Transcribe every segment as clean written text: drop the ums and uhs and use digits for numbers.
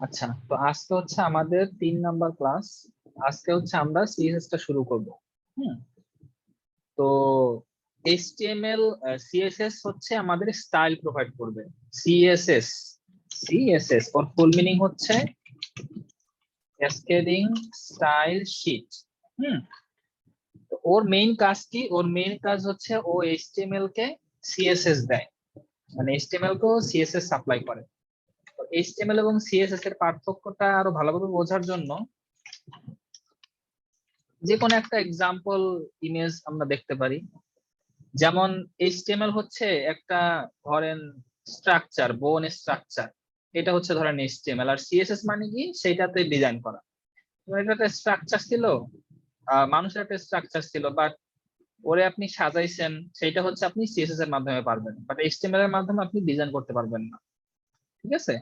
আচ্ছা, তো আজকে হচ্ছে আমাদের 3 নাম্বার ক্লাস। আজকে হচ্ছে আমরা সিএসএস টা শুরু করব। হুম। তো এইচটিএমএল সিএসএস হচ্ছে আমাদের স্টাইল প্রোভাইড করবে। সিএসএস সিএসএস ওর ফুল মিনিং হচ্ছে ক্যাসকেডিং স্টাইল শীট। হুম। তো ওর মেইন কাজ কি? ওর মেইন কাজ হচ্ছে ও এইচটিএমএল কে সিএসএস দেয়, মানে এইচটিএমএল কেও সিএসএস সাপ্লাই করে। এইচটিএমএল এবং সিএসএস এর পার্থক্যটা আরো ভালোভাবে বোঝার জন্য যে কোনো একটা এক্সাম্পল ইমেজ আমরা দেখতে পারি। যেমন এইচটিএমএল হচ্ছে একটা, ধরেন, স্ট্রাকচার, বোন স্ট্রাকচার। এটা হচ্ছে ধরেন এইচটিএমএল, আর সিএসএস মানে কি? সেটাতে ডিজাইন করা। এটা একটা স্ট্রাকচার ছিল, মানুষের একটা স্ট্রাকচার ছিল, বাট ওরে আপনি সাজাইছেন, সেটা হচ্ছে আপনি সিএসএস এর মাধ্যমে পারবেন, বাট এইচটিএমএল এর মাধ্যমে আপনি ডিজাইন করতে পারবেন না। ঠিক আছে?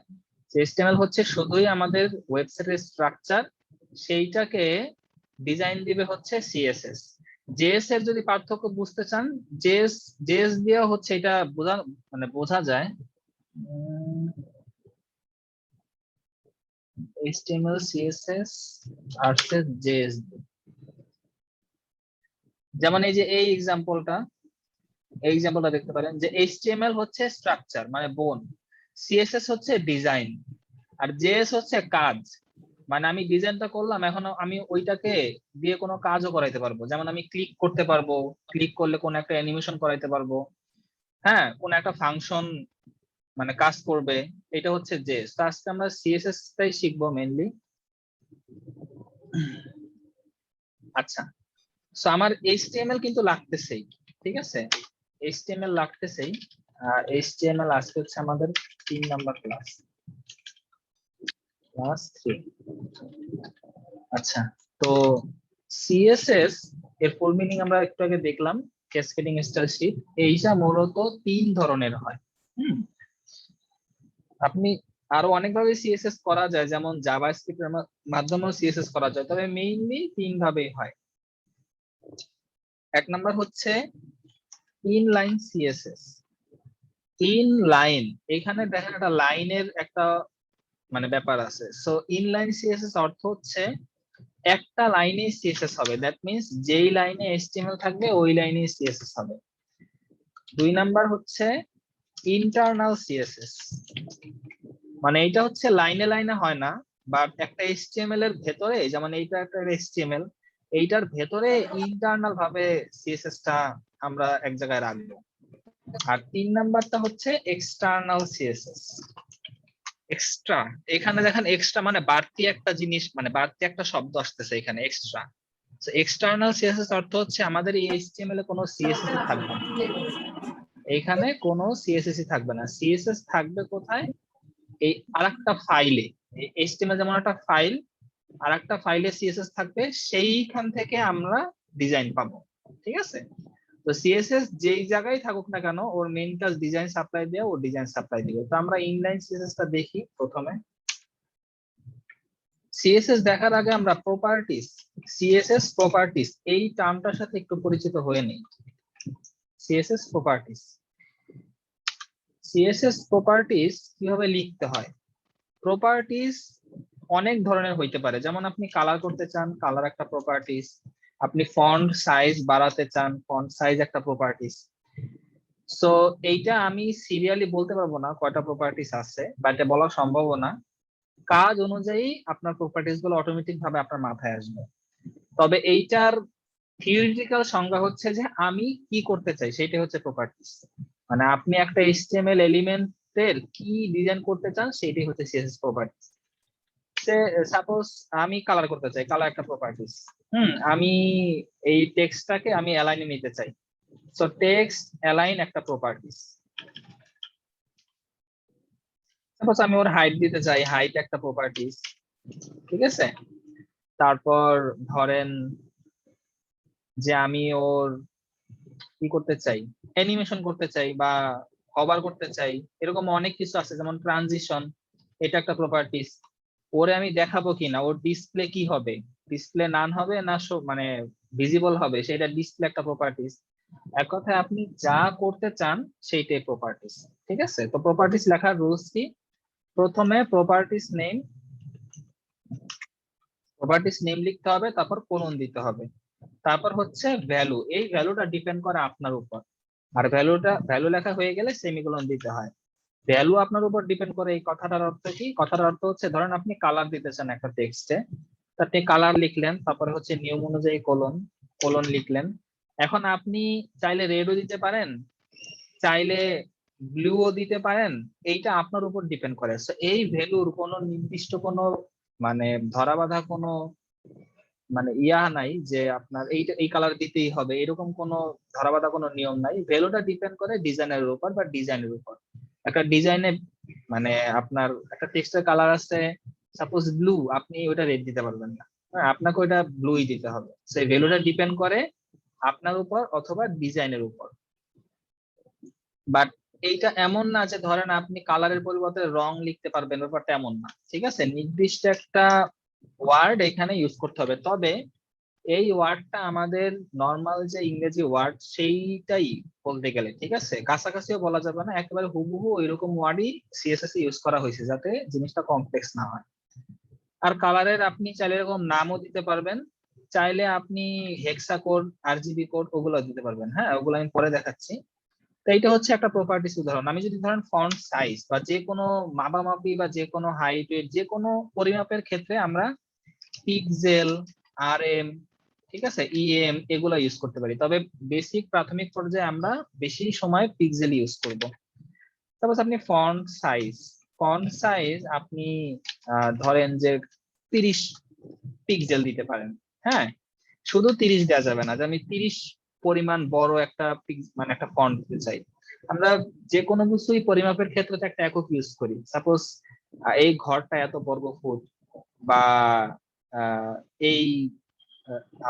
এইচটিএমএল হচ্ছে শুধুই আমাদের ওয়েবসাইটের স্ট্রাকচার, সেইটাকে ডিজাইন দিবে হচ্ছে সিএসএস। জেএস এর যদি পার্থক্য বুঝতে চান, জেএস জেএস দিয়ে হচ্ছে এটা বোঝা, মানে বোঝা যায়। এইচটিএমএল সিএসএস আর জেএস, যেমন এই যে এই এক্সাম্পলটা দেখতে পারেন যে এইচটিএমএল হচ্ছে স্ট্রাকচার মানে বোন, সিএসএস হচ্ছে ডিজাইন, আর জেএস হচ্ছে কাজ। মানে আমি ডিজাইনটা করলাম, এখন আমি ওইটাকে দিয়ে কোনো কাজও করাইতে পারবো, যেমন আমি ক্লিক করতে পারবো, ক্লিক করলে কোন একটা অ্যানিমেশন করাইতে পারবো, হ্যাঁ, কোন একটা ফাংশন মানে কাজ করবে। এটা হচ্ছে জেএস। তো আজকে আমরা সিএসএস টাই শিখবো মেইনলি। আচ্ছা, সো আমার এইচটিএমএল কিন্তু লাগতেছেই, ঠিক আছে? এইচটিএমএল লাগতেছেই। এইচটিএমএল আজকে হচ্ছে আমাদের 3 নাম্বার ক্লাস, ক্লাস 3। আচ্ছা, তো সিএসএস এর ফুল মিনিং আমরা একটু আগে দেখলাম, ক্যাসকেডিং স্টাইল শীট। এইটা মূলত 3 ধরনের হয়। হুম। আপনি আরো অনেকভাবে সিএসএস করা যায়, যেমন জাভাস্ক্রিপ্টের মাধ্যমেও সিএসএস করা যায়, তবে মেইনলি 3 ভাবেই হয়। 1 নাম্বার হচ্ছে ইনলাইন সিএসএস। ইনলাইন, এখানে দেখেন একটা লাইনের একটা মানে ব্যাপার আছে। সো ইনলাইন সিএসএস অর্থ হচ্ছে একটা লাইনে সিএসএস হবে, দ্যাট মিন্স যেই লাইনে এইচটিএমএল থাকবে ওই লাইনে সিএসএস হবে। 2 নাম্বার হচ্ছে ইন্টারনাল সিএসএস, মানে এইটা হচ্ছে লাইনে লাইনে হয় না, বাট একটা এইচটিএমএল এর ভেতরে, যেমন এইটা একটা এইচটিএমএল, এইটার ভেতরে ইন্টারনাল ভাবে সিএসএস টা আমরা এক জায়গায় রাখবো। আর 3 নাম্বারটা হচ্ছে এক্সটার্নাল সিএসএস। এক্সট্রা, এখানে দেখেন এক্সট্রা মানে বাড়তি একটা জিনিস, মানে বাড়তি একটা শব্দ আসতেছে এখানে, এক্সট্রা। এক্সটার্নাল সিএসএস অর্থ হচ্ছে আমাদের এই এইচটিএমএল এ কোনো সিএসএস থাকবে না, এখানে কোনো সিএসএস থাকবে না। সিএসএস থাকবে কোথায়? এই আরেকটা ফাইলে, এইচটিএমএল যেমন একটা ফাইল, আরেকটা ফাইলে সিএসএস থাকবে, সেইখান থেকে আমরা ডিজাইন পাবো। ঠিক আছে? তো সিএসএস যেই জায়গায় থাকুক না কেন, ওর মেইন কাজ ডিজাইন সাপ্লাই দেওয়া, ও ডিজাইন সাপ্লাই দিবে। তো আমরা ইনলাইন সিএসএস টা দেখি প্রথমে। সিএসএস দেখার আগে আমরা প্রপার্টিস, সিএসএস প্রপার্টিস এই টার্মটার সাথে একটু পরিচিত হয়ে নেই। সিএসএস প্রপার্টিস, সিএসএস প্রপার্টিস কিভাবে লিখতে হয়? প্রপার্টিস অনেক ধরনের হইতে পারে, যেমন আপনি কালার করতে চান, কালার একটা প্রপার্টিস। আপনি ফন্ট সাইজ বাড়াতে চান, ফন্ট সাইজ একটা প্রপার্টিস। সো এইটা আমি সিরিয়ালি বলতে পারবো না কয়টা প্রপার্টিস আছে, বা এটা বলা সম্ভব না। কাজ অনুযায়ী আপনার প্রপার্টিস গুলো অটোমেটিক ভাবে আপনার মাথায় আসবে। তবে এইটার থিওরিটিক্যাল সংজ্ঞা হচ্ছে যে আমি কি করতে চাই সেটা হচ্ছে প্রপার্টিস, মানে আপনি একটা এইচটিএমএল এলিমেন্টের কি ডিজাইন করতে চান সেটাই হচ্ছে সিএসএস প্রপার্টিস। সাপোজ আমি কালার করতে চাই, কালার একটা প্রপার্টিস। আমি এই টেক্সটটাকে আমি অ্যালাইনে নিতে চাই, সো টেক্সট অ্যালাইন একটা প্রপার্টিস। সাপোজ আমি ওর হাইট দিতে চাই, হাইট একটা প্রপার্টিস। ঠিক আছে? তারপর ধরেন যে আমি ওর কি করতে চাই, অ্যানিমেশন করতে চাই বা কভার করতে চাই, এরকম অনেক কিছু আছে, যেমন ট্রানজিশন, এটা একটা প্রপার্টিস। ওরে আমি দেখাবো কিনা, ওর ডিসপ্লে কি হবে, ডিসপ্লে নান হবে না মানে ভিজিবল হবে, সেটা ডিসপ্লে একটা প্রপার্টিস। এক কথায় আপনি যা করতে চান সেইটাই প্রপার্টিস। ঠিক আছে? তো প্রপার্টিস লেখার রুলস কি? প্রথমে প্রপার্টিস নেম, প্রপার্টিস নেম লিখতে হবে, তারপর কোলন দিতে হবে, তারপর হচ্ছে ভ্যালু। এই ভ্যালুটা ডিপেন্ড করে আপনার উপর, আর ভ্যালু লেখা হয়ে গেলে সেমিকোলন দিতে হয়। ভ্যালু আপনার উপর ডিপেন্ড করে, এই কথাটার অর্থ কি? কথাটার অর্থ হচ্ছে ধরেন আপনি কালার দিতে চান একটা টেক্সটে, আপনি কালার লিখলেন, তারপরে হচ্ছে নিয়ম অনুযায়ী কোলন, কোলন লিখলেন। এখন আপনি চাইলে রেডও দিতে পারেন, চাইলে ব্লুও দিতে পারেন, এইটা আপনার উপর ডিপেন্ড করে। So, এই ভ্যালুর কোনো নির্দিষ্ট কোনো মানে ধরা বাঁধা কোনো মানে ইয়া নাই যে আপনার এইটা এই কালার দিতেই হবে, এরকম কোনো ধরা বাঁধা কোনো নিয়ম নাই। ভ্যালুটা ডিপেন্ড করে ডিজাইনের উপর বা ডিজাইনের উপর। একটা ডিজাইনে মানে আপনার একটা টেক্সটের কালার আছে সাপোজ ব্লু, আপনি ওটা রেড দিতে পারবেন না, হ্যাঁ, আপনাকে ওটা ব্লুই দিতে হবে। সেই ভ্যালুটা ডিপেন্ড করে আপনার উপর অথবা ডিজাইনের উপর। বাট এইটা এমন না যে ধরেন আপনি কালারের পরিবর্তে রং লিখতে পারবেন, ব্যাপারটা এমন না, ঠিক আছে? নির্দিষ্ট একটা ওয়ার্ড এখানে ইউজ করতে হবে, তবে এই ওয়ার্ডটা আমাদের নর্মাল যে ইংরেজি ওয়ার্ড সেইটাই বলতে গেলে, ঠিক আছে? কাছাকাছিও বলা যাবে না, একেবারে হুবহু ওইরকম ওয়ার্ডই সিএসএস ইউজ করা হয়েছে যাতে জিনিসটা কমপ্লেক্স না হয়। আর কালারের আপনি চাইলে এরকম নামও দিতে পারবেন, চাইলে আপনি হেক্সা কোড, আরজিবি কোড ওগুলো দিতে পারবেন। হ্যাঁ, ওগুলো আমি পরে দেখাচ্ছি। তো এইটা হচ্ছে একটা প্রপার্টিস উদাহরণ। আমি যদি ধরেন ফন্ট সাইজ বা যে কোনো মাপামাপি বা যে কোনো হাইট ওয়েট যে কোনো পরিমাপের ক্ষেত্রে আমরা পিক্সেল, আরএম, ঠিক আছে, ইএম এগুলো ইউজ করতে পারি, তবে বেসিক প্রাথমিক পর্যায়ে আমরা বেশি সময় পিক্সেল ইউজ করব। সাপোজ আপনি ফন্ট সাইজ আপনি ধরেন যে 30 পিক্সেল দিতে পারেন। হ্যাঁ, শুধু 30 দেওয়া যাবে না যে আমি 30 পরিমাণ বড় একটা মানে একটা ফন্ট দিতে চাই। আমরা যে কোনো কিছুই পরিমাপের ক্ষেত্রে তো একটা একক ইউজ করি। সাপোজ এই ঘরটা এত বর্গ ফুট, বা আহ, এই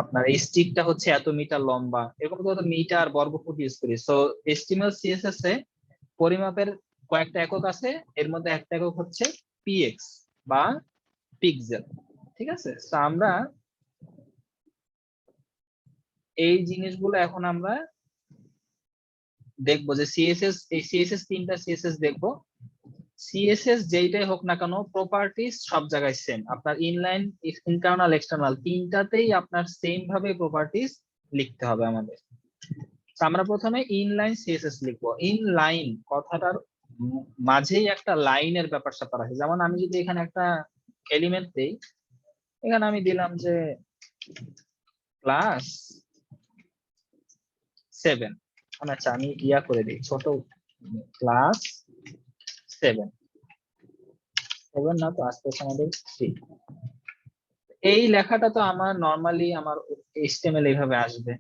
আপনার এই স্টিকটা হচ্ছে এত মিটার লম্বা, এরকম তো মিটার বর্গ ফুট ইউজ করি। সো এসটিএমএল সিএসএস এ পরিমাপের কয়েকটা একক আছে, এর মধ্যে একটা একক হচ্ছে পিএক্স বা পিক্সেল, ঠিক আছে? তো আমরা এই জিনিসগুলো এখন আমরা দেখবো যে সিএসএস, এই সিএসএস তিনটা সিএসএস দেখবো। সিএসএস যেইটাই হোক না কেন, প্রপার্টিজ সব জায়গায় সেম। আপনার ইনলাইন, ইন্টারনাল, এক্সটার্নাল তিনটাতেই আপনার সেম ভাবে প্রপার্টিজ লিখতে হবে আমাদের। আমরা প্রথমে ইনলাইন সিএসএস লিখবো। ইনলাইন কথাটার মাঝেই একটা লাইনের ব্যাপার স্যাপার আছে। যেমন আমি যদি এখানে একটা এলিমেন্ট দেই, এখানে আমি দিলাম যে ক্লাস 7, আচ্ছা আমি ইয়া করে দিই ছোট, ক্লাস 7, 7 না তো আসতে আমাদের 3। এই লেখাটা তো আমার নর্মালি আমার এইচটিএমএল এইভাবে আসবে,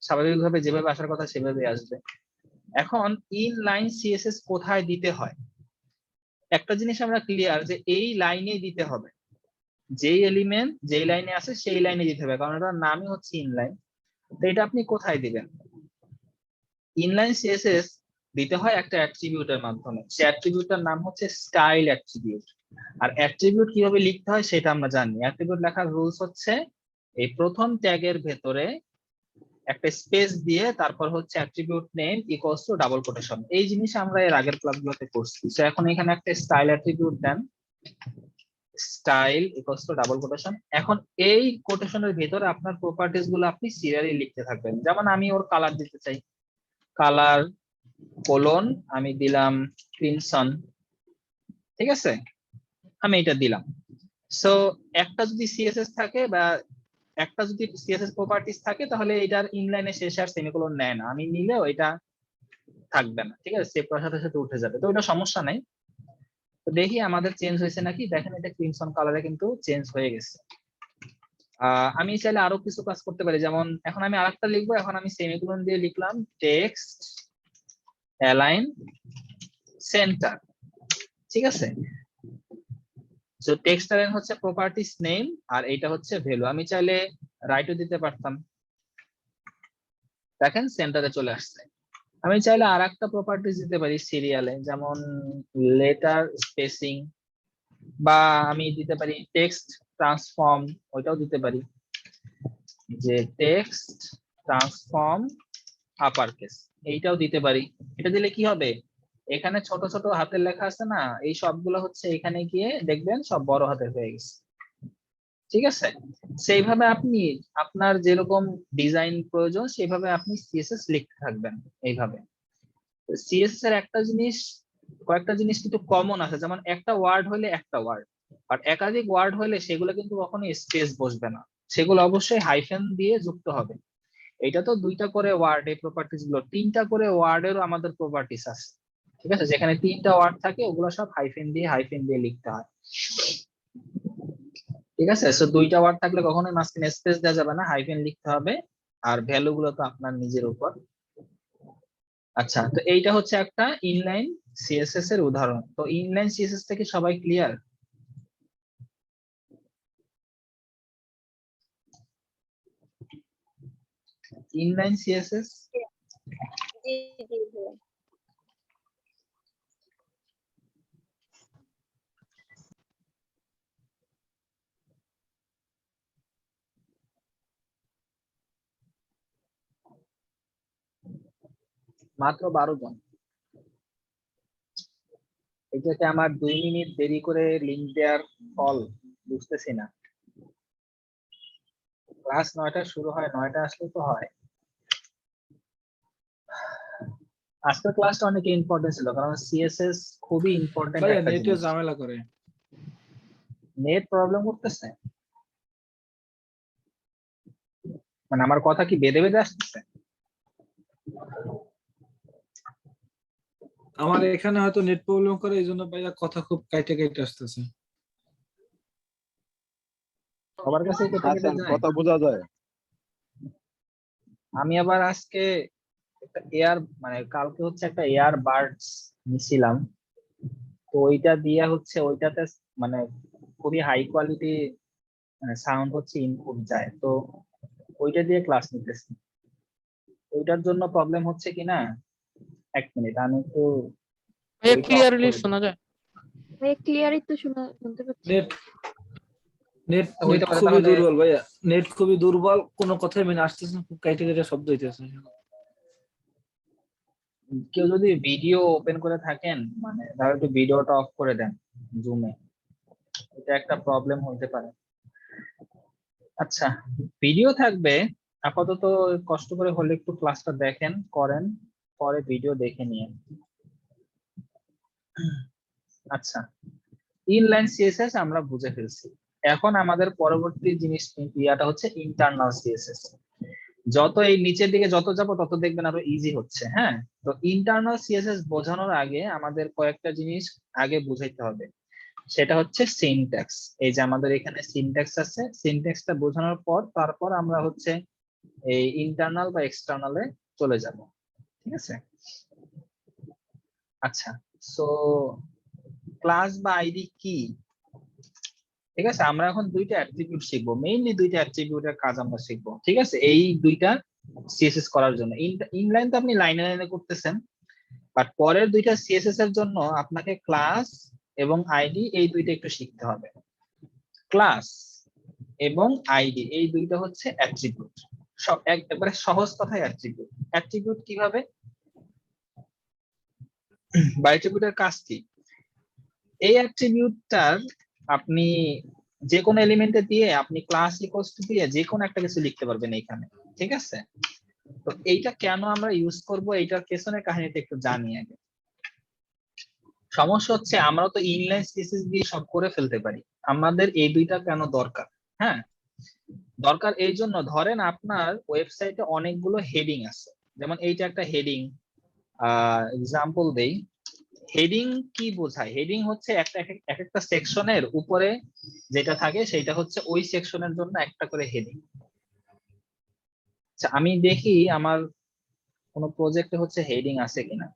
স্বাভাবিকভাবে যেভাবে আসার কথা সেভাবে আসবে। এখন ইনলাইন সিএসএস কোথায় দিতে হয়, একটা জিনিস আমরা ক্লিয়ার যে এই লাইনে দিতে হবে, যেই এলিমেন্ট যেই লাইনে আছে সেই লাইনে দিতে হবে, কারণ এটার নামই হচ্ছে ইনলাইন। তো এটা আপনি কোথায় দিবেন? ইনলাইন সিএসএস দিতে হয় একটা অ্যাট্রিবিউটের মাধ্যমে। সে অ্যাট্রিবিউটটার নাম হচ্ছে স্টাইল অ্যাট্রিবিউট। আর অ্যাট্রিবিউট কিভাবে লিখতে হয় সেটা আমরা জানি। অ্যাট্রিবিউট লেখার রুলস হচ্ছে এই প্রথম ট্যাগের ভেতরে একটা স্পেস দিয়ে তারপর হচ্ছে attribute name equals to double quotation. এই জিনিস আমরা এর আগের ক্লাসগুলোতে করছি। তো এখন এখানে একটা স্টাইল অ্যাট্রিবিউট দেন, style equals to double quotation. এখন এই কোটেশনের ভিতরে আপনার প্রপার্টিজ গুলো আপনি সিরিয়ালি লিখতে থাকবেন। যেমন আমি ওর কালার দিতে চাই, কালার কোলন আমি দিলাম ক্রিমসন, ঠিক আছে, আমি এটা দিলাম। সো একটা যদি সিএসএস থাকে বা একটা যদি সিএসএস প্রপার্টিজ থাকে তাহলে এটার ইনলাইনে শেষে আর সেমিকোলন নেয় না, আমি নিলেও এটা থাকবে না, ঠিক আছে, সেভ করার সাথে সাথে উঠে যাবে, তো এটা সমস্যা নাই। তো দেখি আমাদের চেঞ্জ হয়েছে নাকি, দেখেন এটা ক্রিমসন কালারে কিন্তু চেঞ্জ হয়ে গেছে। আমি চাইলে আরো কিছু কাজ করতে পারি, যেমন এখন আমি আরেকটা লিখবো, এখন আমি সেমিকোলন দিয়ে লিখলাম টেক্সট অ্যালাইন সেন্টার, ঠিক আছে। সো টেক্সট অ্যালাইন হচ্ছে প্রপার্টিস নেম আর এটা হচ্ছে ভ্যালু। আমি চাইলে রাইটও দিতে পারতাম, দেখেন সেন্টারে চলে আসছে। আমি চাইলে আর একটা প্রপার্টিস দিতে পারি সিরিয়ালে, যেমন লেটার স্পেসিং, বা আমি দিতে পারি টেক্সট ট্রান্সফর্ম, ওইটাও দিতে পারি যে টেক্সট ট্রান্সফর্ম আপার কেস, এইটাও দিতে পারি। এটা দিলে কি হবে, এখানে ছোট ছোট হাতের লেখা আছে না, এই সবগুলো হচ্ছে এখানে গিয়ে দেখবেন সব বড় হাতের হয়ে গেছে। ঠিক আছে, সেইভাবে আপনি আপনার যেরকম ডিজাইন প্রয়োজন সেইভাবে আপনি সিএসএস লিখতে থাকবেন এইভাবে। সিএসএস এর একটা জিনিস, কয়েকটা জিনিস কিন্তু কমন আছে, যেমন একটা ওয়ার্ড হলে একটা ওয়ার্ড, আর একাধিক ওয়ার্ড হলে সেগুলো কিন্তু কখনোই স্পেস বসবে না, সেগুলো অবশ্যই হাইফেন দিয়ে যুক্ত হবে। এটা তো দুইটা করে ওয়ার্ড, এই প্রপার্টিস গুলো, তিনটা করে ওয়ার্ডেরও আমাদের প্রপার্টিস আছে, ঠিক আছে, যেখানে তিনটা ওয়ার্ড থাকে ওগুলো সব হাইফেন দিয়ে লিখতে হয়। ঠিক আছে, সো দুইটা ওয়ার্ড থাকলে কখনোই মাঝখানে স্পেস দেওয়া যাবে না, হাইফেন লিখতে হবে, আর ভ্যালু গুলো তো আপনার নিজের উপর। আচ্ছা, তো এইটা হচ্ছে একটা ইনলাইন সিএসএস এর উদাহরণ। তো ইনলাইন সিএসএস থেকে সবাই ক্লিয়ার? ইনলাইন সিএসএস জি জি ভাইয়া। মাত্র 12 জন। এটাকে আমার 2 মিনিট দেরি করে লিংক দেওয়ার ফল বুঝতেছি না। ক্লাস 9টা শুরু হয়, 9টা আসলে তো হয়। আজকের ক্লাসটা অনেক ইম্পর্টেন্ট ছিল, কারণ সিএসএস খুবই ইম্পর্টেন্ট ভাইয়া একটা নেটে জিনিস। ঝামেলা করে। নেট প্রবলেম করতেছে, মানে আমার কথা কি বেঁধে বেঁধে আসতেছে? আমার এখানে হয়তো নেট প্রবলেম করে, এই জন্য ভাইয়া কথা খুব কাইটে কাইটে আসতেছে। সবার কাছে কেটে কেটে যায়। কথা বোঝা যায়। আমি আবার আজকে একটা এয়ার, মানে কালকে হচ্ছে একটা এয়ার বাডস নিছিলাম, তো ওইটা দিয়ে হচ্ছে ওইটাতে মানে খুবই হাই কোয়ালিটি সাউন্ড হচ্ছে ইনপুট যায়, তো ওইটা দিয়ে ক্লাস নিতেছি। ওইটার জন্য প্রবলেম হচ্ছে কিনা, 1 মিনিট আমি একটু ওইটা off ক্লিয়ারলি করে দিই। শোনা যায়? ভাইয়া ক্লিয়ারই তো শুনতে পাচ্ছি। নেট নেট নেট হইতে পারে খুবই তাহলে। দুর্বল ভাইয়া, নেট খুবই দুর্বল, কোনো কথাই মানে আসতেছে না, খুব কাইটে কাইটে শব্দ হইতেছে। কেউ যদি ভিডিও ওপেন করে থাকেন, মানে তাহলে একটু ভিডিওটা অফ করে দেন জুমে, এটা একটা প্রবলেম হতে পারে। আচ্ছা, ভিডিও থাকবে, আপাতত কষ্ট করে হলে একটু ক্লাসটা দেখেন করেন, পরে ভিডিও দেখে নিয়ে। আচ্ছা, ইনলাইন সিএসএস আমরা বুঝে ফেলছি, এখন আমাদের পরবর্তী জিনিস ইয়াটা হচ্ছে ইন্টারনাল সিএসএস। যত এই নিচের দিকে যত যাবো তত দেখবেন আরো ইজি হচ্ছে। হ্যাঁ, তো ইন্টারনাল সিএসএস বোঝানোর আগে আমাদের কয়েকটা জিনিস আগে বুঝাইতে হবে, সেটা হচ্ছে সিনট্যাক্স। এই যে আমাদের এখানে সিনট্যাক্স আছে, সিনট্যাক্সটা বোঝানোর পর তারপর আমরা হচ্ছে এই ইন্টারনাল বা এক্সটার্নালে চলে যাব। ঠিক আছে, আচ্ছা, সো ক্লাস বা আইডি কি? ঠিক আছে, আমরা এখন দুইটা অ্যাট্রিবিউট শিখবো, মেইনলি দুইটা অ্যাট্রিবিউটের কাজ আমরা শিখবো। ঠিক আছে, এই দুইটা সিএসএস করার জন্য। ইনলাইন তো আপনি লাইনে লাইনে করতেছেন, বাট পরের দুইটা সিএসএস এর জন্য আপনাকে ক্লাস এবং আইডি এই দুইটা একটু শিখতে হবে। ক্লাস এবং আইডি এই দুইটা হচ্ছে অ্যাট্রিবিউট, সব একবারে সহজ কথায় অ্যাট্রিবিউট। অ্যাট্রিবিউট কিভাবে বা অ্যাট্রিবিউটের কাজ কি? এই অ্যাট্রিবিউটটার আপনি যে কোনো এলিমেন্টে দিয়ে আপনি ক্লাস ইকুয়ালস টু দিয়ে যে কোনো একটা কিছু লিখতে পারবেন এখানে। ঠিক আছে, তো এইটা কেন আমরা ইউজ করব, এইটার পেছনের কাহিনীটা একটু জানি আগে। সমস্যা হচ্ছে আমরা তো ইনলাইন সিএসএস দিয়ে সব করে ফেলতে পারি, আমাদের এই দুইটা কেন দরকার? হ্যাঁ, দরকার এই জন্য, ধরেন আপনার ওয়েবসাইটে অনেকগুলো হেডিং আছে, যেমন এইটা একটা হেডিং, এক্সাম্পল দেই। হেডিং কি বোঝায়? হেডিং হচ্ছে এক একটা সেকশনের উপরে যেটা থাকে সেটা হচ্ছে ওই সেকশনের জন্য একটা করে হেডিং। আচ্ছা, আমি দেখি আমার কোন প্রজেক্টে হচ্ছে হেডিং আছে কিনা।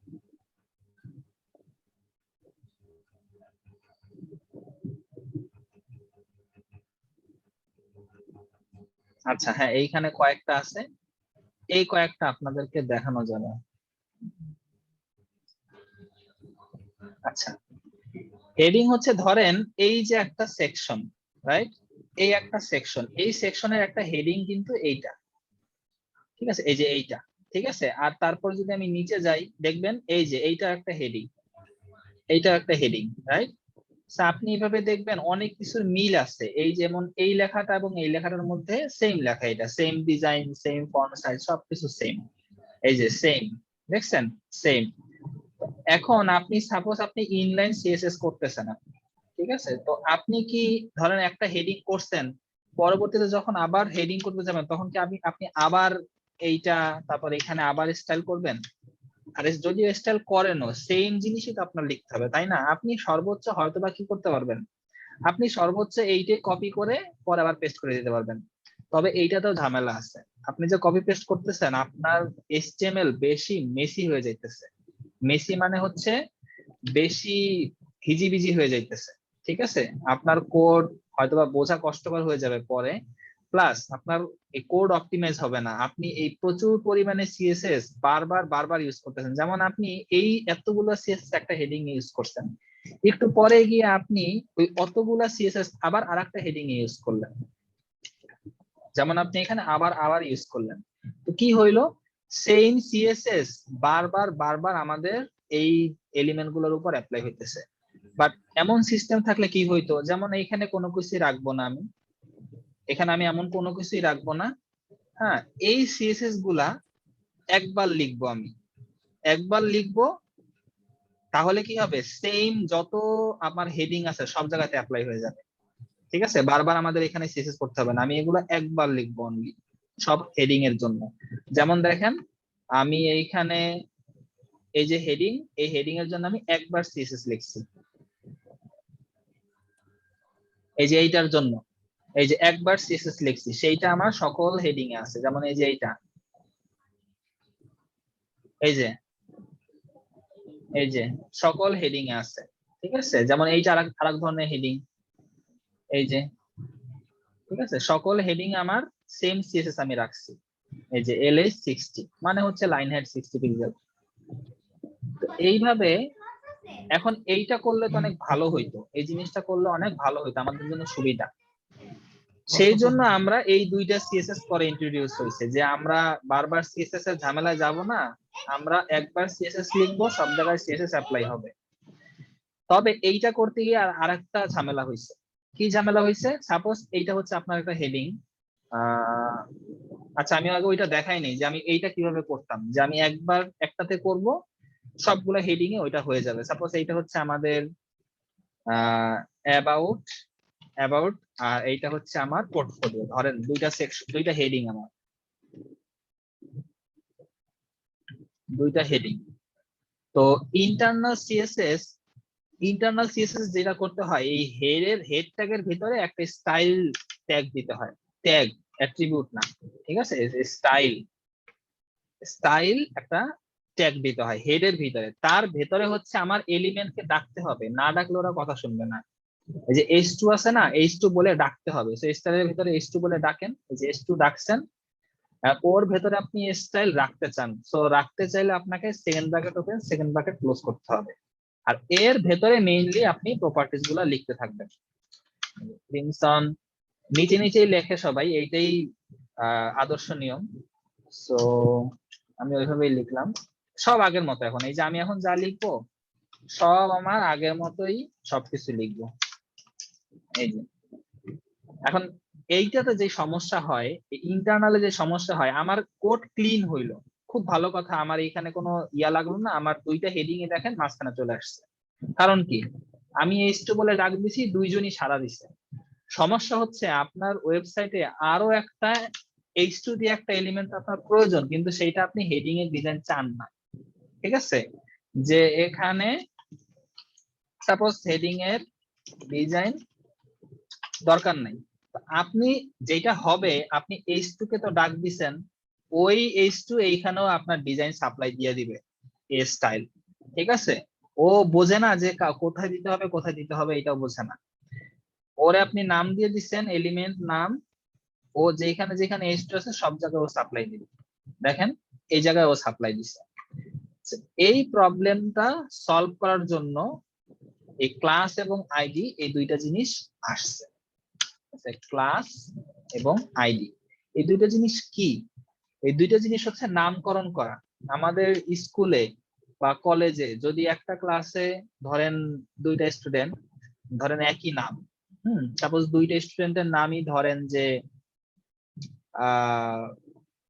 আচ্ছা হ্যাঁ, এইখানে কয়েকটা আছে, এই কয়েকটা আপনাদেরকে দেখানো যাবে। আচ্ছা, হেডিং হচ্ছে ধরেন এই যে একটা সেকশন, রাইট, এই একটা সেকশন, এই সেকশনের একটা হেডিং কিন্তু এইটা। ঠিক আছে, এই যে এইটা। ঠিক আছে, আর তারপর যদি আমি নিচে যাই দেখবেন এই যে এইটা একটা হেডিং, এইটা একটা হেডিং, রাইট। So, আপনি এভাবে দেখবেন অনেক কিছুর মিল আছে, এই যেমন এই লেখাটা এবং এই লেখাটার মধ্যে সেম লেখা, এটা same design, same font size, সবকিছু সেম, এই যে সেম, দেখছেন সেম। এখন আপনি সাপোজ আপনি ইনলাইন সিএসএস করতেছেন, ঠিক আছে, তো আপনি কি ধরেন একটা হেডিং করছেন, পরবর্তীতে যখন আবার হেডিং করতে যাবেন তখন কি আপনি আবার এইটা তারপর এখানে আবার স্টাইল করবেন? আর যদি স্টাইল করেনও সেম জিনিসই তো আপনার লিখতে হবে, তাই না? আপনি সর্বোচ্চ হয়তো বা কি করতে পারবেন, আপনি সর্বোচ্চ এইটে কপি করে পরে আবার পেস্ট করে দিতে পারবেন। তবে এইটাতেও ঝামেলা আছে, আপনি যে কপি পেস্ট করতেছেন আপনার এইচটিএমএল বেশি মেসি হয়ে যাইতেছে। মেসি মানে হচ্ছে বেশি হিজিবিজি হয়ে যাইতেছে, ঠিক আছে? আপনার কোড হয়তোবা বোঝা কষ্টকর হয়ে যাবে পরে, প্লাস আপনার এই কোড অপটিমাইজ হবে না, আপনি এই প্রচুর পরিমাণে সিএসএস বারবার বারবার ইউজ করতেছেন। যেমন আপনি এই এতগুলো সিএসএস একটা হেডিং ইউজ করছেন, একটু পরে গিয়ে আপনি ওই অতগুলা সিএসএস আবার আরেকটা হেডিং এ ইউজ করলেন, যেমন আপনি এখানে আবার আবার ইউজ করলেন, তো কি হইলো, সেম সিএসএস বারবার বারবার আমাদের এই এলিমেন্ট গুলোর উপর অ্যাপ্লাই হইতেছে। বাট এমন সিস্টেম থাকলে কি হইতো, যেমন এইখানে কোনো কিছুই রাখবো না আমি, এখানে আমি এমন কোনো কিছুই রাখবো না, হ্যাঁ, এই সিএসএস গুলা একবার লিখবো আমি, একবার লিখবো, তাহলে কি হবে, সেম যত আমার হেডিং আছে সব জায়গাতে অ্যাপ্লাই হয়ে যাবে, ঠিক আছে? বারবার আমাদের এখানে সিএসএস করতে হবে না, আমি এগুলো একবার লিখবো অনলি সব হেডিং এর জন্য। যেমন দেখেন আমি এইখানে এই যে হেডিং, এই হেডিং এর জন্য আমি একবার সিএসএস লিখছি, এই যে এইটার জন্য এই যে একবার সিএসএস লিখছি, সেইটা আমার সকল হেডিং এ আছে, যেমন এই যে এইটা, এই যে এই যে সকল হেডিং এ আছে, ঠিক আছে? যেমন এইটা আরেক ধরনের হেডিং, এই যে, ঠিক আছে, সকল হেডিং আমার সেম সিএসএস আমি রাখছি, এই যে LH60 মানে হচ্ছে লাইন হাইট 60 পিক্সেল। এইভাবে এখন এইটা করলে তো অনেক ভালো হইতো, এই জিনিসটা করলে অনেক ভালো হইতো, আমাদের জন্য সুবিধা। সেই জন্য আমরা এই দুইটা সিএসএস পরে ইন্ট্রোডিউস হয়েছে, যে আমরা বারবার সিএসএস এর ঝামেলায় যাব না, আমরা একবার সিএসএস লিখবো, সব জায়গায় সিএসএস অ্যাপ্লাই হবে। তবে এইটা করতে গিয়ে আর আরেকটা ঝামেলা হয়েছে। কি ঝামেলা হয়েছে? সাপোজ এইটা হচ্ছে আপনার একটা হেডিং, আচ্ছা আমি আগে ওইটা দেখাইনি যে আমি এইটা কিভাবে করতাম, যে আমি একবার একটাতে করব, সবগুলো হেডিং এ ওইটা হয়ে যাবে। সাপোজ এইটা হচ্ছে আমাদের অ্যাবাউট অ্যাবাউট, আর এইটা হচ্ছে আমার পোর্টফোলিও, ধরেন দুইটা সেকশন, দুইটা হেডিং, আমার দুইটা হেডিং। তো ইন্টারনাল সিএসএস যেটা করতে হয়, এই হেড ট্যাগের ভিতরে একটা স্টাইল ট্যাগ দিতে হয়, ট্যাগ, অ্যাট্রিবিউট না, ঠিক আছে? স্টাইল স্টাইল একটা ট্যাগ দিতে হয় হেডের ভিতরে, তার ভেতরে হচ্ছে আমার এলিমেন্টকে ডাকতে হবে, না ডাকলে ওরা কথা শুনবে না। এই যে H2 আছে না, H2 বলে ডাকতে হবে, সো স্টাইলের ভিতরে H2 বলে ডাকেন, এই যে H2 ডাকছেন, ওর ভেতরে আপনি স্টাইল রাখতে চান, সো রাখতে চাইলে আপনাকে second bracket open second bracket close করতে হবে, আর এর ভেতরে মেইনলি আপনি প্রপার্টিজ গুলা লিখতে থাকবেন। ক্রিমসন নিচে নিচেই লেখে সবাই, এইটাই আদর্শ নিয়ম, সো আমি ওইভাবেই লিখলাম, সব আগের মতো। এখন এই যে আমি এখন যা লিখবো সব আমার আগের মতোই সবকিছু লিখবো, এই যে। এখন এইটাতে যে সমস্যা হয়, ইন্টারনালে যে সমস্যা হয়, আমার কোড ক্লিন হইলো, খুব ভালো কথা, আমার এখানে কোনো ইয়া লাগলো না, আমার দুইটা হেডিং এ দেখেন মাঝখানে চলে আসছে, কারণ কি, আমি H2 বলে ডাক দিছি, দুইজনই সাড়া দিছে। সমস্যা হচ্ছে আপনার ওয়েবসাইটে আরো একটা H2 দিয়ে একটা এলিমেন্ট আপনার প্রয়োজন, কিন্তু সেইটা আপনি হেডিং এর ডিজাইন চান না, ঠিক আছে? যে এখানে সাপোজ হেডিং এর ডিজাইন দরকার নাই, আপনি যেটা হবে, আপনি H2 কে তো ডাক দিছেন, ওই H2 এইখানেও আপনার ডিজাইন সাপ্লাই দিয়ে দিবে, এ স্টাইল, ঠিক আছে? ও বোঝে না যে কোথায় দিতে হবে কোথায় দিতে হবে, এটাও বোঝে না, ওরে আপনি নাম দিয়ে দিচ্ছেন এলিমেন্ট নাম, ও যেখানে যেখানে H2 আছে সব জায়গায় ও সাপ্লাই দিবে, দেখেন এই জায়গায় ও সাপ্লাই দিচ্ছে। এই প্রবলেমটা সলভ করার জন্য এই ক্লাস এবং আইডি, এই দুইটা জিনিস আসছে, ক্লাস এবং আইডি, এই দুইটা জিনিস কি? এই দুইটা জিনিস হচ্ছে নামকরণ করা। আমাদের স্কুলে বা কলেজে যদি একটা ক্লাসে ধরেন দুইটা স্টুডেন্ট, ধরেন একই নাম, সাপোজ দুইটা স্টুডেন্টের নামই ধরেন যে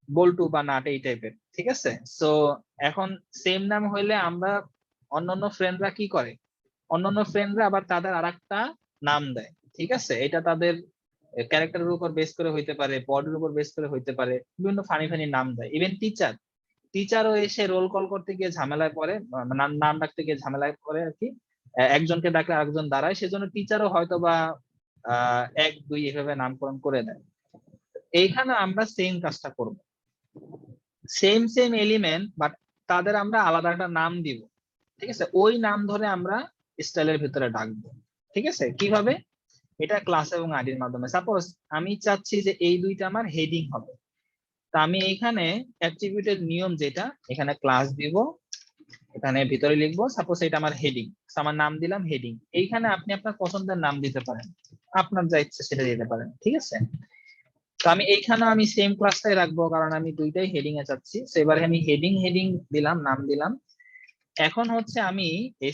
বল্টু বা নাট এই টাইপের, ঠিক আছে। সো এখন সেম নাম হইলে আমরা অন্যান্য ফ্রেন্ডরা কি করে, অন্যান্য ফ্রেন্ডরা আবার তাদের আরেকটা নাম দেয়, ঠিক আছে। এটা তাদের ক্যারেক্টারের উপর বেস করে হইতে পারে, বডির উপর বেস করে হইতে পারে, বিভিন্ন ফানি ফানি নাম দেয়। ইভেন টিচারও এসে রোল কল করতে গিয়ে ঝামেলায় পড়ে, নাম ডাকতে গিয়ে ঝামেলায় পড়ে আর কি। একজনকে ডাকলে আরেকজন দাঁড়ায়, সেজন্য টিচারও হয়তো বা 1 2 এভাবে নামকরণ করে দেয়। এইখানে আমরা সেম কাজটা করব, সেম সেম এলিমেন্ট, বাট তাদের আমরা আলাদা একটা নাম দিব, ঠিক আছে। ওই নাম ধরে আমরা স্টাইলের ভিতরে ডাকবো, ঠিক আছে। কিভাবে? এটা ক্লাস এবং আইডির মাধ্যমে। সাপোজ আমি চাচ্ছি যে এই দুইটা আমার হেডিং হবে, তা আমি এইখানে অ্যাট্রিবিউটের নিয়ম যেটা, এখানে ক্লাস দিব, এখানে ভিতরে লিখবো সাপোজ এটা আমার হেডিং, আমার নাম দিলাম হেডিং। এইখানে আপনি আপনার পছন্দের নাম দিতে পারেন, আপনার যা ইচ্ছে সেটা দিতে পারেন, ঠিক আছে। তো আমি এইখানে আমি সেম ক্লাসটাই রাখবো, কারণ আমি দুইটাই হেডিং এ চাচ্ছি। তো এবারে আমি হেডিং হেডিং দিলাম, নাম দিলাম। এখন হচ্ছে আমি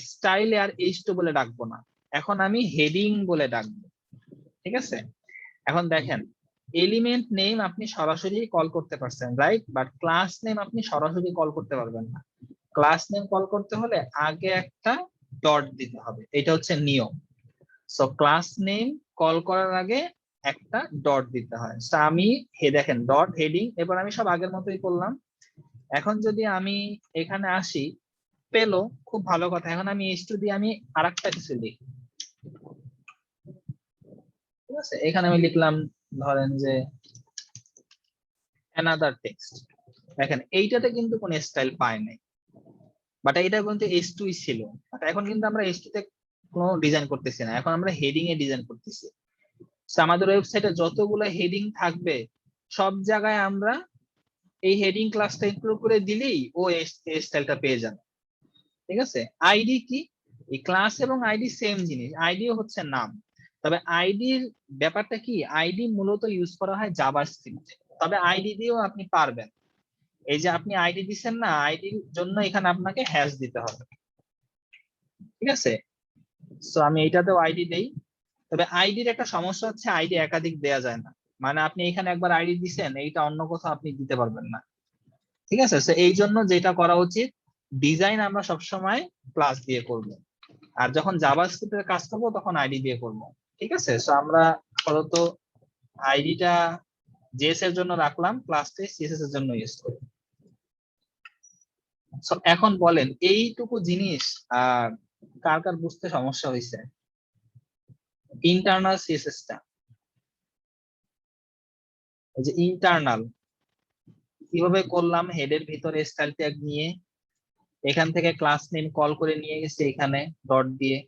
স্টাইল আর H2 বলে ডাকবো না, এখন আমি হেডিং বলে ডাকবো, ঠিক আছে। এখন দেখেন, এলিমেন্ট নেম আপনি সরাসরি কল করতে পারছেন, রাইট, বাট ক্লাস নেম আপনি সরাসরি কল করতে পারবেন না। ক্লাস নেম কল করতে হলে আগে একটা ডট দিতে হবে, এটা হচ্ছে নিয়ম। সো ক্লাস নেম কল করার আগে একটা ডট দিতে হয়। তো আমি দেখেন ডট হেডিং, এবার আমি সব আগের মতোই করলাম। এখন যদি আমি এখানে আসি, পেলো, খুব ভালো কথা। এখন আমি H2 দিয়ে আমি আরেকটা কিছু লিখি, ঠিক আছে। এখানে আমি লিখলাম ধরেন যে অ্যানাদার টেক্সট। দেখেন এইটাতে কিন্তু কোনো স্টাইল পায় নাই, বাট এটা কিন্তু H2 ছিল। বাট এখন কিন্তু আমরা H2 তে কোনো ডিজাইন করতেছি না, এখন আমরা হেডিং এ ডিজাইন করতেছি। So, আমাদের ওয়েবসাইটে যতগুলো হেডিং থাকবে সব জায়গায় আমরা এই হেডিং ক্লাসটা ইনক্লুড করে দিলেই ও স্টাইলটা পেয়ে যাবে, ঠিক আছে। আইডি কি? এই ক্লাস এবং আইডি সেম জিনিস, আইডিও হচ্ছে নাম। তবে আইডির ব্যাপারটা কি, আইডি মূলত ইউজ করা হয় জাভাস্ক্রিপ্টে, তবে আইডি দিয়েও আপনি পারবেন। এই যে আপনি আইডি দিচ্ছেন না, আইডির জন্য এখানে আপনাকে হ্যাশ দিতে হবে, ঠিক আছে। সো আমি এইটাতেও আইডি দেই। তবে আইডির একটা সমস্যা হচ্ছে আইডি একাধিক দেয়া যায় না, মানে আপনি এখানে একবার আইডি দিচ্ছেন, এইটা অন্য কোথাও আপনি দিতে পারবেন না, ঠিক আছে। তো এই জন্য যেটা করা উচিত, ডিজাইন আমরা সবসময় ক্লাস দিয়ে করব, আর যখন জাভাস্ক্রিপ্টের কাজ করবো তখন আইডি দিয়ে করব, ঠিক আছে। সো আমরা আপাতত আইডিটা জেএস এর জন্য রাখলাম, ক্লাসটা সিএসএস এর জন্য ইউজ করি। সো এখন বলেন এইটুকু জিনিস কার কার বুঝতে সমস্যা হয়েছে? ইন্টারনাল সিএসএসটা, এই যে ইন্টারনাল কিভাবে করলাম, হেডের ভিতরে স্টাইল ট্যাগ নিয়ে এখান থেকে ক্লাস নেম কল করে নিয়ে গেছে এখানে ডট দিয়ে।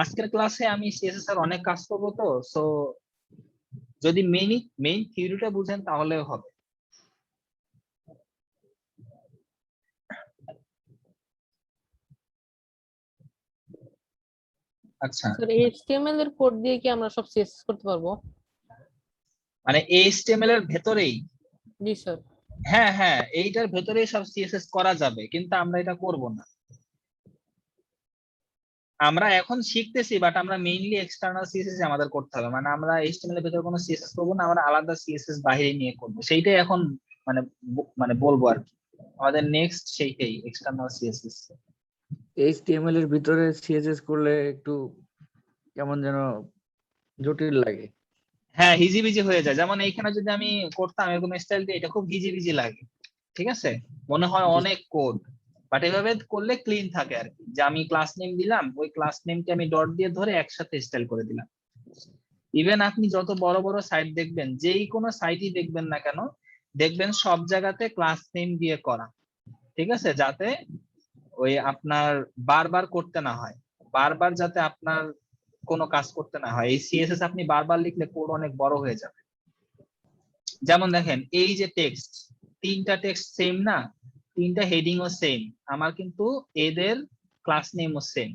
আজকের ক্লাসে আমি সিএসএস এর অনেক কাজ করবো, তো সো যদি মেইন থিওরিটা বুঝেন তাহলে হবে। আচ্ছা, স্যার এইচটিএমএল এর কোড দিয়ে কি আমরা সব সিএসএস করতে পারবো? মানে এইচটিএমএল এর ভেতরেই? জি স্যার। হ্যাঁ হ্যাঁ, এইটার ভেতরেই সব সিএসএস করা যাবে, কিন্তু আমরা এটা করব না। আমরা এখন শিখতেছি, বাট আমরা মেইনলি এক্সটার্নাল সিএসএস আমাদের করতে হবে। মানে আমরা এইচটিএমএল এর ভেতরে কোনো সিএসএস করব না, আমরা আলাদা সিএসএস বাইরে নিয়ে করব, সেইটাই এখন মানে মানে বলবো আর কি। আমাদের নেক্সট সেইটাই এক্সটার্নাল সিএসএস। HTML এর ভিতরে CSS করলে একটু কেমন যেন জটিল লাগে। হ্যাঁ, হিজিবিজি হয়ে যায়। যেমন এইখানে যদি আমি করতাম এরকম স্টাইল দিয়ে, এটা খুব হিজিবিজি লাগে, ঠিক আছে, মনে হয় অনেক কোড। বাট এভাবে করলে ক্লিন থাকে আর কি, যে আমি ক্লাস নেম দিলাম, ওই ক্লাস নেমকে আমি ডট দিয়ে ধরে একসাথে স্টাইল করে দিলাম। ইভেন আপনি যত বড় বড় সাইট দেখবেন, যেই কোনো সাইটই দেখবেন না কেন, দেখবেন সব জায়গাতে ক্লাস নেম দিয়ে করা, ঠিক আছে, যাতে ওই আপনার বারবার করতে না হয়, বারবার যাতে আপনার কোনো কাজ করতে না হয়। এই সিএসএস আপনি বারবার লিখলে কোড অনেক বড় হয়ে যাবে। যেমন দেখেন এই যে টেক্সট, তিনটা টেক্সট সেম না, তিনটা হেডিংও সেম, আমার কিন্তু এদের ক্লাস নেমও সেম।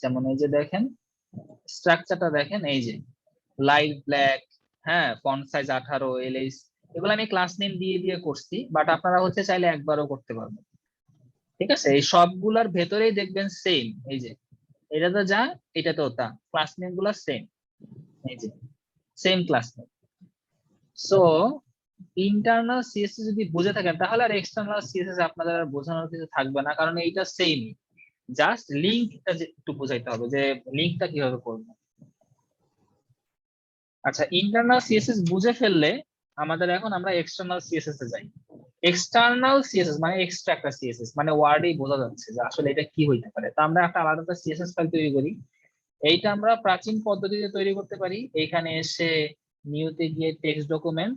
যেমন এই যে দেখেন স্ট্রাকচারটা দেখেন, এই যে লাইট ব্ল্যাক, হ্যাঁ, ফন্ট সাইজ 18, এলএস, এগুলো আমি ক্লাস নেম দিয়ে দিয়ে করছি, বাট আপনারা হচ্ছে চাইলে একবারও করতে পারবেন। ঠিক আছে, এই সবগুলার ভেতরেই দেখবেন সেম, এই যে এটা তো যা, এটা তো তা, ক্লাস নেম গুলা সেম, এই যে same class name. So internal CSS যদি বুঝে থাকেন তাহলে আর এক্সটার্নাল সিএসএস আপনাদের আর বোঝানোর কিছু থাকবে না, কারণ এইটা সেম, জাস্ট লিঙ্কটা একটু বোঝাইতে হবে যে লিঙ্কটা কিভাবে করবো। আচ্ছা, ইন্টারনাল সিএসএস বুঝে ফেললে আমাদের এখন আমরা এক্সটার্নাল সিএসএস এ যাই। এক্সটার্নাল সিএসএস মানে এক্সট্রা একটা সিএসএস, মানে ওয়ার্ডেই বোঝা যাচ্ছে যে আসলে এটা কি হইতে পারে। তো আমরা একটা আলাদা সিএসএস ফাইল তৈরি করি। এইটা আমরা প্রাচীন পদ্ধতিতে তৈরি করতে পারি, এইখানে এসে নিউতে গিয়ে টেক্সট ডকুমেন্ট।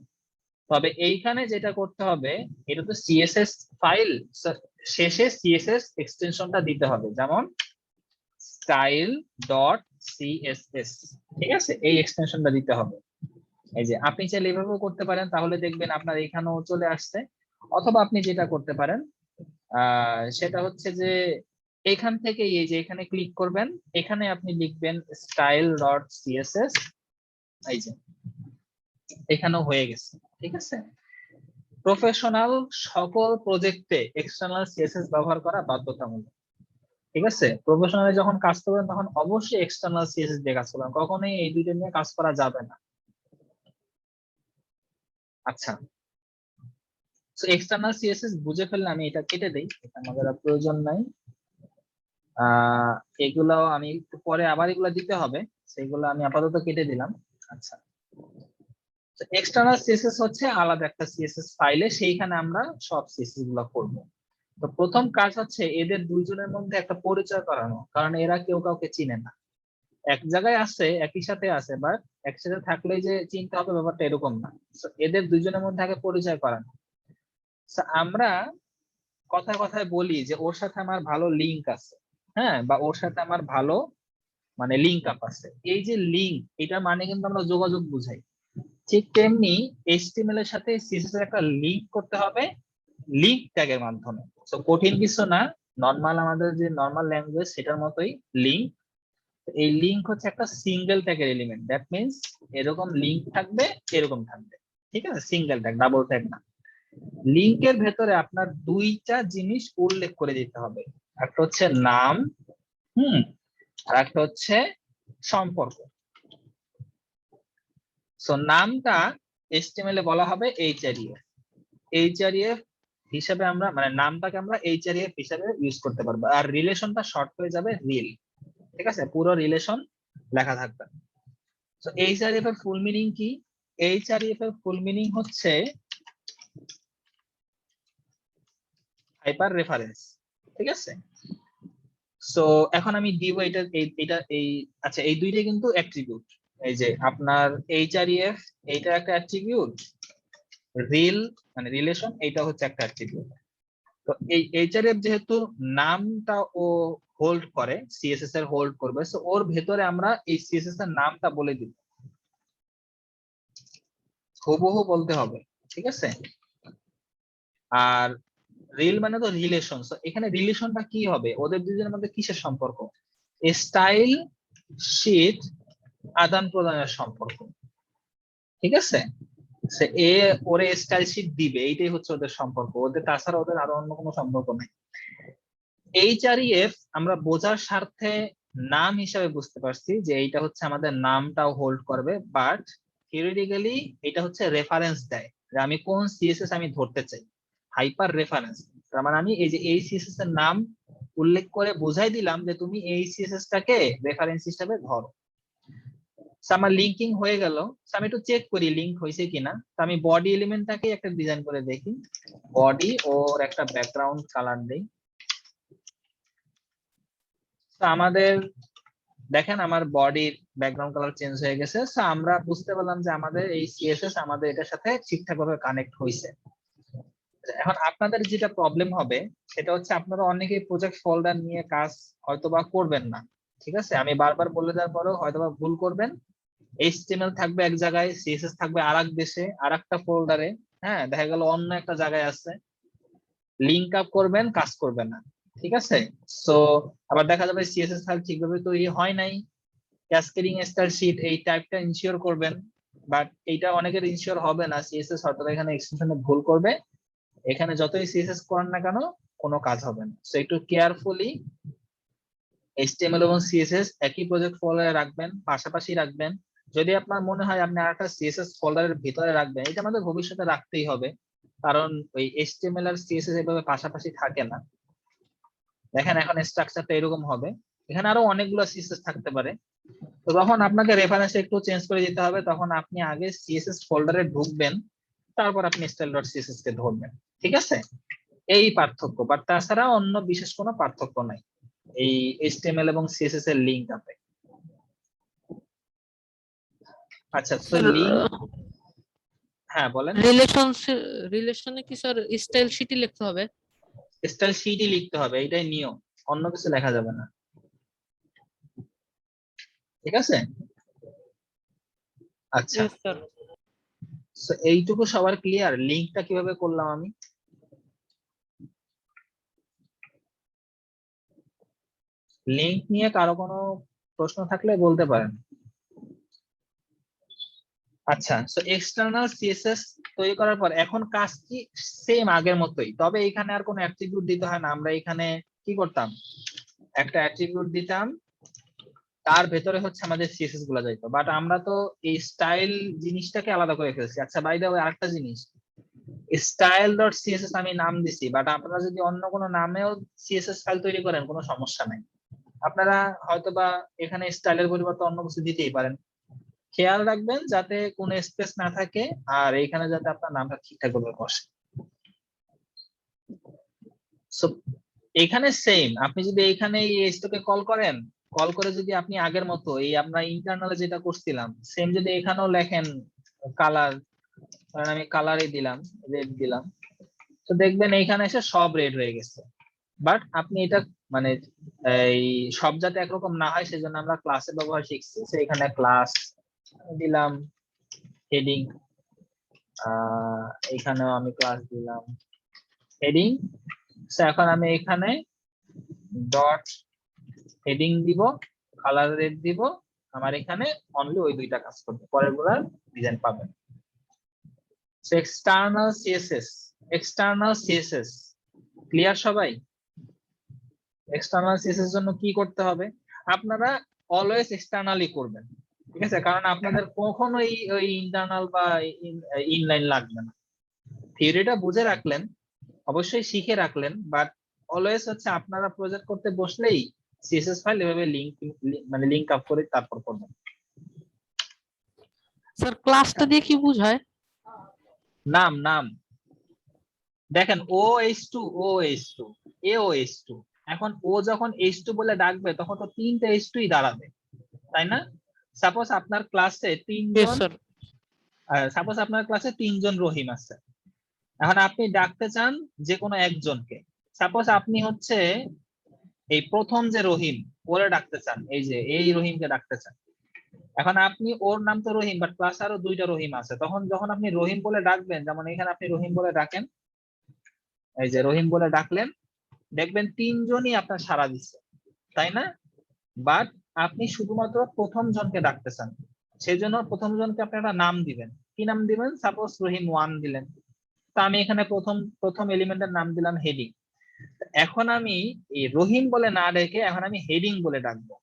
তবে এইখানে যেটা করতে হবে, এটা তো সিএসএস ফাইল, শেষে সিএসএস এক্সটেনশনটা দিতে হবে, যেমন স্টাইল ডট সিএসএস। ঠিক আছে, এই এক্সটেনশনটা দিতে হবে। এই যে আপনি চাইলে এভাবেও করতে পারেন, তাহলে দেখবেন আপনার এখানেও চলে আসছে। অথবা আপনি যেটা করতে পারেন সেটা হচ্ছে যে এখান থেকে এই যে এখানে ক্লিক করবেন, এখানে আপনি লিখবেন স্টাইল ডট সিএসএস, এই যে এখানেও হয়ে গেছে। ঠিক আছে, প্রফেশনাল সকল প্রজেক্টে এক্সটার্নাল সিএসএস ব্যবহার করা বাধ্যতামূলক। ঠিক আছে, প্রফেশনালে যখন কাজ করবেন তখন অবশ্যই এক্সটার্নাল সিএসএস দিয়ে কাজ করবেন, কখনোই এই দুইটা নিয়ে কাজ করা যাবে না। আচ্ছা, তো এক্সটার্নাল সিএসএস বুঝে ফেললে আমি এটা কেটে দেই, এটা আমাদের আর প্রয়োজন নাই। এগুলো আমি একটু পরে আবার এগুলো দিতে হবে, সেগুলো আমি আপাতত কেটে দিলাম। আচ্ছা, এক্সটার্নাল সিএসএস হচ্ছে আলাদা একটা সিএসএস ফাইলে, সেইখানে আমরা সব সিএসএস গুলো করব। তো প্রথম কাজ হচ্ছে এদের দুইজনের মধ্যে একটা পরিচয় করানো, কারণ এরা কেউ কাউকে চিনে না, এক জায়গায় আছে, একই সাথে আছে, বাট একসাথে থাকলে যে চিনতে হবে ব্যাপারটা এরকম না। এদের দুইজনের মধ্যে আগে পরিচয় করানো। আমরা কথায় কথায় বলি যে ওর সাথে আমার ভালো লিঙ্ক আছে, হ্যাঁ, বা ওর সাথে আমার ভালো মানে লিঙ্ক আপ আছে। এই যে লিঙ্ক, এটা মানে কিন্তু আমরা যোগাযোগ বুঝাই। ঠিক তেমনি এইচটিএমএল এর সাথে সিএসএস এর একটা লিঙ্ক করতে হবে লিঙ্ক ট্যাগের মাধ্যমে। তো কঠিন কিছু না, নর্মাল আমাদের যে নর্মাল ল্যাঙ্গুয়েজ সেটার মতোই লিঙ্ক। এই লিঙ্ক হচ্ছে একটা সিঙ্গেল ট্যাগের এলিমেন্ট, দ্যাট মিন্স এরকম লিঙ্ক থাকবে, এরকম থাকবে। ঠিক আছে, সিঙ্গেল ট্যাগ, ডাবল ট্যাগ না। লিঙ্কের ভেতরে আপনার দুইটা জিনিস উল্লেখ করে দিতে হবে, একটা হচ্ছে নাম, আর একটা হচ্ছে সম্পর্ক। সো নামটা এইচটিএমএল এ বলা হবে এইচআরইএফ। এইচআরইএফ হিসাবে আমরা মানে নামটাকে আমরা এইচআরইএফ হিসাবে ইউজ করতে পারবো, আর রিলেশনটা শর্ট হয়ে যাবে রিল। ঠিক আছে, পুরো রিলেশন লেখা থাকবে। তো এইচআরইএফ এর ফুল মিনিং কি? এইচআরইএফ এর ফুল মিনিং হচ্ছে হাইপার রেফারেন্স। ঠিক আছে, সো এখন আমি দিব এটা এই আচ্ছা, এই দুইটা কিন্তু অ্যাট্রিবিউট। এই যে আপনার এইচআরইএফ, এইটা একটা অ্যাট্রিবিউট, রিল মানে রিলেশন, এইটা হচ্ছে একটা অ্যাট্রিবিউট। তো এই এইচআরএফ যেহেতু নামটা ও হোল্ড করে, সিএসএস এর হোল্ড করবে, সো ওর ভেতরে আমরা এই সিএসএস এর নামটা বলে দিব, হুবহু বলতে হবে। ঠিক আছে, আর রিল মানে তো রিলেশন, সো এখানে রিলেশনটা কি হবে, ওদের দুজনের মধ্যে কিসের সম্পর্ক? স্টাইল শীট আদান প্রদানের সম্পর্ক। ঠিক আছে, সে এ ওরে স্টাইল শীট দিবে, এইটাই হচ্ছে ওদের সম্পর্ক, ওদের তাছাড়া ওদের আরো অন্য কোনো সম্পর্ক নেই। এইচআরইএফ আমরা বোঝার স্বার্থে নাম হিসাবে বুঝতে পারছি যে এইটা হচ্ছে আমাদের নামটাও হোল্ড করবে, বাট থিওরিটিক্যালি এটা হচ্ছে রেফারেন্স দেয় যে আমি কোন সিএসএস আমি ধরতে চাই, হাইপার রেফারেন্স। তার মানে আমি এই যে এই সিএসএস এর নাম উল্লেখ করে বোঝাই দিলাম যে তুমি এই সিএসএস টাকে রেফারেন্স হিসাবে ধরো। আমার লিঙ্কিং হয়ে গেল, আমি একটু চেক করি লিঙ্ক হয়েছে কিনা। তো আমি বডি এলিমেন্টটাকে একটা ডিজাইন করে দেখি, বডি ওর একটা ব্যাকগ্রাউন্ড কালার দেই। তো আমাদের দেখেন আমার বডির ব্যাকগ্রাউন্ড কালার চেঞ্জ হয়ে গেছে। সো আমরা বুঝতে পারলাম যে আমাদের এই সিএসএস আমাদের এটার সাথে ঠিকঠাক ভাবে কানেক্ট হয়েছে। এখন আপনাদের যেটা প্রবলেম হবে সেটা হচ্ছে আপনারা অনেকেই প্রজেক্ট ফোল্ডার নিয়ে কাজ হয়তোবা করবেন না। ঠিক আছে, আমি বারবার বলে দেওয়ার পরেও হয়তোবা ভুল করবেন। এইচটিএমএল থাকবে এক জায়গায়, সিএসএস থাকবে আরেক দেশে আরেকটা ফোল্ডারে, হ্যাঁ, দেখা গেল অন্য একটা জায়গায় আছে, লিঙ্ক আপ করবেন, কাজ করবে না। ঠিক আছে, সো আবার দেখা যাবে সিএসএস ফাইল ঠিকভাবে তৈরি হয় নাই, ক্যাসকেডিং স্টাইল শীট এই টাইপটা ইনশিওর করবেন। বাট এইটা অনেকের ইনশিওর হবে না, সিএসএস হয়তো এখানে এক্সটেনশনে ভুল করবে, এখানে যতই সিএসএস করেন না কেন কোনো কাজ হবে না। সো একটু কেয়ারফুলি HTML এবং CSS একই প্রজেক্ট ফোল্ডারে রাখবেন, পাশাপাশি রাখবেন। যদি আপনার মনে হয় আপনি আরেকটা CSS ফোল্ডারের ভিতরে রাখবেন, এটা আমাদের ভবিষ্যতে রাখতেই হবে, কারণ ওই HTML আর CSS এভাবে পাশাপাশি থাকে না। দেখেন এখন স্ট্রাকচারটা এরকম হবে, এখানে আরো অনেকগুলো CSS থাকতে পারে। তো তখন আপনাকে রেফারেন্স একটু চেঞ্জ করে দিতে হবে, তখন আপনি আগে CSS ফোল্ডারে ঢুকবেন, তারপর আপনি style.css কে ধরবেন। ঠিক আছে, এই পার্থক্য, বাট তাছাড়া অন্য বিশেষ কোনো পার্থক্য নাই এই HTML এবং CSS এর লিংক আপে। আচ্ছা, তো স্যার লিংক, হ্যাঁ বলেন। রিলেশনে কি স্যার স্টাইল শিটই লিখতে হবে? স্টাইল শিটই লিখতে হবে, এটাই নিয়ম, অন্য কিছু লেখা যাবে না। ঠিক আছে, আচ্ছা, Yes, স্যার। so এইটুকু সবার ক্লিয়ার? লিংকটা কিভাবে করলাম আমি? লিংক নিয়ে কারো কোনো প্রশ্ন থাকলে বলতে পারেন। আচ্ছা, সো এক্সটার্নাল সিএসএস তৈরি করার পর এখন কাজ কি সেম আগের মতোই, তবে এখানে আর কোনো অ্যাট্রিবিউট দিতে হয় না। আমরা এখানে কি করতাম, একটা অ্যাট্রিবিউট দিতাম, তার ভেতরে হচ্ছে আমাদের সিএসএস গুলা যাইতো, বাট আমরা তো এই স্টাইল জিনিসটাকে আলাদা করে ফেলছি। আচ্ছা, বাই দ্য ওয়ে আরেকটা জিনিস, style.css আমি নাম দিছি, বাট আপনারা যদি অন্য কোনো নামেও সিএসএস ফাইল তৈরি করেন কোনো সমস্যা নাই। আপনারা হয়তোবা এখানে স্টাইলের পরিবর্তে অন্য কিছু দিতেই পারেন, খেয়াল রাখবেন যাতে কোনো স্পেস না থাকে, আর এইখানে যাতে আপনার নামটা ঠিকঠাক ভাবে বসে। সো এখানে সেম, আপনি যদি এইখানে এই এসটাকে কল করেন, কল করে যদি আপনি আগের মতো এই আমরা ইন্টারনালে যেটা করছিলাম সেম যদি এখানেও লেখেন কালার, কারণ আমি কালারই দিলাম, রেড দিলাম, তো দেখবেন এইখানে এসে সব রেড হয়ে গেছে। বাট আপনি এটা মানে এই সব যাতে একরকম না হয় সেজন্য আমরা ক্লাসের ব্যবহার শিখছি। তো এখানে ক্লাস দিলাম, হেডিং, এখানেও আমি ক্লাস দিলাম হেডিং। এখন আমি এখানে ডট হেডিং দিব, কালার রেড দিব, আমার এখানে অনলি ওই দুইটা কাজ করবে, পরের গুলার ডিজাইন পাবেন। External CSS, external CSS clear সবাই? এক্সটার্নাল সিএসএস জন্য কি করতে হবে, আপনারা অলওয়েজ এক্সটার্নালি করবেন, ঠিক আছে, কারণ আপনাদের কখনোই ওই ইন্টারনাল বা ইনলাইন লাগবে না। থিওরিটা বুঝে রাখলেন, অবশ্যই শিখে রাখলেন, বাট অলওয়েজ হচ্ছে আপনারা প্রজেক্ট করতে বসলেই সিএসএস ফাইল এভাবে লিংক মানে লিংক আপ করে তারপর করবেন। স্যার ক্লাসটা দিয়ে কি বোঝায়? নাম, নাম দেখেন, OH2 OH2 AOH2, এখন ও যখন H2 বলে ডাকবে তখন তো তিনটা H2ই দাঁড়াবে, তাই না? সাপোজ আপনার ক্লাসে Yes, তিনজন, স্যার। সাপোজ আপনার ক্লাসে তিনজন রহিম আছে, এখন আপনি ডাকতে চান যে কোনো একজনকে, সাপোজ আপনি হচ্ছে এই প্রথম যে রহিম ওরে ডাকতে চান, এই যে এই রহিমকে ডাকতে চান। এখন আপনি ওর নাম তো রহিম, বাট ক্লাসে আরো দুইটা রহিম আছে, তখন যখন আপনি রহিম বলে ডাকবেন, যেমন এখানে আপনি রহিম বলে ডাকেন, এই যে রহিম বলে ডাকলেন, দেখবেন তিনজনই আপনার সাড়া দিচ্ছে, তাই না? বাট আপনি শুধুমাত্র প্রথম জনকে ডাকতে চান, সেই জন্য প্রথম জনকে আপনি একটা নাম দিবেন। কি নাম দিবেন? সাপোজ রহিম 1 দিলেন, তো আমি এখানে প্রথম এলিমেন্টের নাম দিলাম হেডিং। এখন আমি এই রহিম বলে না ডেকে এখন আমি হেডিং বলে ডাকবো,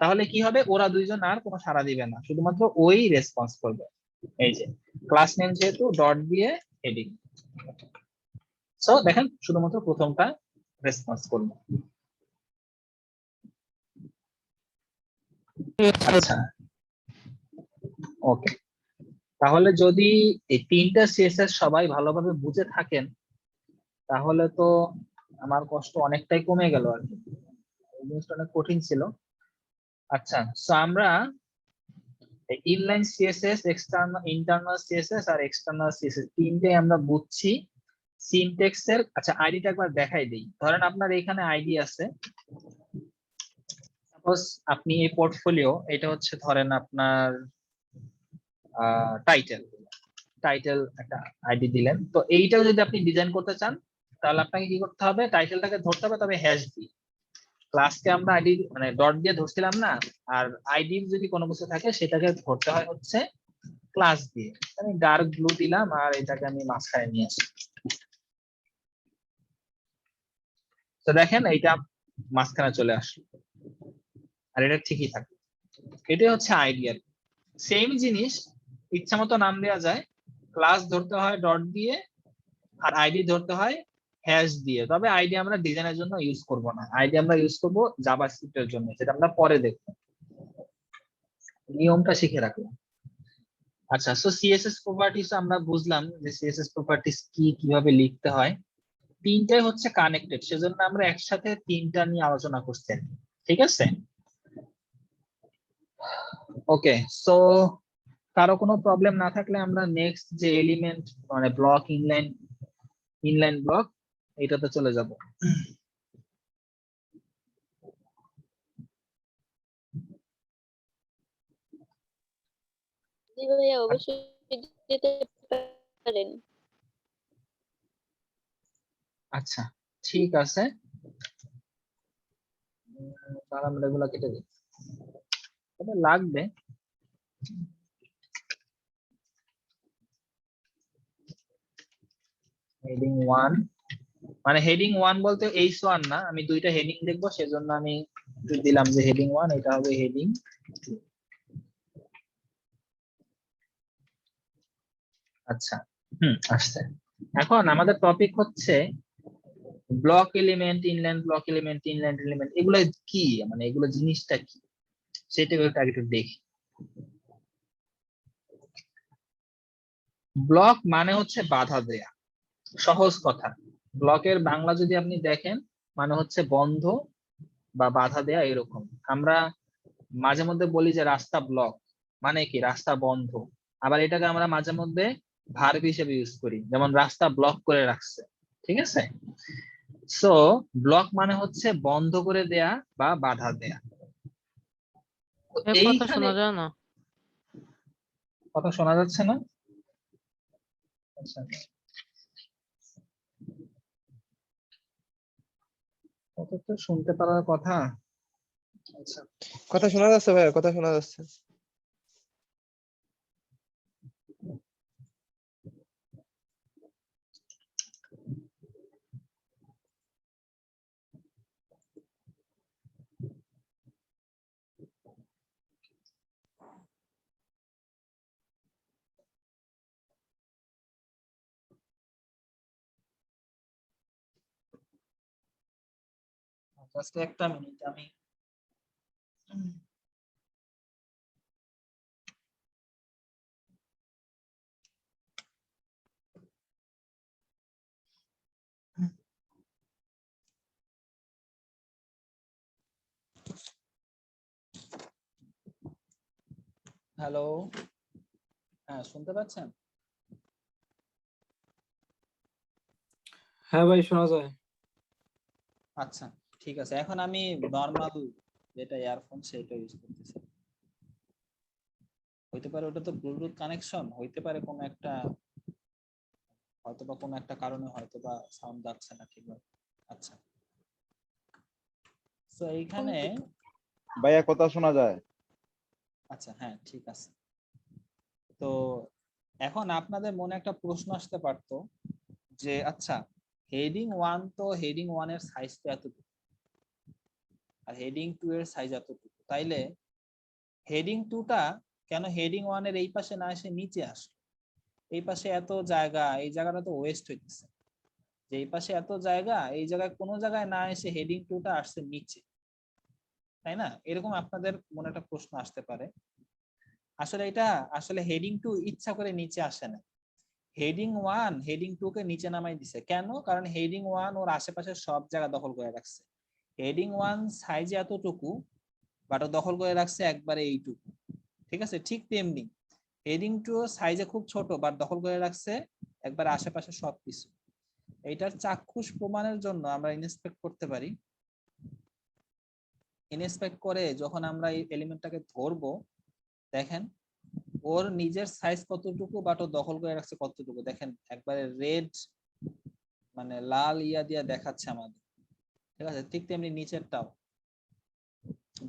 তাহলে কি হবে, ওরা দুইজন আর কোনো সাড়া দিবে না, শুধুমাত্র ওই রেসপন্স করবে। এই যে ক্লাস নেম যেহেতু ডট দিয়ে হেডিং, সো দেখেন শুধুমাত্র প্রথমটা রেসপন্স করবে। Yes, sir. আচ্ছা, ওকে, তাহলে যদি এই তিনটা সিএসএস সবাই ভালোভাবে বুঝে থাকেন তাহলে তো আমার কষ্ট অনেকটাই কমে গেল আর কি, এই জিনিসটা অনেক কঠিন ছিল। আচ্ছা, সো আমরা inline CSS, external internal CSS আর এক্সটার্নাল সিএসএস তিনটেই আমরা বুঝছি। সিনট্যাক্স এর, আচ্ছা আইডিটা একবার দেখাই দেই। ধরেন আপনার এখানে আইডি আছে, সাপোজ আপনি এই পোর্টফোলিও, এটা হচ্ছে ধরেন আপনার টাইটেল, টাইটেল একটা আইডি দিলেন, তো এইটাও যদি আপনি ডিজাইন করতে চান তাহলে আপনাকে কি করতে হবে, টাইটেলটাকে ধরতে হবে, তবে হ্যাশ দিয়ে। ক্লাসকে আমরা আইডি মানে ডট দিয়ে ধরছিলাম না, আর আইডি যদি কোনো কিছু থাকে সেটাকে ধরতে হয় হচ্ছে ক্লাস দিয়ে আমি ডার্ক ব্লু দিলাম আর এটাকে আমি মাঝখানে নিয়ে আসি। তো দেখেন এইটা মাঝখানে চলে আসলো আর এটা ঠিকই থাকে। এটাই হচ্ছে আইডিয়াল। সেম জিনিস ইচ্ছা মতো নাম দেওয়া যায়, ক্লাস ধরতে হয় ডট দিয়ে আর আইডি ধরতে হয় হ্যাশ দিয়ে। তবে আইডি আমরা ডিজাইনের জন্য ইউজ করব না, আইডি আমরা ইউজ করব জাভাস্ক্রিপ্টের জন্য, যেটা আমরা পরে দেখব। নিয়মটা শিখে রাখলাম। আচ্ছা, সো সিএসএস প্রপার্টিস আমরা বুঝলাম যে সিএসএস প্রপার্টিস কি, কিভাবে লিখতে হয়। তিনটাই হচ্ছে কানেক্টেড, সেজন্য আমরা একসাথে তিনটা নিয়ে আলোচনা করছি। ঠিক আছে, ওকে। সো কারো কোনো প্রবলেম না থাকলে আমরা নেক্সট যে এলিমেন্ট মানে ব্লক ইনলাইন ব্লক এটাতে চলে যাব। জি ভাইয়া অবশ্যই দিতে পারেন। আচ্ছা ঠিক আছে, তাহলে আমরা এগুলা কেটে দিই, তবে লাগবে। হেডিং 1 মানে হেডিং 1 বলতে H1 না, আমি দুইটা হেডিং দেখবো সেজন্য আমি দিলাম যে হেডিং 1, এটা হবে হেডিং 2। আচ্ছা, আসছে। এখন আমাদের টপিক হচ্ছে block element, inline block element, inline element, এগুলো কি, মানে এগুলো জিনিসটা কি সেটা একটু দেখি। ব্লক মানে হচ্ছে বাধা দেয়া, সহজ কথা। ব্লকের বাংলা যদি আপনি দেখেন মানে হচ্ছে বন্ধ বা বাধা দেয়া এরকম। আমরা মাঝে মধ্যে বলি যে রাস্তা ব্লক, মানে কি রাস্তা বন্ধ। আবার এটাকে আমরা মাঝে মধ্যে ভার্ব হিসেবে ইউজ করি, যেমন রাস্তা ব্লক করে রাখছে। ঠিক আছে, সো ব্লক মানে হচ্ছে বন্ধ করে দেয়া বা বাধা দেয়া। তো এক কথা এইখানে শোনা যায় না। কথা শোনা যাচ্ছে না? আচ্ছা, কত তো শুনতে পারার কথা। আচ্ছা, কথা শোনা যাচ্ছে ভাইয়া, কথা শোনা যাচ্ছে। জাস্ট একটা মিনিট, আমি হ্যালো, হ্যাঁ শুনতে পাচ্ছেন? হ্যাঁ ভাই শোনা যায়। আচ্ছা ঠিক আছে, এখন আমি নর্মাল যেটা ইয়ারফোন সেটা ইউজ করতেছি। হইতে পারে ওটা তো ব্লুটুথ কানেকশন, হইতে পারে কোনো একটা, হয়তোবা কোনো একটা কারণে হয়তোবা সাউন্ড যাচ্ছে না ঠিকভাবে। আচ্ছা, তো এইখানে ভাইয়া কথা শোনা যায়। আচ্ছা হ্যাঁ ঠিক আছে। তো এখন আপনাদের মনে একটা প্রশ্ন আসতে পারতো যে আচ্ছা হেডিং 1 তো হেডিং 1 এর সাইজ তো এতটুকু আর হেডিং 2 এর সাইজ এতটুকু, তাইলে হেডিং 2 টা কেন হেডিং 1 এর এই পাশে না এসে নিচে আসলো? এই পাশে এত জায়গা, এই জায়গাটা তো ওয়েস্ট হইতেছে, যে এই পাশে এত জায়গা, এই জায়গায় কোনো জায়গায় না এসে হেডিং 2 টা আসছে নিচে, তাই না? এরকম আপনাদের মনে একটা প্রশ্ন আসতে পারে। আসলে এটা আসলে হেডিং 2 ইচ্ছা করে নিচে আসে না, হেডিং 1 হেডিং 2 কে নিচে নামাই দিছে। কেন? কারণ হেডিং 1 ওর আশেপাশে সব জায়গা দখল করে রাখছে। হেডিং 1 সাইজে এতটুকু বাট দখল করে রাখছে একবারে এইটুকু। ঠিক আছে, ঠিক তেমনি হেডিং 2 সাইজে খুব ছোট বাট দখল করে রাখছে একবারে আশেপাশে সবকিছু। এইটার চাক্ষুষ প্রমাণের জন্য আমরা ইনস্পেক্ট করতে পারি। ইনস্পেক্ট করে যখন আমরা এই এলিমেন্টটাকে ধরবো, দেখেন ওর নিজের সাইজ কতটুকু বাট ও দখল করে রাখছে কতটুকু, দেখেন একবারে রেড মানে লাল ইয়া দিয়া দেখাচ্ছে আমাদের। ঠিক আছে, ঠিক তেমনি নিচেরটাও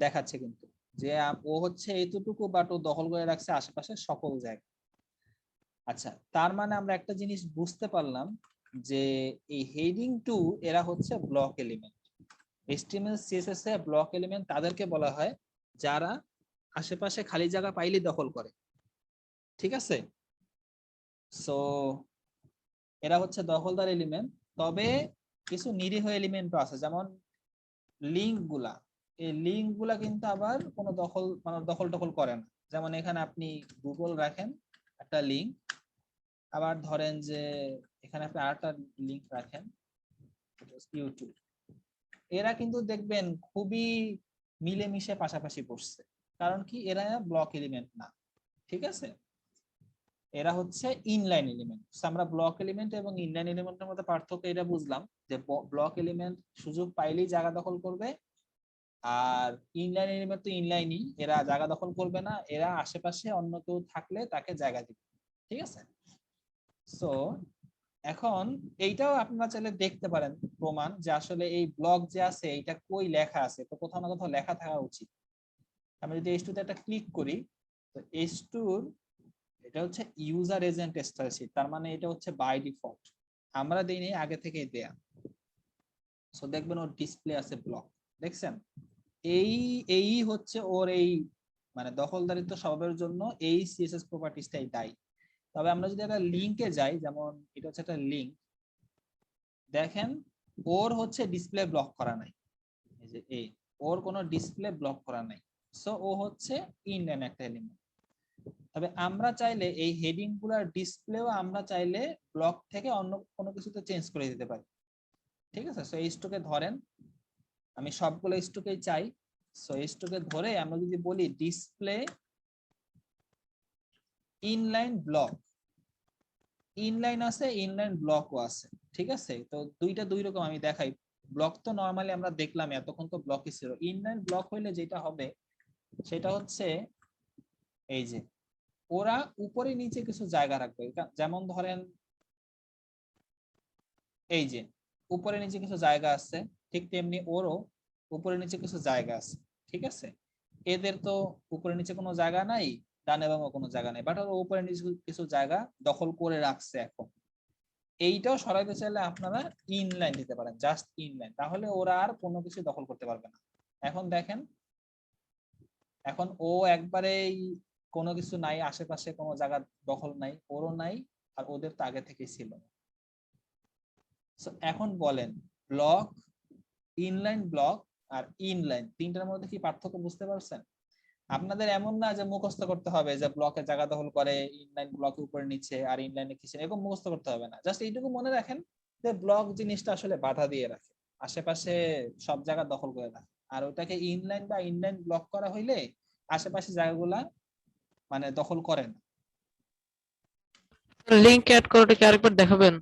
দেখাচ্ছে কিন্তু যে ও হচ্ছে এইটুকু বাট ও দখল করে রাখছে আশেপাশে সকল জায়গা। আচ্ছা, তার মানে আমরা একটা জিনিস বুঝতে পারলাম যে এই হেডিং টু এরা হচ্ছে ব্লক এলিমেন্ট। HTML CSS এ ব্লক এলিমেন্ট তাদেরকে বলা হয় যারা আশেপাশে খালি জায়গা পাইলেই দখল করে। ঠিক আছে, সো এরা হচ্ছে দখলদার এলিমেন্ট। তবে কিছু নিরীহ এলিমেন্টও আছে, যেমন লিঙ্ক গুলা। এই লিঙ্ক গুলা কিন্তু আবার কোনো দখল টখল করে না। যেমন এখানে আপনি গুগল রাখেন একটা লিঙ্ক, আবার ধরেন যে এখানে আপনি আরেকটা লিঙ্ক রাখেন ইউটিউব, এরা কিন্তু দেখবেন খুবই মিলেমিশে পাশাপাশি পড়ছে। কারণ কি, এরা ব্লক এলিমেন্ট না। ঠিক আছে, এরা হচ্ছে ইনলাইন এলিমেন্ট। আমরা ব্লক এলিমেন্ট এবং ইনলাইন এলিমেন্টের মধ্যে পার্থক্য এটা বুঝলাম যে ব্লক এলিমেন্ট সুযোগ পাইলেই জায়গা দখল করবে, আর ইনলাইন এলিমেন্ট তো ইনলাইনই, এরা জায়গা দখল করবে না, এরা আশেপাশে অন্য কেউ থাকলে তাকে জায়গা দিবে। ঠিক আছে, সো এখন এইটাও আপনারা চাইলে দেখতে পারেন প্রমাণ যে আসলে এই ব্লক যে আছে এইটা কই লেখা আছে, তো কোথাও না কোথাও লেখা থাকা উচিত। আমি যদি H2 তে একটা ক্লিক করি, তো H2 এটা হচ্ছে ইউজার এজেন্ট স্টাইলশিট, তার মানে এটা হচ্ছে বাই ডিফল্ট, আমরা দেইনি, আগে থেকে দেয়া। সো দেখবেন ওর ডিসপ্লে আছে ব্লক, দেখছেন? এই হচ্ছে ওর এই মানে দখলদারিত্ব স্বভাবের জন্য এই সিএসএস প্রপার্টিসটাই দায়ী। তবে আমরা যদি একটা লিংকে যাই, যেমন এটা হচ্ছে একটা লিংক, দেখেন ওর হচ্ছে ডিসপ্লে ব্লক করা নাই, এই যে ওর কোনো ডিসপ্লে ব্লক করা নাই। সো ও হচ্ছে ইনলাইন একটা এলিমেন্ট। তবে আমরা চাইলে এই হেডিং গুলার ডিসপ্লেও আমরা চাইলে ব্লক থেকে অন্য কোনো কিছুতে চেঞ্জ করে দিতে পারি। ঠিক আছে, সো H2 ধরেন, আমি সবগুলো H2 চাই। সো H2 ধরে আমরা যদি বলি ডিসপ্লে ইনলাইন ব্লক, ইনলাইন আছে, ইনলাইন ব্লকও আছে। ঠিক আছে, তো দুইটা দুই রকম আমি দেখাই। ব্লক তো নরমালি আমরা দেখলাম, এতক্ষণ তো ব্লকই ছিল। ইনলাইন ব্লক হইলে যেটা হবে সেটা হচ্ছে এই যে ওরা উপরে নিচে কিছু জায়গা রাখবে। যেমন ধরেন এই যে উপরে নিচে কিছু জায়গা আছে, ঠিক তেমনি ওরও উপরে নিচে কিছু জায়গা আছে। ঠিক আছে, এদের তো উপরে নিচে কোনো জায়গা নাই, ডানে বামে কোনো জায়গা নাই, বাট ওর উপরে নিচে কিছু জায়গা দখল করে রাখছে। এখন এইটাও সরাইতে চাইলে আপনারা ইনলাইন দিতে পারেন, জাস্ট ইনলাইন, তাহলে ওরা আর কোনো কিছু দখল করতে পারবে না। এখন দেখেন, এখন ও একবারেই কোনো কিছু নাই, আশেপাশে কোনো জায়গা দখল নাই, ওরও নাই, আর ওদের তো আগে থেকেই ছিল। এখন বলেন ব্লক, ইনলাইন ব্লক আর ইনলাইন, তিনটার মধ্যে কি পার্থক্য বুঝতে পারছেন? আপনাদের এমন না যে মুখস্থ করতে হবে যে ব্লকে জায়গা দখল করে, ইনলাইন ব্লকে উপরে নিচে, আর ইনলাইনে কিছু এরকম মুখস্থ করতে হবে না। জাস্ট এইটুকু মনে রাখেন যে ব্লক জিনিসটা আসলে বাধা দিয়ে রাখে, আশেপাশে সব জায়গা দখল করে রাখে, আর ওটাকে ইনলাইন বা ইনলাইন ব্লক করা হইলে আশেপাশে জায়গাগুলা মানে দখল করে না। লিংক অ্যাড করাটা কি আরেকবার দেখাবেন?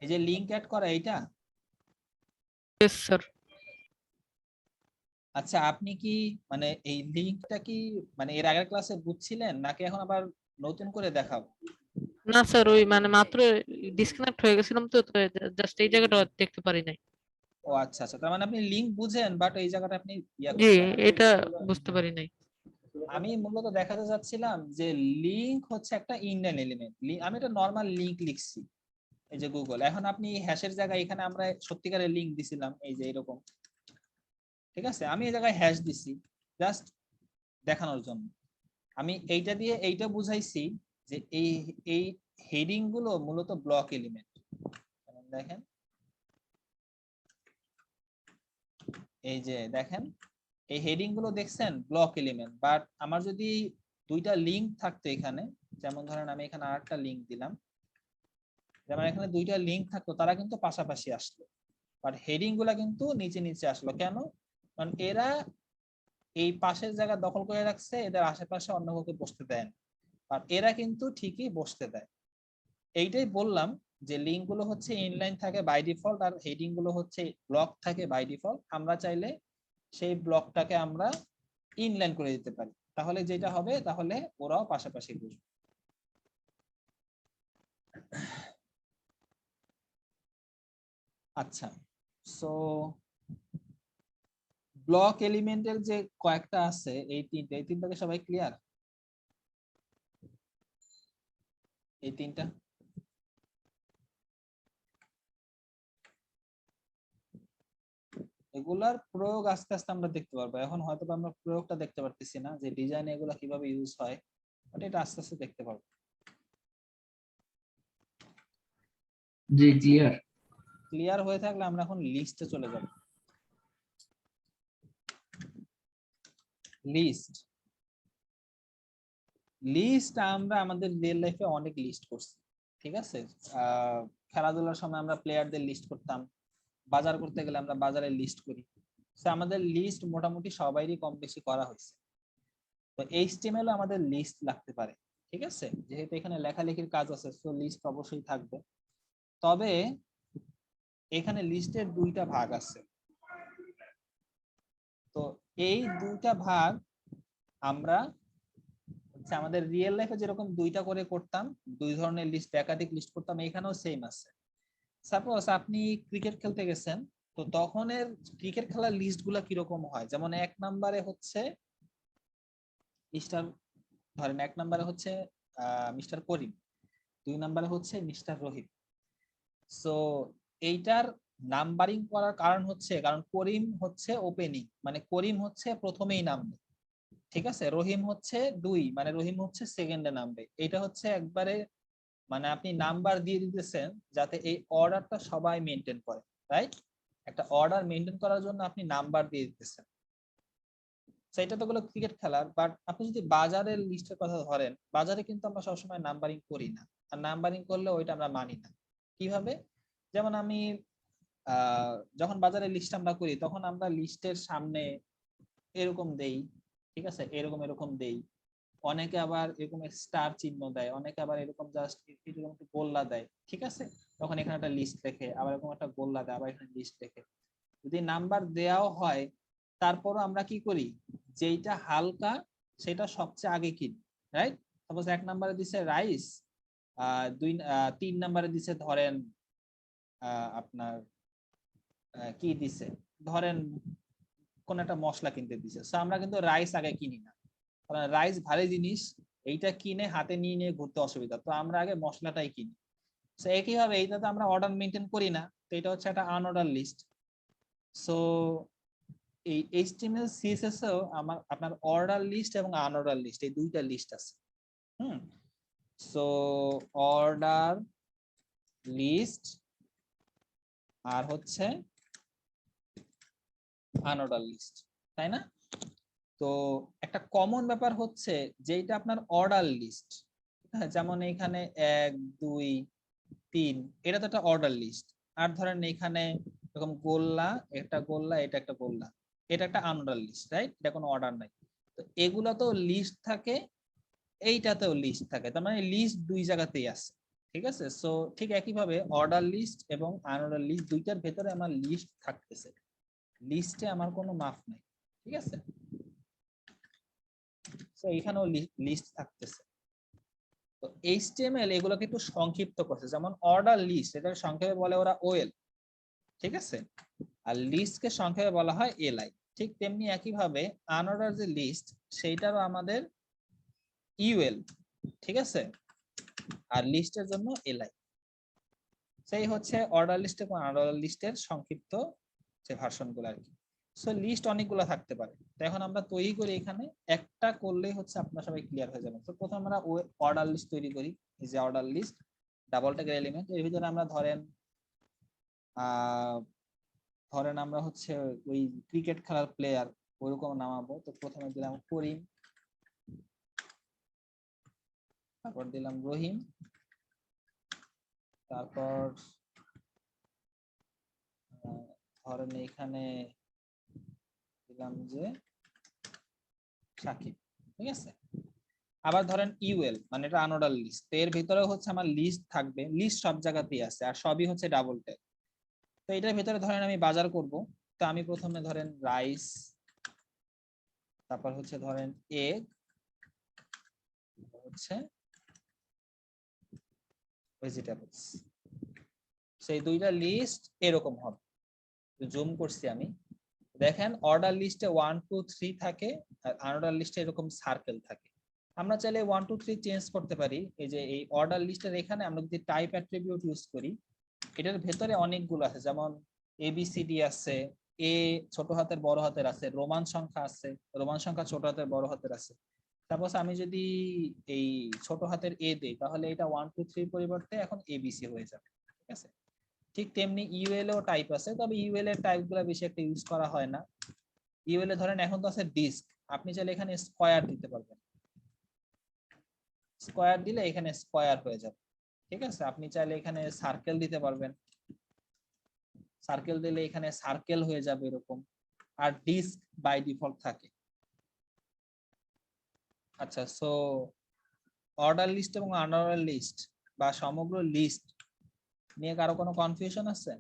এই যে লিংক অ্যাড করা এইটা, यस স্যার। আচ্ছা আপনি কি মানে এই লিংকটা কি মানে এর আগের ক্লাসে বুঝছিলেন নাকি এখন আবার নতুন করে দেখাবো? না স্যার, ওই মানে মাত্র ডিসকানেক্ট হয়ে গেছিলাম, তো জাস্ট এই জায়গাটা দেখতে পারি নাই। ও আচ্ছা আচ্ছা, তার মানে আপনি লিংক বুঝেন বাট এই জায়গাটা আপনি জি, এটা বুঝতে পারি নাই। আমি মূলত দেখাতে যাচ্ছিলাম যে লিংক হচ্ছে একটা ইনলাইন এলিমেন্ট। আমি একটা নরমাল লিংক লিখছি এই যে গুগল, এখন আপনি হ্যাশের জায়গায় এখানে আমরা সত্যিকারের লিংক দিছিলাম এই যে এরকম। ঠিক আছে, আমি এই জায়গায় হ্যাশ দিছি জাস্ট দেখানোর জন্য। আমি এইটা দিয়ে এইটা বুঝাইছি যে এই হেডিং গুলো মূলত ব্লক এলিমেন্ট। দেখেন এই যে দেখেন এই হেডিং গুলো দেখছেন ব্লক এলিমেন্ট, বাট আমার যদি দুইটা লিংক থাকতো এখানে, যেমন ধরেন আমি এখানে আরেকটা লিংক দিলাম, যেমন এখানে দুইটা লিংক থাকতো, তারা কিন্তু পাশাপাশি আসলো, বাট হেডিং গুলা কিন্তু নিচে নিচে আসলো। কেন? কারণ এরা এই পাশের জায়গা দখল করে রাখছে, এদের আশেপাশে অন্য কাউকে বসতে দেয় না, আর এরা কিন্তু ঠিকই বসতে দেয়। এইটাই বললাম যে লিংক গুলো হচ্ছে ইনলাইন থাকে বাই ডিফল্ট, আর হেডিং গুলো হচ্ছে ব্লক থাকে বাই ডিফল্ট। আমরা চাইলে সেই ব্লকটাকে আমরা ইনলাইন করে দিতে পারি, তাহলে যেটা হবে তাহলে ওরাও পাশাপাশি বসবে। আচ্ছা, সো ব্লক এলিমেন্টের যে কয়েকটা আছে এই তিনটাকে সবাই ক্লিয়ার? এই তিনটা এগুলার প্রয়োগ আস্তে আস্তে আমরা দেখতে পারবো। এখন হয়তো আমরা প্রয়োগটা দেখতে পারতেছি না যে ডিজাইনে এগুলা কিভাবে ইউজ হয়, বাট এটা আস্তে আস্তে দেখতে পারবো। জি ক্লিয়ার। ক্লিয়ার হয়ে থাকলে আমরা এখন লিস্টে চলে যাব। লিস্ট লিস্ট আমরা আমাদের রিয়েল লাইফে অনেক লিস্ট করছি, ঠিক আছে। খেলাধুলার সময় আমরা প্লেয়ারদের লিস্ট করতাম, বাজার করতে গেলে আমরা বাজারের লিস্ট করি। আমাদের লিস্ট মোটামুটি সবাইরই কম বেশি করা হয়েছে। তো HTML আমাদের লিস্ট লাগতে পারে, ঠিক আছে। যেহেতু এখানে লেখালেখির কাজ আছে, সো লিস্ট অবশ্যই থাকবে। তবে এখানে লিস্টের দুইটা ভাগ আছে। তো এই দুইটা ভাগ আমরা আমাদের রিয়েল লাইফে যেরকম দুইটা করে করতাম, দুই ধরনের লিস্ট, একাধিক লিস্ট করতাম, এখানেও সেম আছে। সাপোজ আপনি ক্রিকেট খেলতে গেছেন, তো তখনের ক্রিকেট খেলার লিস্ট গুলা কিরকম হয়, যেমন 1 নম্বরে হচ্ছে মিস্টার, ধরেন 1 নম্বরে হচ্ছে মিস্টার করিম, 2 নম্বরে হচ্ছে মিস্টার রহিম। সো এইটার নাম্বারিং করার কারণ হচ্ছে, কারণ করিম হচ্ছে ওপেনিং, মানে করিম হচ্ছে প্রথমেই নামবে, ঠিক আছে। রহিম হচ্ছে 2, মানে রহিম হচ্ছে সেকেন্ডে নামবে। এটা হচ্ছে একবারে, মানে আপনি নাম্বার দিয়ে দিতেছেন যাতে এই অর্ডারটা সবাই মেনটেন করে, রাইট। একটা অর্ডার মেনটেন করার জন্য আপনি নাম্বার দিয়ে দিতেছেন। সেটা তো হলো ক্রিকেট খেলার। বাট আপনি যদি বাজারের লিস্টের কথা ধরেন, বাজারে কিন্তু আমরা সবসময় নাম্বারিং করি না, আর নাম্বারিং করলে ওইটা আমরা মানি না। কিভাবে? যেমন আমি যখন বাজারের লিস্ট আমরা করি, তখন আমরা লিস্টের সামনে এরকম দেই, ঠিক আছে, এরকম এরকম দেই। অনেকে আবার এরকম স্টার চিহ্ন দেয়, অনেকে আবার এরকম জাস্ট এরকম একটু গোল্লা দেয়, ঠিক আছে। তখন এখানে একটা লিস্ট রেখে, আবার এরকম একটা গোল্লা দেয়, আবার এখানে লিস্ট রেখে। যদি নাম্বার দেওয়াও হয়, তারপরও আমরা কি করি, যেইটা হালকা সেটা সবচেয়ে আগে কিনি, রাইট। সাপোজ 1 নম্বরে দিছে রাইস, 3 নম্বরে দিছে ধরেন আপনার কি দিছে, ধরেন কোন একটা মশলা কিনতে দিছে, সো আমরা কিন্তু রাইস আগে কিনি না, কারণ রাইস ভারী জিনিস, এইটা কিনে হাতে নিয়ে নিয়ে ঘুরতে অসুবিধা, তো আমরা আগে মশলাটাই কিনি। সো একইভাবে এইটাতে আমরা অর্ডার মেনটেন করি না, তো এটা হচ্ছে একটা আনঅর্ডার লিস্ট। সো এই HTML CSS এও আপনার অর্ডার লিস্ট এবং আনঅর্ডার লিস্ট, এই দুইটা লিস্ট আছে। সো অর্ডার লিস্ট আর হচ্ছে আনঅর্ডার লিস্ট, তাই না? তো একটা কমন ব্যাপার হচ্ছে যেটা আপনার অর্ডার লিস্ট, যেমন এখানে 1 2 3, এটা তো একটা অর্ডার লিস্ট। আর ধরেন এখানে এরকম গোল্লা, একটা গোল্লা, এটা একটা গোল্লা, এটা একটা আনঅর্ডার লিস্ট, রাইট। এটা কোনো অর্ডার নাই। তো এগুলো তো লিস্ট থাকে, এইটাতেও লিস্ট থাকে, তার মানে লিস্ট দুই জায়গাতেই আছে, ঠিক আছে। সো ঠিক একইভাবে অর্ডার লিস্ট এবং আনঅর্ডার লিস্ট দুইটার ভেতরে আমার লিস্ট থাকতেছে, লিস্টে আমার কোনো মাপ নাই, ঠিক আছে। সো এখানেও লিস্ট থাকতেছে। তো HTML এগুলোকে একটু সংক্ষিপ্ত করছে, যেমন অর্ডার লিস্ট, এটার সংক্ষেপে বলে ওরা OL, ঠিক আছে। আর লিস্টকে সংক্ষেপে বলা হয় LI। ঠিক তেমনি একইভাবে আনঅর্ডার যে লিস্ট, সেইটারও আমাদের UL, ঠিক আছে। আর লিস্টের জন্য LI। সেই হচ্ছে অর্ডার লিস্ট এবং আনঅর্ডার লিস্টের সংক্ষিপ্ত যে ভার্সনগুলো আর কি। সো লিস্ট অনেকগুলো থাকতে পারে। তো এখন আমরা তৈরি করি, এখানে একটা করলেই হচ্ছে আপনারা সবাই ক্লিয়ার হয়ে যাবেন। তো প্রথমে আমরা অর্ডার লিস্ট তৈরি করি। এই যে order list, double tag element, এর ভিতরে আমরা ধরেন আমরা হচ্ছে ওই ক্রিকেট খেলার প্লেয়ার ওইরকম নামাবো। তো প্রথমে দিলাম করিম, তারপর দিলাম রহিম, তারপর ধরেন এখানে দিলাম যে সাকিব, ঠিক আছে। আবার ধরেন UL, মানে এটা আনঅর্ডার লিস্ট, এর ভিতরে হচ্ছে আমার লিস্ট থাকবে, লিস্ট সব জায়গাতেই আছে আর সবই হচ্ছে ডাবল ট্যাগ। তো এটার ভিতরে ধরেন আমি বাজার করব, তো আমি প্রথমে ধরেন রাইস, তারপর হচ্ছে ধরেন এগ, হচ্ছে ভেজিটেবলস। সেই দুইটা লিস্ট এরকম হবে। জুম করছি আমি, দেখেন অর্ডার লিস্টে 1 2 3 থাকে, আর আনঅর্ডার লিস্টে এরকম সার্কেল থাকে। আমরা চাইলে 1 2 3 চেঞ্জ করতে পারি। এই যে এই অর্ডার লিস্টের এখানে আমরা যদি টাইপ অ্যাট্রিবিউট ইউজ করি, এটার ভেতরে অনেকগুলো আছে, যেমন এবিসিডি আছে, এ ছোট হাতের বড় হাতের আছে, রোমান সংখ্যা আছে, রোমান সংখ্যা ছোট হাতের বড় হাতের আছে। সাপোজ আমি যদি এই ছোট হাতের এ দেই, তাহলে এটা 1 2 3 পরিবর্তে এখন এবিসি হয়ে যাবে। ঠিক আছে, ঠিক তেমনি ইউএল এও টাইপ আছে, তবে ইউএল এর টাইপগুলো বেশি একটা ইউজ করা হয় না। ইউএল এ ধরেন এখন তো আছে ডিস্ক, আপনি চাইলে এখানে স্কয়ার দিতে পারবেন, স্কয়ার দিলে এখানে স্কয়ার হয়ে যাবে। ঠিক আছে, আপনি চাইলে এখানে সার্কেল দিতে পারবেন, সার্কেল দিলে এখানে সার্কেল হয়ে যাবে এরকম। আর ডিস্ক বাই ডিফল্ট থাকে। আচ্ছা, সো অর্ডার লিস্ট এবং আনঅর্ডার লিস্ট বা সমগ্র লিস্ট নিয়ে কারো কোনো কনফিউশন আছে?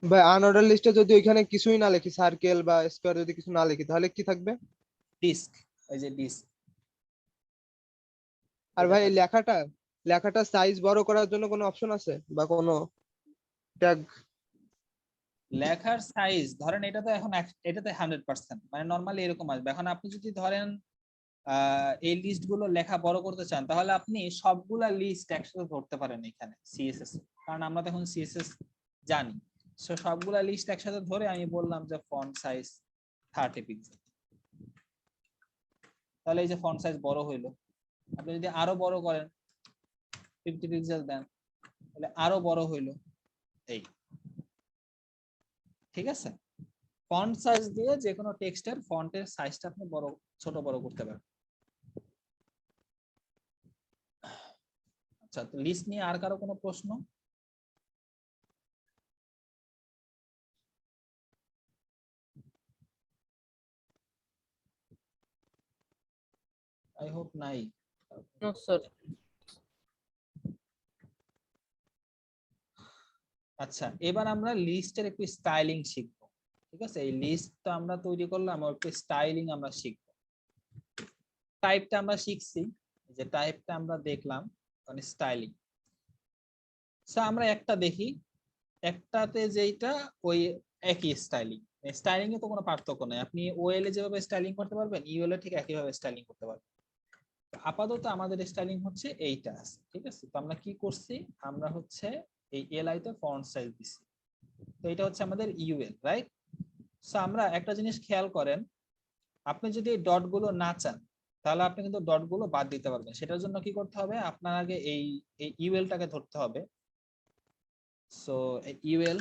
ভাই আনঅর্ডার লিস্টে যদি ওইখানে কিছুই না লিখি, সার্কেল বা স্কয়ার যদি কিছু না লিখি, তাহলে কি থাকবে? ডিস্ক, এই যে ডিস্ক। আর ভাই এই লেখাটা সাইজ বড় করার জন্য কোনো অপশন আছে বা কোনো ট্যাগ? লেখার সাইজ ধরেন এটা তো এখন এটাতে 100%, মানে নরমালি এরকম আসবে। এখন আপনি যদি ধরেন এই লিস্ট গুলো লেখা বড় করতে চান, তাহলে আপনি সবগুলা লিস্ট একসাথে ধরতে পারেন এখানে সিএসএস, কারণ আমরা তো এখন সিএসএস জানি। সো সবগুলা লিস্ট একসাথে ধরে আমি বললাম যে ফন্ট সাইজ 30 পিক্সেল, তাহলে এই যে ফন্ট সাইজ বড় হইলো। আপনি যদি আরো বড় করেন 50 পিক্সেল দেন, তাহলে আরো বড় হইলো এই। ঠিক আছে, ফন্ট সাইজ দিয়ে যে কোনো টেক্সটের ফন্টের সাইজটা আপনি বড় ছোট বড় করতে পারেন। আচ্ছা, তো লিস্ট নিয়ে আর কারো কোনো প্রশ্ন? আই হোপ নাই। No sir. আচ্ছা, এবার আমরা লিস্টের একটু স্টাইলিং শিখবো। ঠিক আছে, এই লিস্ট তো আমরা তৈরি করলাম, আর একটু স্টাইলিং আমরা শিখবো। টাইপটা আমরা শিখছি, যে টাইপটা আমরা দেখলাম, মানে স্টাইলিং। সো আমরা একটা দেখি, একটাতে যেটা ওই একই স্টাইলিং, স্টাইলিং এ তো কোনো পার্থক্য নাই। আপনি ওএল এ যেভাবে স্টাইলিং করতে পারবেন, ইউএল এ ঠিক একইভাবে স্টাইলিং করতে পারবেন। আপাতত আমাদের স্টাইলিং হচ্ছে এইটা আছে। ঠিক আছে, তো আমরা কি করছি, আমরা হচ্ছে এই এলআই তে ফন্ট সাইজ দিছি। তো এটা হচ্ছে আমাদের ইউএল, রাইট? সো আমরা একটা জিনিস খেয়াল করেন, আপনি যদি এই ডট গুলো না চান, তাহলে আপনি কিন্তু ডট গুলো বাদ দিতে পারবেন। সেটার জন্য কি করতে হবে, আপনার আগে এই ইউএল টাকে ধরতে হবে। সো ইউএল,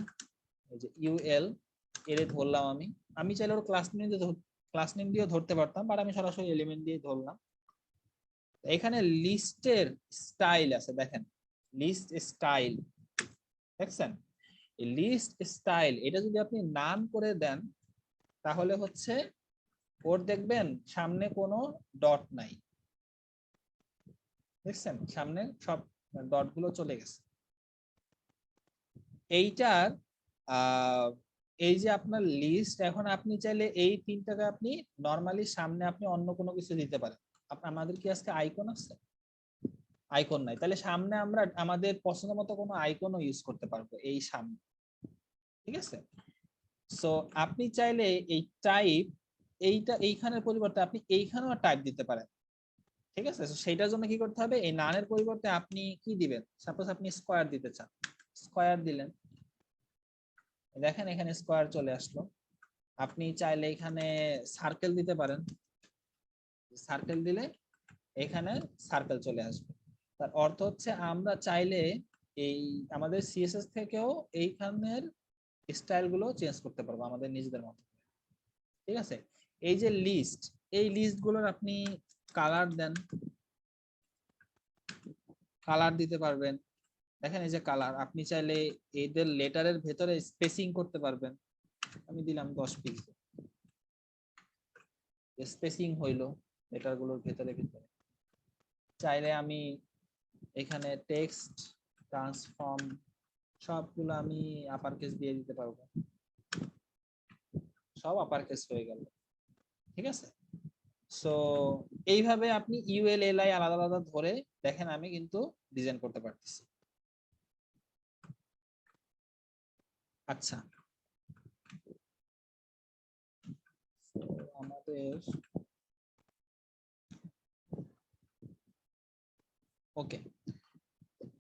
এই যে ইউএল এর ধরলাম আমি। আমি চাইলে ওর ক্লাস নেম দিয়ে ধরতে পারতাম, বাট আমি সরাসরি এলিমেন্ট দিয়ে ধরলাম। এখানে লিস্টের স্টাইল আছে, দেখেন লিস্ট স্টাইল, দেখছেন? এই লিস্ট স্টাইল এটা যদি আপনি নাম করে দেন, তাহলে হচ্ছে ওর দেখবেন সামনে কোনো ডট নাই, দেখছেন? সামনে সব ডট গুলো চলে গেছে। এইটার এই যে আপনার লিস্ট, এখন আপনি চাইলে এই তিনটাকে আপনি নরমালি সামনে আপনি অন্য কোনো কিছু দিতে পারেন। আমাদের কি আজকে আইকন আছে? আইকন নাই, তাহলে সামনে আমরা আমাদের পছন্দ মতো কোনো আইকনও ইউজ করতে পারবো এই সামনে। ঠিক আছে, সো আপনি চাইলে এই টাইপ এইখানের পরিবর্তে আপনি এইখানেও টাইপ দিতে পারেন। ঠিক আছে, সেইটার জন্য কি করতে হবে, এই নানের পরিবর্তে আপনি কি দিবেন, সাপোজ আপনি স্কয়ার দিতে চান, স্কয়ার দিলেন, দেখেন এখানে স্কয়ার চলে আসলো। আপনি চাইলে এখানে সার্কেল দিতে পারেন, সার্কেল দিলে এখানে সার্কেল চলে আসবে। তার অর্থ হচ্ছে আমরা চাইলে এই আমাদের সিএসএস থেকেও এইখানের স্টাইল গুলো চেঞ্জ করতে পারবো আমাদের নিজেদের মতো। ঠিক আছে, এই যে লিস্ট, এই লিস্ট গুলোর আপনি কালার দেন, কালার দিতে পারবেন। দেখেন এই যে কালার, আপনি চাইলে এদের লেটারের ভেতরে স্পেসিং করতে পারবেন। আমি দিলাম 10 পিক্সেল, স্পেসিং হইলো লেটার গুলোর ভেতরে ভেতরে। চাইলে আমি এখানে টেক্সট ট্রান্সফর্ম সবগুলো আমি আপার কেস দিয়ে দিতে পারবো, সব আপার কেস হয়ে গেল। ঠিক আছে, সো এইভাবে আপনি ইউএল এলআই আলাদা আলাদা ধরে দেখেন আমি কিন্তু ডিজাইন করতে পারতেছি। আচ্ছা, আমাদের ওকে,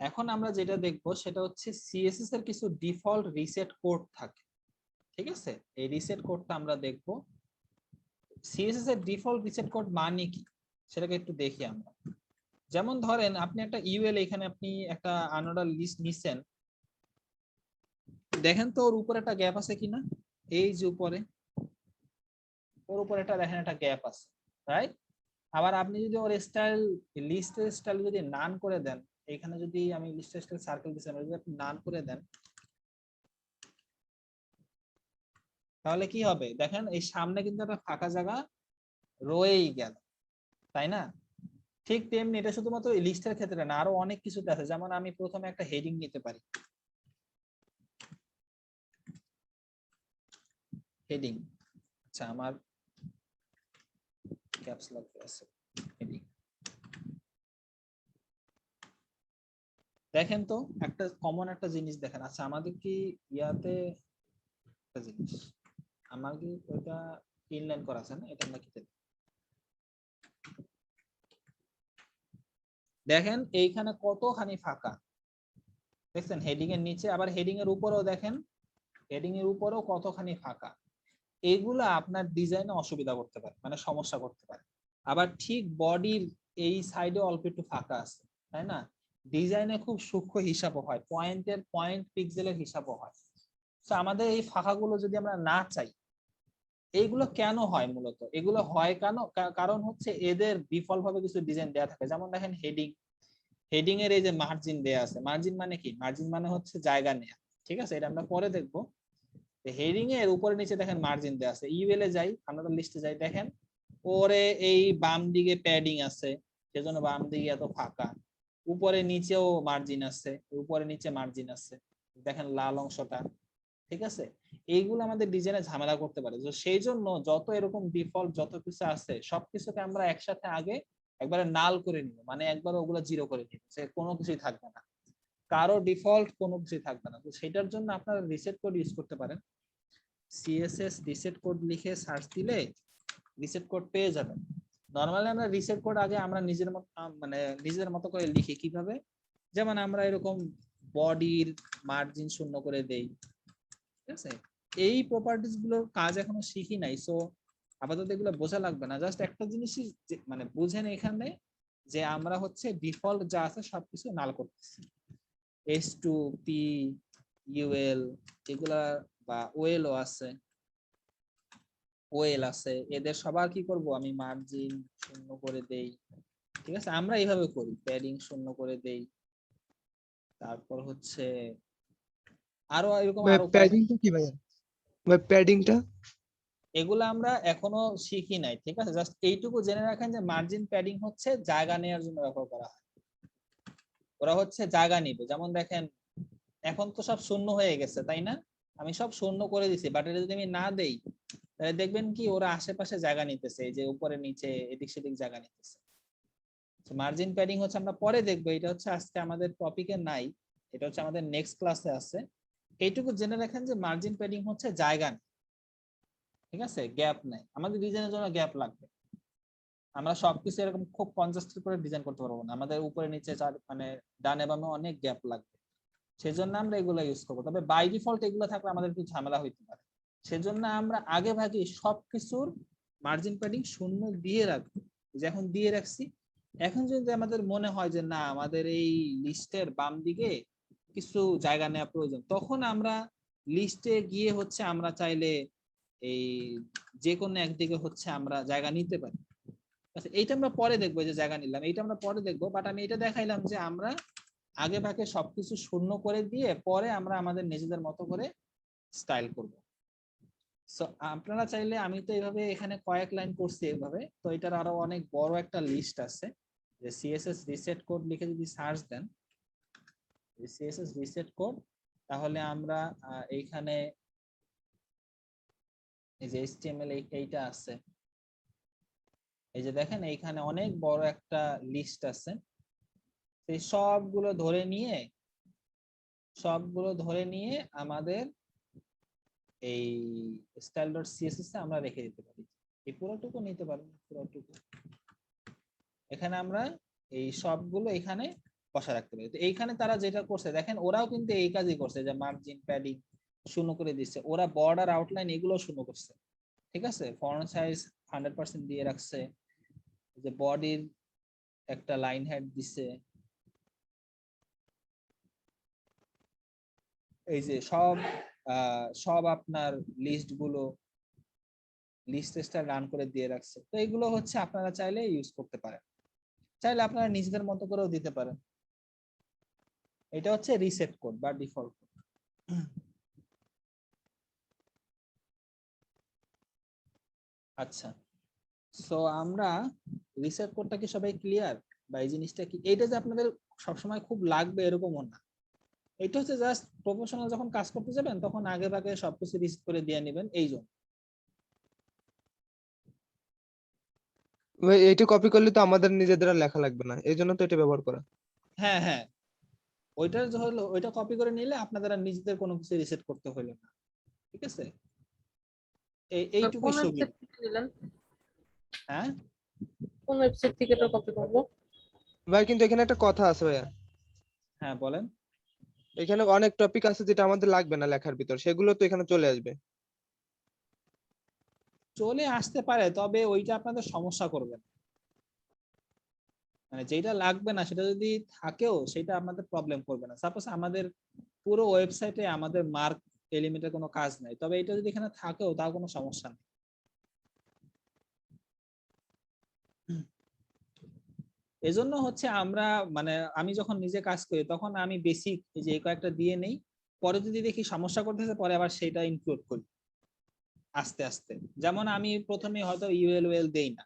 এখন আমরা যেটা দেখবো সেটা হচ্ছে সিএসএস এর কিছু ডিফল্ট রিসেট কোড থাকে, ঠিক আছে? এই রিসেট কোডটা আমরা দেখবো। সিএসএস এর ডিফল্ট রিসেট কোড মানে কি সেটাকে একটু দেখি আমরা। যেমন ধরেন আপনি একটা ইউএল, এখানে আপনি একটা আনঅর্ডার লিস্ট নিছেন, দেখেন তো ওর উপরে একটা গ্যাপ আছে কিনা, এই যে উপরে ওর উপরে একটা দেখেন একটা গ্যাপ আছে, রাইট? আবার আপনি যদি ওর স্টাইল, লিস্টের স্টাইল যদি নান করে দেন, এখানে যদি আমি লিস্টের স্টাইল সার্কেল দিছি, যদি আপনি নান করে দেন, তাহলে কি হবে দেখেন, এই সামনে কিন্তু একটা ফাঁকা জায়গা রয়েই গেল, তাই না? ঠিক তেমনি এটা শুধুমাত্র লিস্টের ক্ষেত্রে না, আরো অনেক কিছুতে আছে। যেমন আমি প্রথমে একটা হেডিং নিতে পারি, হেডিং, আচ্ছা আমার ক্যাপস লক আছে, হেডিং। দেখেন তো একটা কমন একটা জিনিস দেখেন, আচ্ছা আমাদের কি ইয়াতে একটা জিনিস, আমার কি ওইটা ইনলাইন করা আছে না, এটা আমরা কি দেখেন এইখানে কতখানি ফাঁকা দেখছেন হেডিং এর নিচে, আবার হেডিং এর উপরেও দেখেন, হেডিং এর উপরেও কতখানি ফাঁকা। এগুলা আপনার ডিজাইনে অসুবিধা করতে পারে, মানে সমস্যা করতে পারে। আবার ঠিক বডির এই সাইডে অল্প একটু ফাঁকা আছে, তাই না? ডিজাইনে খুব সূক্ষ্ম হিসাবও হয়, পয়েন্ট পিক্সেলের হিসাবও হয়। তো আমাদের এই ফাঁকাগুলো যদি আমরা না চাই, এইগুলো কেন হয় মূলত? এগুলো হয় কেন? কারণ হচ্ছে এদের ডিফল্ট ভাবে কিছু ডিজাইন দেওয়া থাকে। যেমন দেখেন হেডিং, হেডিং এর এই যে মার্জিন দেয়া আছে, মার্জিন মানে কি? মার্জিন মানে হচ্ছে জায়গা নেয়া, ঠিক আছে? এটা আমরা পরে দেখবো। হেডিং এর উপরে নিচে দেখেন মার্জিন দেয়া আছে। ইউএল এ যাই, আমরা লিস্টে যাই, দেখেন ওরে এই বাম দিকে প্যাডিং আছে, সেজন্য বাম দিকে এত ফাঁকা। উপরে নিচেও মার্জিন আছে, উপরে নিচে মার্জিন আছে, দেখেন লাল অংশটা, ঠিক আছে? এইগুলো আমাদের ডিজাইনে ঝামেলা করতে পারে। তো সেই জন্য যত এরকম ডিফল্ট যত কিছু আছে সবকিছুকে আমরা একসাথে আগে একবারে নাল করে নিব, মানে একবার ওগুলো জিরো করে নিব, যে কোনো কিছুই থাকবে না, কারো ডিফল্ট কোনো কিছুই থাকবে না। তো সেটার জন্য আপনারা রিসেট কোড ইউজ করতে পারেন। সিএসএস রিসেট কোড লিখে সার্চ দিলে রিসেট কোড পেয়ে যাবেন। নরমালি আমরা রিসেট কোড আগে আমরা নিজের মতো মানে নিজের মতো করে লিখি। কিভাবে? যেমন আমরা এরকম বডির মার্জিন শূন্য করে দেই, ঠিক আছে? এই প্রপার্টিজ গুলোর কাজ এখনো শিখি নাই, সো আপাতত এগুলো বোঝা লাগবে না। জাস্ট একটা জিনিসই মানে বুঝেন এখানে, যে আমরা হচ্ছে ডিফল্ট যা আছে সবকিছু নাল করতেছি। S2 P UL এগুলা, বা ওয়েলও আছে, ওয়েল আছে, এদের সবার কি করব, আমি মার্জিন শূন্য করে দেই, ঠিক আছে? আমরা এইভাবে করি, প্যাডিং শূন্য করে দেই। তারপর হচ্ছে আরো এরকম আরো প্যাডিংটা কি ভাইয়া? প্যাডিংটা এগুলো আমরা এখনো শিখি নাই, ঠিক আছে? জাস্ট এইটুকু জেনে রাখেন যে মার্জিন প্যাডিং হচ্ছে জায়গা নেওয়ার জন্য ব্যবহার করা হয়। ওরা হচ্ছে জায়গা নিবে। যেমন দেখেন এখন তো সব শূন্য হয়ে গেছে, তাই না? আমি সব শূন্য করে দিছি, বাট এটা যদি আমি না দেই, তাহলে দেখবেন কি ওরা আশেপাশে জায়গা নিতেছে, এই যে উপরে নিচে এদিক সেদিক জায়গা নিতেছে। মার্জিন প্যাডিং হচ্ছে আমরা পরে দেখবো, এটা হচ্ছে আজকে আমাদের টপিকে নাই, এটা হচ্ছে আমাদের নেক্সট ক্লাসে আছে। এইটুকু জেনে রাখেন যে মার্জিন প্যাডিং হচ্ছে জায়গা, ঠিক আছে? গ্যাপ নাই। আমাদের ডিজাইনের জন্য গ্যাপ লাগবে। আমরা সবকিছু এরকম খুব কনজাস্টেড করে ডিজাইন করতে পারবো না, আমাদের উপরে নিচে মানে ডানে বামে অনেক গ্যাপ লাগবে, সেজন্য আমরা এগুলো ইউজ করবো। তবে বাই ডিফল্ট এগুলো থাকলে আমাদের একটু ঝামেলা হইতে পারে, সেজন্য আমরা আগে ভাগে সবকিছুর মার্জিন প্যাডিং শূন্য দিয়ে রাখবো। যখন দিয়ে রাখছি, এখন যদি আমাদের মনে হয় যে না আমাদের এই লিস্টের বাম দিকে কিছু জায়গা নেওয়া প্রয়োজন, তখন আমরা লিস্টে গিয়ে হচ্ছে আমরা চাইলে এই যে কোনো একদিকে হচ্ছে আমরা জায়গা নিতে পারি। আচ্ছা এইটা আমরা পরে দেখবো, যে জায়গা নিলাম এইটা আমরা পরে দেখবো, বাট আমি এটা দেখাইলাম যে আমরা আগে ভাগে সবকিছু শূন্য করে দিয়ে পরে আমরা আমাদের নিজেদের মতো করে স্টাইল করব। সো আপনারা চাইলে, আমি তো এইভাবে এখানে কয়েক লাইন করছি এইভাবে, তো এটার আরো অনেক বড় একটা লিস্ট আছে। যে সিএসএস রিসেট কোড লিখে যদি সার্চ দেন সিএসএস রিসেট কোড, তাহলে আমরা এইখানে এই যে HTML এইটা আছে, এই যে দেখেন এইখানে অনেক বড় একটা লিস্ট আছে। এই সবগুলো ধরে নিয়ে আমাদের এই style.css এ আমরা রেখে দিতে পারি। এই পুরোটুকু নিতে পারবো, পুরোটুকু এখানে আমরা এই সবগুলো এখানে বসা রাখতে পারি। তো এইখানে তারা যেটা করছে দেখেন, ওরাও কিন্তু এই কাজই করছে, যে মার্জিন প্যাডিং শূন্য করে দিচ্ছে, ওরা বর্ডার আউটলাইন এগুলো শূন্য করছে, ঠিক আছে। ফন্ট সাইজ 100% দিয়ে রাখছে, যে বডির একটা লাইন হেড দিছে, এই যে সব আপনার লিস্ট গুলো লিস্ট স্টার রান করে দিয়ে রাখছে। তো এগুলো হচ্ছে আপনারা চাইলে ইউজ করতে পারেন, চাইলে আপনারা নিজেদের মতো করেও দিতে পারেন। এটা হচ্ছে রিসেট কোড বা ডিফল্ট কোড। আচ্ছা, সো আমরা রিসেট কোডটা কি সবাই ক্লিয়ার, বা এই জিনিসটা কি, এইটা যে আপনাদের সবসময় খুব লাগবে এরকমও না। এটা হচ্ছে জাস্ট প্রফেশনাল যখন কাজ করতে যাবেন তখন আগে ভাগে সবকিছু রিসেট করে দিয়ে নেবেন, এই জন্য। ভাই এইটা কপি করলে তো আমাদের নিজেদের আর লেখা লাগবে না, এই জন্য তো এটা ব্যবহার করা। হ্যাঁ হ্যাঁ, ওইটা হলো, ওইটা কপি করে নিলে আপনাদের আর নিজেদের কোনো কিছু রিসেট করতে হলো না, ঠিক আছে। এইটুকুই কোন সুবিধা। ওয়েবসাইট থেকে দিলেন? হ্যাঁ কোন ওয়েবসাইট থেকে এটা কপি করব? ভাই কিন্তু এখানে একটা কথা আছে ভাইয়া, হ্যাঁ বলেন। এখানে অনেক টপিক আছে যেটা আমাদের লাগবে না লেখার ভিতর, সেগুলো তো এখানে চলে আসবে। চলে আসতে পারে, তবে ওইটা আপনাদের সমস্যা করবে না। মানে যেটা লাগবে না সেটা যদি থাকেও সেটা আপনাদের প্রবলেম করবে না। সাপোজ আমাদের পুরো ওয়েবসাইটে আমাদের মার্ক এলিমেন্টের কোনো কাজ নাই, তবে এটা যদি এখানে থাকেও তাও কোনো সমস্যা নেই। এজন্য হচ্ছে আমরা, মানে আমি যখন নিজে কাজ করি তখন আমি বেসিক এই যে এই কয়েকটা দিয়ে নেই, পরে যদি দেখি সমস্যা করতেছে পরে আবার সেটা ইনক্লুড করি আস্তে আস্তে। যেমন আমি প্রথমে হয়তো ইউএলওএল দেই না,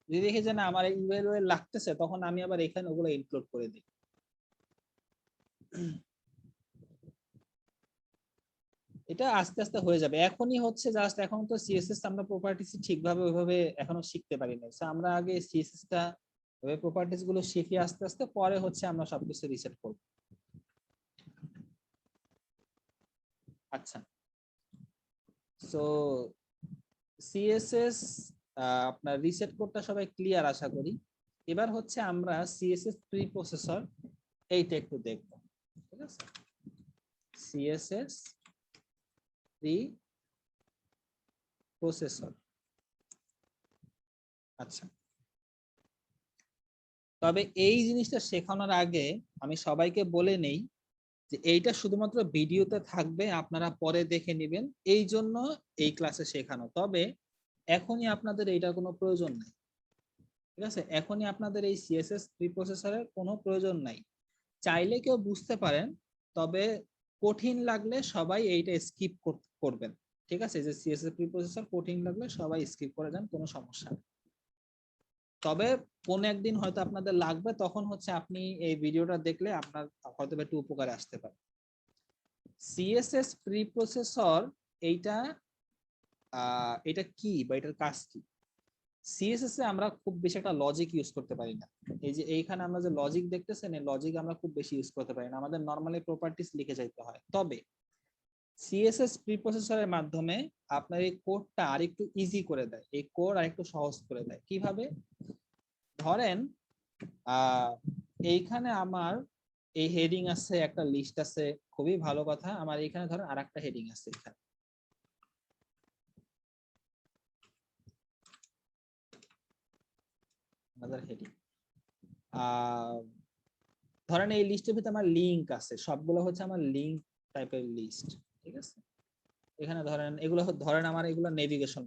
যদি দেখি যে না আমার ইউএলওএল লাগতেছে তখন আমি আবার এখানে ওগুলো ইনক্লুড করে দিই। এটা আস্তে আস্তে হয়ে যাবে। এখনই হচ্ছে জাস্ট এখন তো সিএসএস আমরা প্রপার্টিস ঠিকভাবে ওইভাবে এখনো শিখতে পারি না। সো আমরা আগে সিএসএস টা ওই প্রপার্টিস গুলো শিখি আস্তে আস্তে, পরে হচ্ছে আমরা সবকিছু রিসেট করব। আচ্ছা, সো সিএসএস আপনার রিসেট কোডটা সবাই ক্লিয়ার আশা করি। এবার হচ্ছে আমরা সিএসএস প্রি প্রসেসর এইটা একটু দেখব, ঠিক আছে। CSS pre processor. আচ্ছা, তবে এই জিনিসটা শেখানোর আগে আমি সবাইকে বলে নেই যে এইটা শুধুমাত্র ভিডিওতে থাকবে, আপনারা পরে দেখে নেবেন, এই জন্য এই ক্লাসে শেখানো। তবে এখনই আপনাদের এইটার কোনো প্রয়োজন নাই, ঠিক আছে। এখনই আপনাদের এই সিএসএস প্রিপ্রসেসরের কোনো প্রয়োজন নাই। চাইলে কেউ বুঝতে পারেন, তবে কঠিন লাগলে সবাই এইটা স্কিপ করবেন, ঠিক আছে। যে সিএসএস প্রিপ্রসেসর কঠিন লাগলে সবাই স্কিপ করে যান, কোনো সমস্যা নেই। তবে কোন একদিন হয়তো আপনাদের লাগবে, তখন হচ্ছে আপনি এই ভিডিওটা দেখলে আপনার হয়তো একটু উপকারে আসতে পারে। সিএসএস প্রিপ্রসেসর এইটা এটা কি বা এটার কাজ কি? সিএসএস এ আমরা খুব বেশি একটা লজিক ইউজ করতে পারি না। এই যে এইখানে আমরা যে লজিক দেখতেছেন, এই লজিক আমরা খুব বেশি ইউজ করতে পারি না, আমাদের নরমালি প্রপার্টিজ লিখে যাইতে হয়। তবে সিএসএস প্রিপ্রসেসরের মাধ্যমে আপনার এই কোডটা আরেকটু ইজি করে দেয়, এই কোড আরেকটু সহজ করে দেয়। কিভাবে? ধরেন এইখানে আমার এই হেডিং আছে, একটা লিস্ট আছে, খুবই ভালো কথা। আমার এখানে ধরেন আরেকটা হেডিং আছে, এখানে হেডিং। ধরেন এই লিস্টের ভিতরে আমার লিংক আছে, সবগুলো হচ্ছে আমার লিংক টাইপের লিস্ট, ঠিক আছে। এখানে ধরেন এগুলো ধরেন আমার এগুলো নেভিগেশন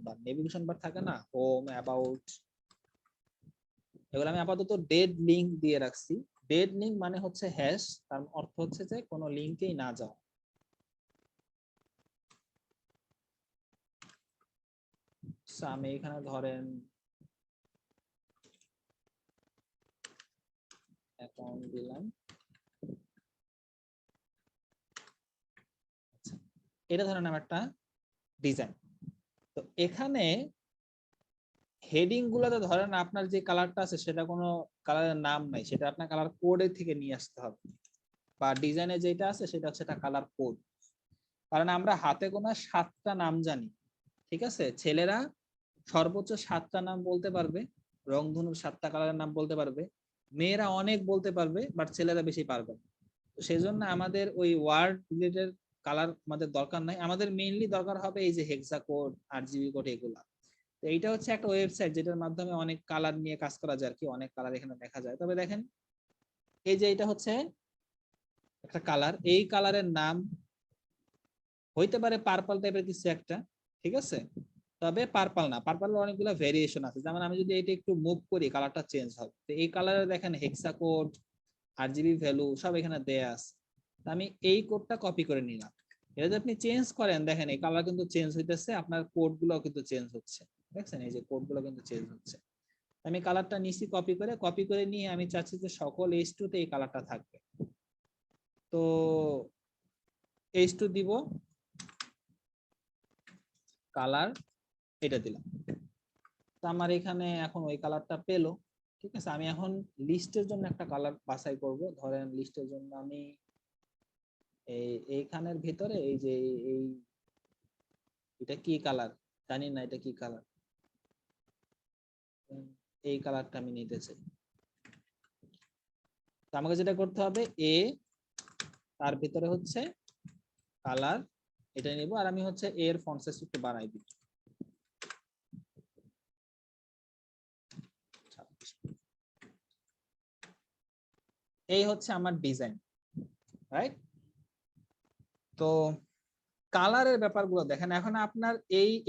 বার থাকে না, হোম, অ্যাবাউট, এগুলো আমি আপাতত ডেড লিংক দিয়ে রাখছি। ডেড লিংক মানে হচ্ছে হ্যাশ, তার অর্থ হচ্ছে যে কোনো লিংকেই না যাওয়া। আমি এখানে ধরেন অ্যাকাউন্ট দিলাম, এটা ধরেন আমার একটা ডিজাইন। তো এখানে হেডিং গুলোতে ধরেন আপনার যে কালারটা আছে সেটা কোনো কালারের নাম নাই, সেটা আপনার কালার কোডের থেকে নিয়ে আসতে হবে, বা ডিজাইনে যেটা আছে সেটা হচ্ছে একটা কালার কোড। কারণ আমরা হাতে গোনা 7টা নাম জানি, ঠিক আছে। ছেলেরা সর্বোচ্চ 7টা নাম বলতে পারবে, রংধনুর 7টা কালারের নাম বলতে পারবে, মেয়েরা অনেক বলতে পারবে বাট ছেলেরা বেশি পারবে না। তো সেই জন্য আমাদের ওই ওয়ার্ড রিলেটেড কালার আমাদের দরকার নাই, আমাদের মেইনলি দরকার হবে এই যে হেক্সা কোড, আরজিবি কোড এগুলা। তো এইটা হচ্ছে একটা ওয়েবসাইট যেটার মাধ্যমে অনেক কালার নিয়ে কাজ করা যায় আর কি, অনেক কালার এখানে দেখা যায়। তবে দেখেন এই যে এটা হচ্ছে একটা কালার, এই কালারের নাম হইতে পারে পার্পল টাইপের কিছু একটা, ঠিক আছে? তবে পার্পল না, পার্পলের অনেকগুলো ভেরিয়েশন আছে। যেমন আমি যদি এটা একটু মুভ করি কালারটা চেঞ্জ হবে। তো এই কালারে দেখেন হেক্সা কোড, আরজিবি ভ্যালু সব এখানে দেয়া আছে। আমি এই কোডটা কপি করে নিলাম। এটা যদি আপনি চেঞ্জ করেন দেখেন এই কালার কিন্তু চেঞ্জ হইতেছে, আপনার কোড গুলো কিন্তু চেঞ্জ হচ্ছে, দেখছেন এই যে কোড গুলো কিন্তু চেঞ্জ হচ্ছে। আমি কালারটা নিছি কপি করে নিয়ে আমি চাচ্ছি যে সকল H2 তে এই কালারটা থাকবে। তো H2 দিব, কালার এটা দিলাম। তো আমার এখানে এখন ওই কালারটা পেলো, ঠিক আছে? আমি এখন লিস্টের জন্য একটা কালার বাছাই করব। ধরেন লিস্টের জন্য আমি এইখানের ভিতরে এই যে এটা কি কালার জানি না, এটা কি কালার, এই কালারটা আমি নিতে চাই। তো আমাকে যেটা করতে হবে তার ভিতরে হচ্ছে কালার এটা নিব, আর আমি হচ্ছে এর ফন্ট সাইজ একটু বাড়াই দিব। এই হচ্ছে আমার ডিজাইন, রাইট? তো কালারের ব্যাপারগুলো দেখেন। এখন আপনার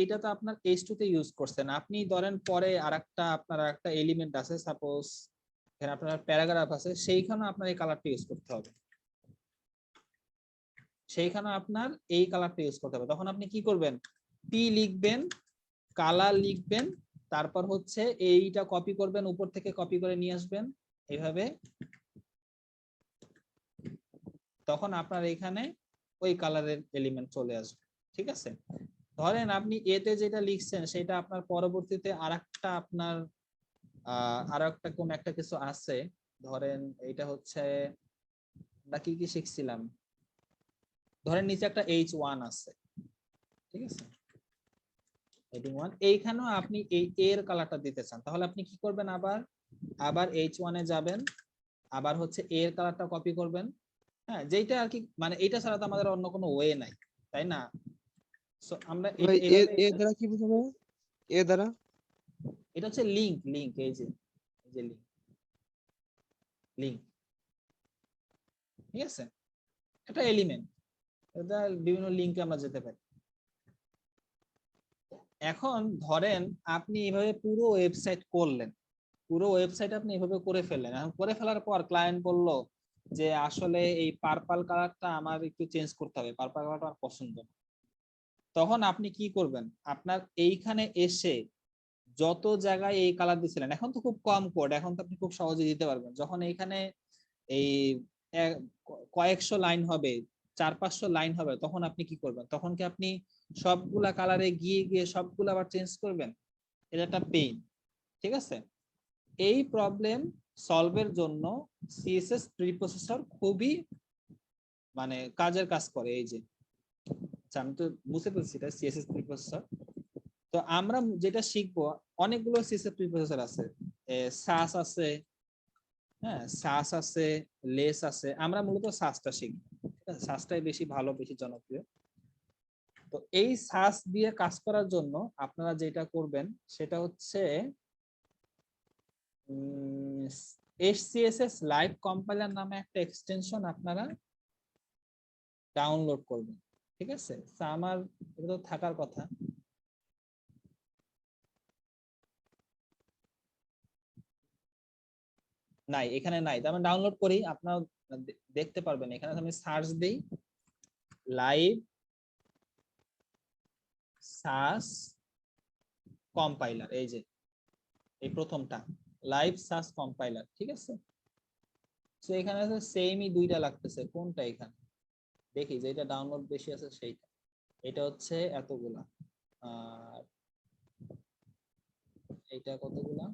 এটা তো আপনার H2 তে ইউজ করছেন, আপনি ধরেন পরে আরেকটা আপনার একটা এলিমেন্ট আছে, সাপোজ এখানে আপনার প্যারাগ্রাফ আছে, সেইখানে আপনার এই কালারটা ইউজ করতে হবে, সেইখানে আপনার এই কালারটা ইউজ করতে হবে। তখন আপনি কি করবেন, পি লিখবেন, কালার লিখবেন, তারপর হচ্ছে এইটা কপি করবেন, উপর থেকে কপি করে নিয়ে আসবেন এইভাবে। তখন আপনার এখানে ওই কালারের এলিমেন্ট চলে আসবে, ঠিক আছে? ধরেন আপনি এতে যেটা লিখছেন সেটা আপনার পরবর্তীতে আরেকটা আপনার আরেকটা কোন একটা কিছু আছে। ধরেন এটা হচ্ছে আমরা কি কি শিখছিলাম, ধরেন নিচে একটা H1 আছে, ঠিক আছে? হেডিং 1 এইখানেও আপনি এই এর কালারটা দিতে চান, তাহলে আপনি কি করবেন, আবার H1 এ যাবেন, আবার হচ্ছে এর কালারটা কপি করবেন। হ্যাঁ, যেটা আর কি, মানে এটা ছাড়া তো আমাদের অন্য কোনো ওয়ে নাই, তাই না? সো আমরা ভাই এভাবে এ দ্বারা কি বোঝাবো? এ দ্বারা এটা হচ্ছে লিংক, এই যে লিংক, ঠিক আছে? এটা এলিমেন্ট, এটা বিভিন্ন লিংকে আমরা যেতে পারি। এখন ধরেন আপনি এইভাবে পুরো ওয়েবসাইট করলেন, পুরো ওয়েবসাইট আপনি এভাবে করে ফেললেন। এখন করে ফেলার পর ক্লায়েন্ট বললো যে আসলে এই পার্পল কালারটা আমার একটু চেঞ্জ করতে হবে, পার্পল কালারটা আমার পছন্দ না। তখন আপনি কি করবেন, আপনার এইখানে এসে যত জায়গায় এই কালার দিছিলেন, এখন তো খুব কম কোড, এখন তো আপনি খুব সহজে দিতে পারবেন। যখন এইখানে এই কয়েকশো লাইন হবে, 400-500 লাইন হবে, তখন আপনি কি করবেন, তখন কি আপনি সবগুলা কালারে গিয়ে সবগুলা আবার চেঞ্জ করবেন? এটা একটা পেইন, ঠিক আছে? এই প্রবলেম সলভের জন্য সিএসএস প্রিপ্রসেসর খুবই মানে কাজের কাজ করে। এই যে আমি তো বুঝতে পারছি এটা সিএসএস প্রিপ্রসেসর। তো আমরা যেটা শিখবো, অনেকগুলো সিএসএস প্রিপ্রসেসর আছে, সাস আছে, হ্যাঁ সাস আছে, লেস আছে। আমরা মূলত সাসটা শিখবো, সাসটাই বেশি ভালো, বেশি জনপ্রিয়। তো এই সাস দিয়ে কাজ করার জন্য আপনারা যেটা করবেন সেটা হচ্ছে HCSS লাইভ কম্পাইলার নামে একটা এক্সটেনশন আপনারা ডাউনলোড করবেন, ঠিক আছে? আমার এটা তো থাকার কথা, নাই এখানে নাই। তো আমি ডাউনলোড করি, আপনারা দেখতে পারবেন। এখানে আমি সার্চ দেই লাইভ সাস কম্পাইলার, এই যে এই প্রথমটা লাইভ সাস কম্পাইলার, ঠিক আছে? তো এখানে সেমই দুইটা লাগতেছে, কোনটা এখানে দেখি যে এটা ডাউনলোড বেশি আছে সেইটা। এটা হচ্ছে এতগুলা, আর এটা কতগুলা,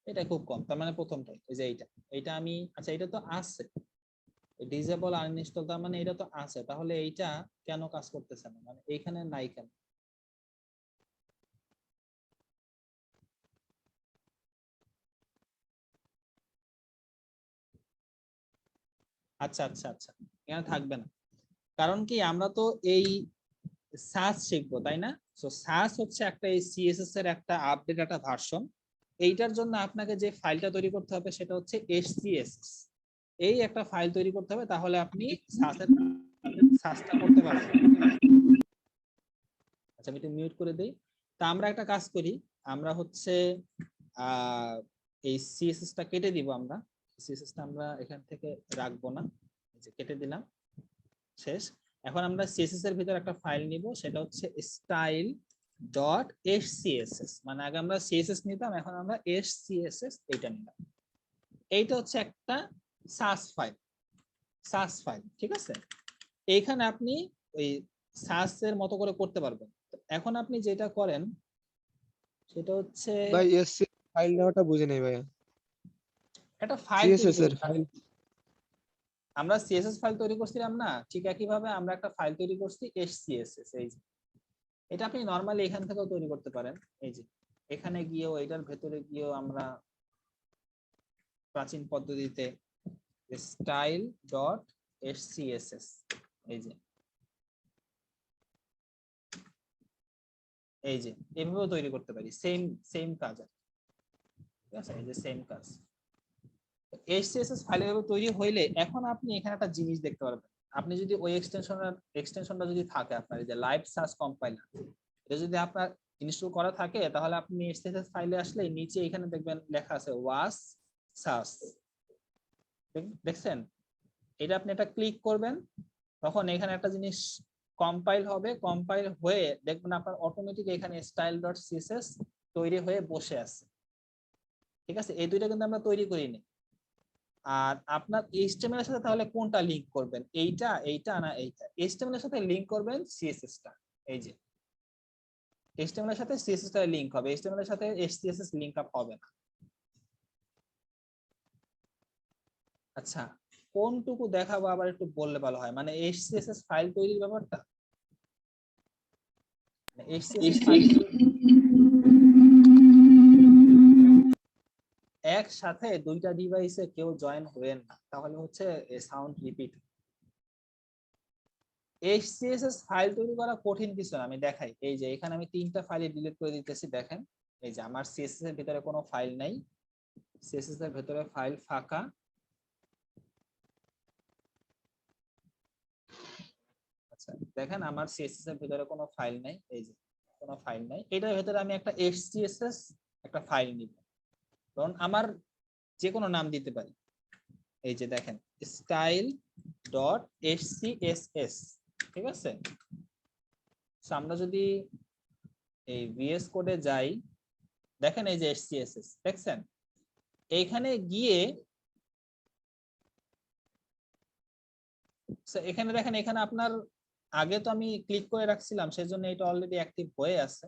এটা খুব কম। তার মানে প্রথমটাই, এই যে এইটা আমি, আচ্ছা এটা তো আছে ডিসেবল আনইনস্টল, তার মানে এটা তো আছে, তাহলে এইটা কেন কাজ করতেছে না, মানে এইখানে নাই কেন? আচ্ছা আচ্ছা আচ্ছা, এখানে থাকবে না, কারণ কি আমরা তো এই সাস শিখবো তাই না? সো সাস হচ্ছে একটা এই সিএসএস এর একটা আপডেট একটা ভার্সন। এইটার জন্য আপনাকে যে ফাইলটা তৈরি করতে হবে সেটা হচ্ছে এসসিএসএস, এই একটা ফাইল তৈরি করতে হবে, তাহলে আপনি সাসটা করতে পারবেন। আচ্ছা আমি একটু মিউট করে দেই। তা আমরা একটা কাজ করি, আমরা হচ্ছে এই সিএসএস টা কেটে দিব, আমরা সিএসএস টা আমরা এখান থেকে রাখবো না, এই যে কেটে দিলাম, শেষ। এখন আমরা সিএসএস এর ভিতর একটা ফাইল নিব, সেটা হচ্ছে স্টাইল ডট এসসিএসএস, মানে আগে আমরা সিএসএস নিতাম, এখন আমরা এসসিএসএস এটা নিলাম। এইটা হচ্ছে একটা সাস ফাইল, সাস ফাইল, ঠিক আছে? এইখানে আপনি ওই সাস এর মতো করে করতে পারবেন। এখন আপনি যেটা করেন সেটা হচ্ছে ভাই এসসি ফাইল নেওয়াটা বুঝে নেই ভাইয়া। একটা ফাইল সিএসএস এর ফাইল। আমরা সিএসএস ফাইল তৈরি করছিলাম না, ঠিক একই ভাবে আমরা একটা ফাইল তৈরি করছি এসসিএসএস। এই যে এটা আপনি নরমালি এখান থেকেও তৈরি করতে পারেন, এই যে এখানে গিয়েও এটার ভেতরে গিয়েও আমরা প্রাচীন পদ্ধতিতে স্টাইল ডট এসসিএসএস, এই যে এভাবেও তৈরি করতে পারি, সেম কাজ আর ঠিক আছে, এই যে সেম কাজ। এসসিএসএস ফাইল এভাবে তৈরি হইলে এখন আপনি এখানে একটা জিনিস দেখতে পারবেন, আপনি যদি ওই এক্সটেনশনটা যদি থাকে আপনার, এই যে লাইভ সাস কম্পাইলার, এটা যদি আপনার ইনস্টল করা থাকে, তাহলে আপনি এসসিএসএস ফাইলে আসলে নিচে এখানে দেখবেন লেখা আছে ওয়াস সাস, দেখছেন? এটা আপনি এটা ক্লিক করবেন, তখন এখানে একটা জিনিস কম্পাইল হবে, কম্পাইল হয়ে দেখবেন আপনার অটোমেটিক এখানে স্টাইল ডট সিএসএস তৈরি হয়ে বসে আছে, ঠিক আছে? এই দুইটা কিন্তু আমরা তৈরি করিনি। আর আপনার এইচটিএমএল এর সাথে তাহলে কোনটা লিংক করবেন, এইটা না এইটা? এইচটিএমএল এর সাথে লিংক করবেন সিএসএস টা, এই যে এইচটিএমএল এর সাথে সিএসএস টা লিংক হবে, এইচটিএমএল এর সাথে এসসিএসএস লিংক আপ হবে না। আচ্ছা কোনটুকু দেখাবো আবার একটু বললে ভালো হয়, মানে এসসিএসএস ফাইল তৈরির ব্যাপারটা, এসসিএসএস ফাইল একসাথে দুইটা ডিভাইসে কেউ জয়েন হবেন না, তাহলে হচ্ছে সাউন্ড রিপিট। এসসিএসএস ফাইল তৈরি করা কঠিন কিছু না, আমি দেখাই। এই যে এখানে আমি 3টা ফাইল ডিলিট করে দিতেছি, দেখেন এই যে আমার সিএসএস এর ভিতরে কোনো ফাইল নাই, সিএসএস এর ভিতরে ফাইল ফাঁকা। আচ্ছা দেখেন আমার সিএসএস এর ভিতরে কোনো ফাইল নাই, এই যে কোনো ফাইল নাই। এটার ভিতরে আমি একটা এসসিএসএস একটা ফাইল নিব, কারণ আমার যে কোনো নাম দিতে পারি, এই যে দেখেন স্টাইল ডট এসসিএসএস, ঠিক আছে? আমরা যদি এই ভিএস কোডে যাই, দেখেন এই যে এসসিএসএস, দেখছেন? এইখানে গিয়ে এখানে দেখেন, এখানে আপনার আগে তো আমি ক্লিক করে রাখছিলাম, সেজন্য এটা অলরেডি অ্যাক্টিভ হয়ে আছে।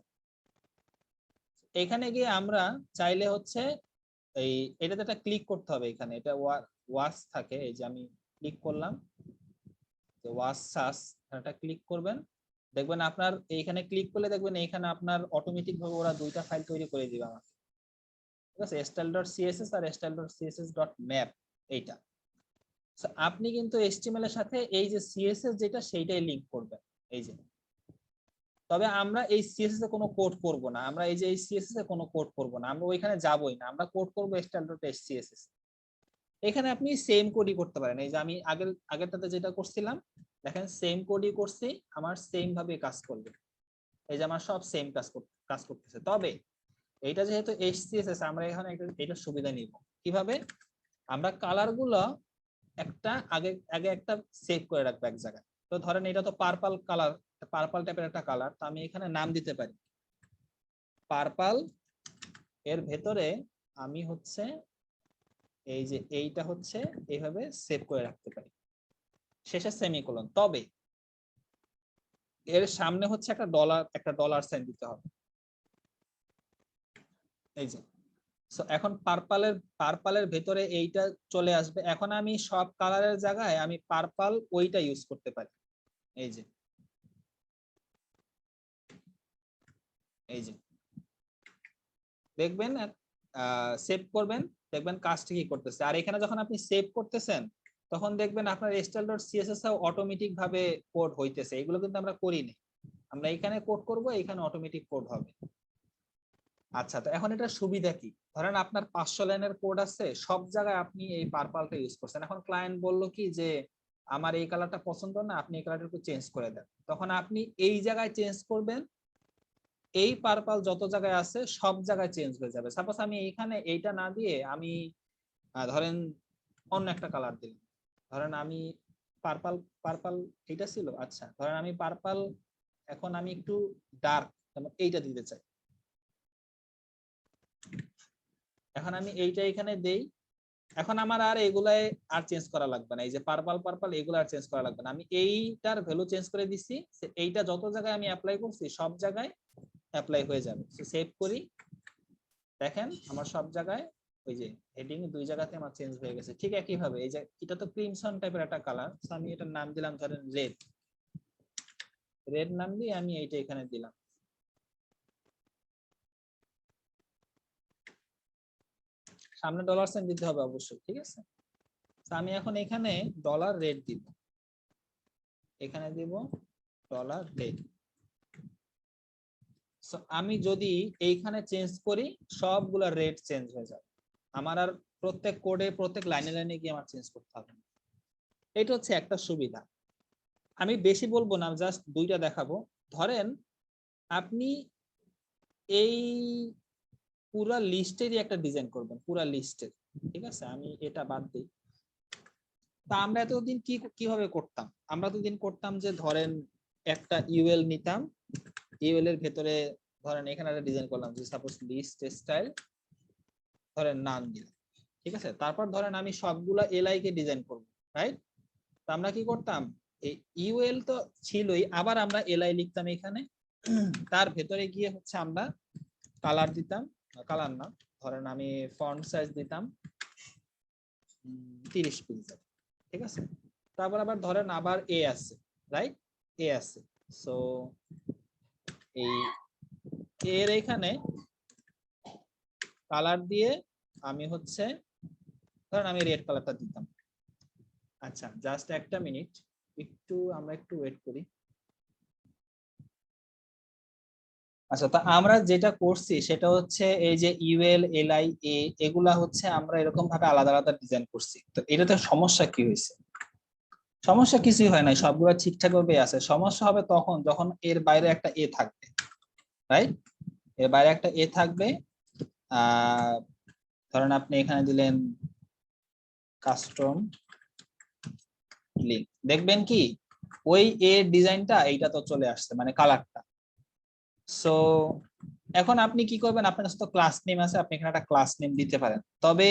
এখানে গিয়ে আমরা চাইলে হচ্ছে এই এটাতে একটা ক্লিক করতে হবে, এখানে এটা ওয়াস থাকে, এই যে আমি ক্লিক করলাম, যে ওয়াস সাস, এটা ক্লিক করবেন, দেখবেন আপনার এইখানে ক্লিক করলে দেখবেন এইখানে আপনার অটোমেটিক ভাবে ওরা দুইটা ফাইল তৈরি করে দিবে আমাকে, ঠিক আছে? style.css আর style.css.map, এইটা। সো আপনি কিন্তু HTML এর সাথে এই যে CSS যেটা সেইটাই লিংক করবেন, এই যে। তবে আমরা এই CSS এ কোনো কোড করব না, আমরা এই যে এই CSS এ কোনো কোড করব না, আমরা ওইখানে যাবই না, আমরা কোড করব style.css। এখানে আপনি সেম কোডই করতে পারেন, এই যে আমি আগেরটাতে যেটা করছিলাম, দেখেন সেম কোডই করছি, আমার সেম ভাবে কাজ করবে, এই যে আমার সব সেম কাজ করতেছে। তবে এইটা যেহেতু HCSS, আমরা এখানে এটা সুবিধা নিব কিভাবে, আমরা কালার গুলো একটা আগে একটা সেভ করে রাখবো এক জায়গায়। তো ধরেন এটা তো পার্পল কালার, পার্পল টাইপের একটা কালার, তো আমি এখানে নাম দিতে পারি পার্পল, এর ভেতরে আমি হচ্ছে এই যে এইটা হচ্ছে এইভাবে সেভ করে রাখতে পারি, শেষে সেমিকোলন। তবে এর সামনে হচ্ছে একটা ডলার সাইন দিতে হবে, এই যে। সো এখন পার্পলের ভেতরে এইটা চলে আসবে, এখন আমি সব কালারের জায়গায় আমি পার্পল ওইটা ইউজ করতে পারি, এই যে দেখবেন সেভ করবেন, দেখবেন কাজটা কি করতেছে। আর এখানে যখন আপনি সেভ করতেছেন, তখন দেখবেন আপনার style.css এও অটোমেটিক ভাবে কোড হইতেছে। এগুলো কিন্তু আমরা করি না, আমরা এখানে কোড করব, এখানে অটোমেটিক কোড হবে। আচ্ছা, তো এখন এটা সুবিধা কি? ধরেন আপনার 500 লাইনের কোড আছে, সব জায়গায় আপনি এই পার্পলটা ইউজ করছেন। এখন ক্লায়েন্ট বললো কি যে আমার এই কালারটা পছন্দ না, আপনি এই কালারটা একটু চেঞ্জ করে দেন। তখন আপনি এই জায়গায় চেঞ্জ করবেন, এই পার্পল যত জায়গায় আছে সব জায়গায় চেঞ্জ হয়ে যাবে। সাপোজ আমি এইখানে এইটা না দিয়ে আমি ধরেন অন্য একটা কালার দিলাম, ধরেন আমি পার্পল পার্পল এইটা ছিল, আচ্ছা ধরেন আমি পার্পল এখন আমি একটু ডার্ক এইটা দিতে চাই, এখন আমি এইটা এখানে দেই। এখন আমার আর এগুলাই আর চেঞ্জ করা লাগবে না, এই যে পার্পল পার্পল এগুলো আর চেঞ্জ করা লাগবে না, আমি এইটার ভ্যালু চেঞ্জ করে দিছি, এইটা যত জায়গায় আমি অ্যাপ্লাই করছি সব জায়গায় অ্যাপ্লাই হয়ে যাবে। সেভ করি, দেখেন আমার সব জায়গায় ওই যে হেডিং দুই জায়গাতে আমার চেঞ্জ হয়ে গেছে। ঠিক একই ভাবে এই যে এটা তো ক্রিমসন টাইপের একটা কালার, আমি এটার নাম দিলাম ধরেন রেড, রেড নাম দিয়ে আমি এইটা এখানে দিলাম। সামনে ডলার সাইন দিতে হবে অবশ্যই, ঠিক আছে। আমি এখন এখানে ডলার রেড দিব, এখানে দিব ডলার রেড। আমি যদি এইখানে চেঞ্জ করি সবগুলা রেড চেঞ্জ হয়ে যাবে, আমার আর প্রত্যেক কোডে প্রত্যেক লাইনে লাইনে গিয়ে আমার চেঞ্জ করতে হবে না। এটা হচ্ছে একটা সুবিধা। আমি বেশি বলবো না, জাস্ট দুইটা দেখাবো। ধরেন আপনি এই পুরা লিস্টেরই একটা ডিজাইন করবেন, পুরা লিস্টের, ঠিক আছে। আমি এটা বাদ দিই। তা আমরা এতদিন কিভাবে করতাম? আমরা এতদিন করতাম যে ধরেন একটা ইউএল নিতাম, ইউএল এর ভেতরে ধরেন এখানে একটা ডিজাইন করলাম যে সাপোজ লিস্ট স্টাইল ধরেন নাম দিলাম, ঠিক আছে। তারপর ধরেন আমি সবগুলা এলআই কে ডিজাইন করব, রাইট। তো আমরা কি করতাম, এই ইউএল তো ছিলই, আবার আমরা এলআই লিখতাম এখানে, তার ভেতরে গিয়ে হচ্ছে আমরা কালার দিতাম, কালার না ধরেন আমি ফন্ট সাইজ দিতাম 30 পিক্সেল, ঠিক আছে। তারপর আবার ধরেন আবার এ আছে, রাইট, এ আছে। সো এই এর এখানে কালার দিয়ে আমি হচ্ছে ধরেন আমি রেড কালারটা দিতাম। আচ্ছা জাস্ট একটা মিনিট, আমরা একটু ওয়েট করি। আচ্ছা, তা আমরা যেটা করছি সেটা হচ্ছে এই যে ইউএল এলআই এ এগুলা হচ্ছে আমরা এরকম ভাবে আলাদা আলাদা ডিজাইন করছি। তো এটাতে সমস্যা কি হয়েছে? সমস্যা কিছুই হয় নাই, সবগুলো ঠিকঠাক ভাবে আছে। সমস্যা হবে তখন যখন এর বাইরে একটা এ থাকবে, রাইট, এর বাইরে একটা এ থাকবে। ধরেন আপনি এখানে দিলেন কাস্টম লিংক, দেখবেন কি ওই এ ডিজাইনটা এইটা তো চলে আসছে, মানে কালারটা। সো এখন আপনি কি করবেন, আপনার কাছে তো ক্লাস নেম আছে, আপনি এখানে একটা ক্লাস নেম দিতে পারেন। তবে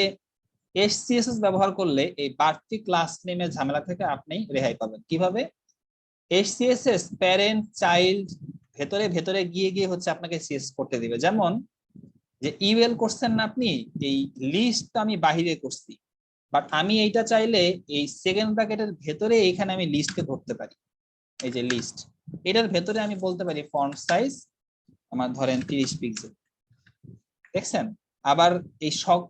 এসসিএসএস ব্যবহার করলে এই বাড়তি ক্লাস নেমের ঝামেলা থেকে আপনি রেহাই পাবেন। কিভাবে? এসসিএসএস প্যারেন্ট চাইল্ড ভেতরে ভেতরে গিয়ে গিয়ে হচ্ছে আপনাকে সিএস করতে দিবে। যেমন যে ইউএল করছেন না আপনি, এই লিস্ট আমি বাহিরে করছি, বাট আমি এইটা চাইলে এই সেকেন্ড ব্র্যাকেটের ভেতরে এইখানে আমি লিস্টকে ধরতে পারি। এই যে লিস্ট, এটার ভেতরে আমি বলতে পারি ফন্ট সাইজ আমার ধরেন 30 পিক্সেল, দেখছেন। আবার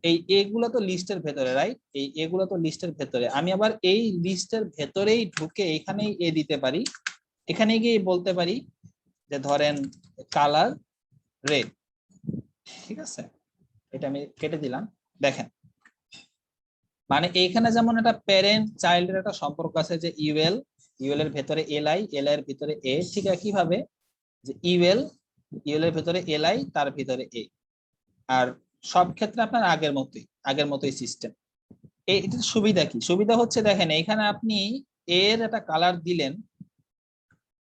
এই এগুলো তো লিস্টের ভেতরে, রাইট, এই এগুলো তো লিস্টের ভেতরে। আমি আবার এই লিস্টের ভেতরেই ঢুকে এখানেই এ দিতে পারি, এখানে গিয়ে বলতে পারি যে ধরেন কালার রেড, ঠিক আছে। এটা আমি কেটে দিলাম, দেখেন মানে এইখানে যেমন একটা প্যারেন্ট চাইল্ডের একটা সম্পর্ক আছে, যে ইউএল এর ভেতরে এলআই, এলআই এর ভিতরে এ, ঠিক একইভাবে যে ইউএল এর ভেতরে এলআই, তার ভিতরে এ। আর সব ক্ষেত্রে আপনার আগের মতোই সিস্টেম। এটা সুবিধা কি? সুবিধা হচ্ছে দেখেন এইখানে আপনি এর একটা কালার দিলেন,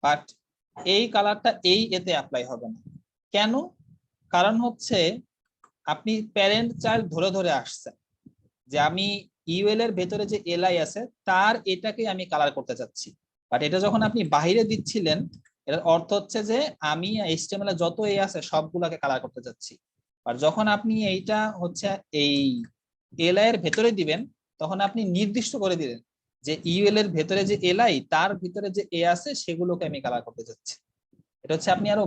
বাট এই কালারটা এই এতে অ্যাপ্লাই হবে না। কেন? কারণ হচ্ছে আপনি প্যারেন্ট চাইল্ড ধরে ধরে আসছেন যে আমি ইউএল এর ভেতরে যে এলআই আছে তার এটাকে আমি কালার করতে চাচ্ছি, বাট এটা যখন আপনি বাইরে দিচ্ছিলেন এর অর্থ হচ্ছে যে আমি এইচটিএমএল এ যত এ আছে সবগুলোকে কালার করতে চাচ্ছি। আর যখন আপনি এইটা হচ্ছে এই এলআই এর ভেতরে দিবেন তখন আপনি নির্দিষ্ট করে দিলেন যে ইউএল এর ভেতরে যে এলআই তার ভিতরে যে এ আছে সেগুলোকে আমি কালার করতে চাচ্ছি। এটা হচ্ছে আপনি আরো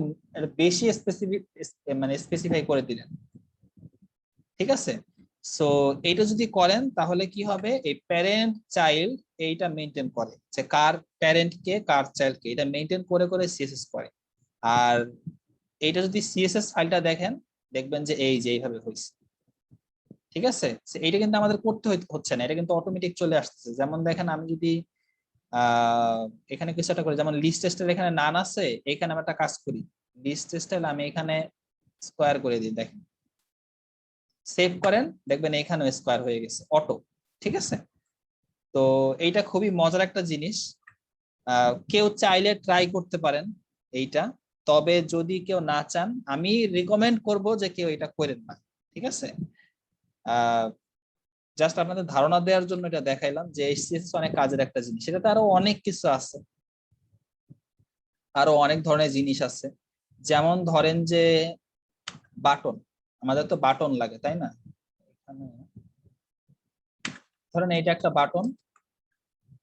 বেশি স্পেসিফিক মানে স্পেসিফাই করে দিলেন, ঠিক আছে। সো এইটা যদি করেন তাহলে কি হবে, এই প্যারেন্ট চাইল্ড এইটা মেনটেন করে, যে কার প্যারেন্ট কে কার চাইল্ড কে, এটা মেনটেন করে করে সিএসএস করে। আর এইটা যদি সিএসএস ফাইলটা দেখেন, দেখবেন যে এই যে এইভাবে হয়েছে। ঠিক আছে, এইটা কিন্তু আমাদের করতে হচ্ছে না, এটা কিন্তু অটোমেটিক চলে আসতেছে। যেমন দেখেন আমি যদি এখানে কিছু একটা করি, যেমন লিস্ট টেস্টের এখানে নান আছে, এখানে আমি একটা কাজ করি, লিস্ট টেস্টের আমি এখানে স্কোয়ার করে দিই, দেখেন সেভ করেন, দেখবেন এখানে স্কোয়ার হয়ে গেছে অটো। ঠিক আছে, তো এইটা খুবই মজার একটা জিনিস, কেউ চাইলে ট্রাই করতে পারেন এইটা। তবে যদি কেউ না চান, আমি রিকমেন্ড করব যে কেউ এটা করেন না। ঠিক আছে, জাস্ট আপনাদের ধারণা দেওয়ার জন্য এটা দেখাইলাম যে এইচসিএস অনেক কাজের একটা জিনিস, এটাতে আরো অনেক কিছু আছে, আরো অনেক ধরনের জিনিস আছে। যেমন ধরেন যে বাটন, আমাদের তো বাটন লাগে তাই না, ধরেন এইটা একটা বাটন,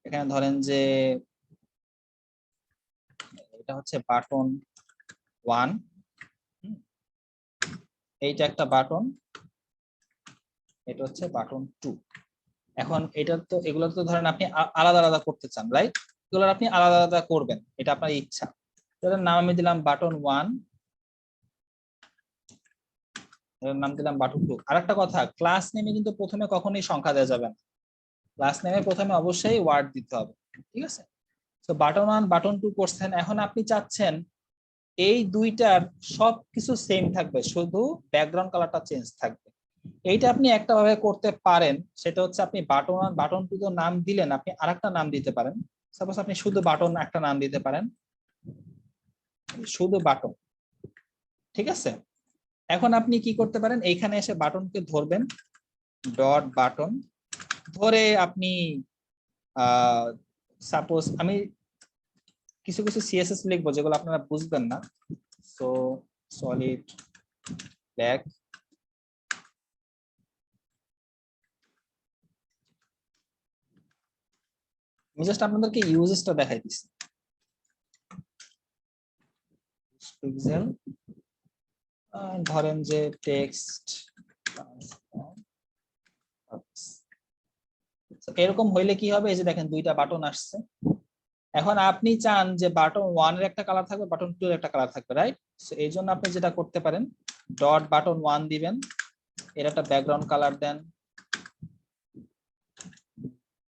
এখানে ধরেন যে এটা হচ্ছে বাটন 1, এইটা একটা বাটন, এটা হচ্ছে বাটন 2। এখন এটা তো, এগুলো তো ধরেন আপনি আলাদা আলাদা করতে চান, রাইট? এগুলো আপনি আলাদা আলাদা করবেন, এটা আপনার ইচ্ছা। এটার নাম আমি দিলাম বাটন 1, এর নাম দিলাম বাটন 2। আরেকটা কথা, ক্লাস নেমে কিন্তু প্রথমে কখনোই সংখ্যা দেওয়া যাবে না, ক্লাস নেমে প্রথমে অবশ্যই ওয়ার্ড দিতে হবে। ঠিক আছে, তো বাটন 1 বাটন 2 করছেন, এখন আপনি চাচ্ছেন এই দুইটার সবকিছু সেম থাকবে, শুধু ব্যাকগ্রাউন্ড কালারটা চেঞ্জ থাকবে। এইটা আপনি একটা ভাবে করতে পারেন, সেটা হচ্ছে আপনি বাটন 1 বাটন 2 তো নাম দিলেন, আপনি আরেকটা নাম দিতে পারেন। সাপোজ আপনি শুধু বাটন একটা নাম দিতে পারেন, শুধু বাটন। ঠিক আছে, এখন আপনি কি করতে পারেন, এইখানে এসে বাটনকে ধরবেন, ডট বাটন ধরে আপনি সাপোজ আমি কিছু কিছু সিএসএস লিখবো যেগুলো আপনারা বুঝবেন না। সো সলিড ব্ল্যাক, আমি জাস্ট আপনাদেরকে ইউজেসটা দেখাই দিচ্ছি। পিক্সেল, ধরেন যে টেক্সট, এরকম হইলে কি হবে, এই যে দেখেন দুইটা বাটন আসছে। এখন আপনি চান যে বাটন 1 এর একটা কালার থাকবে, বাটন 2 এর একটা কালার থাকবে, রাইট? সো এই জন্য আপনি যেটা করতে পারেন, ডট বাটন 1 দিবেন, এর একটা ব্যাকগ্রাউন্ড কালার দেন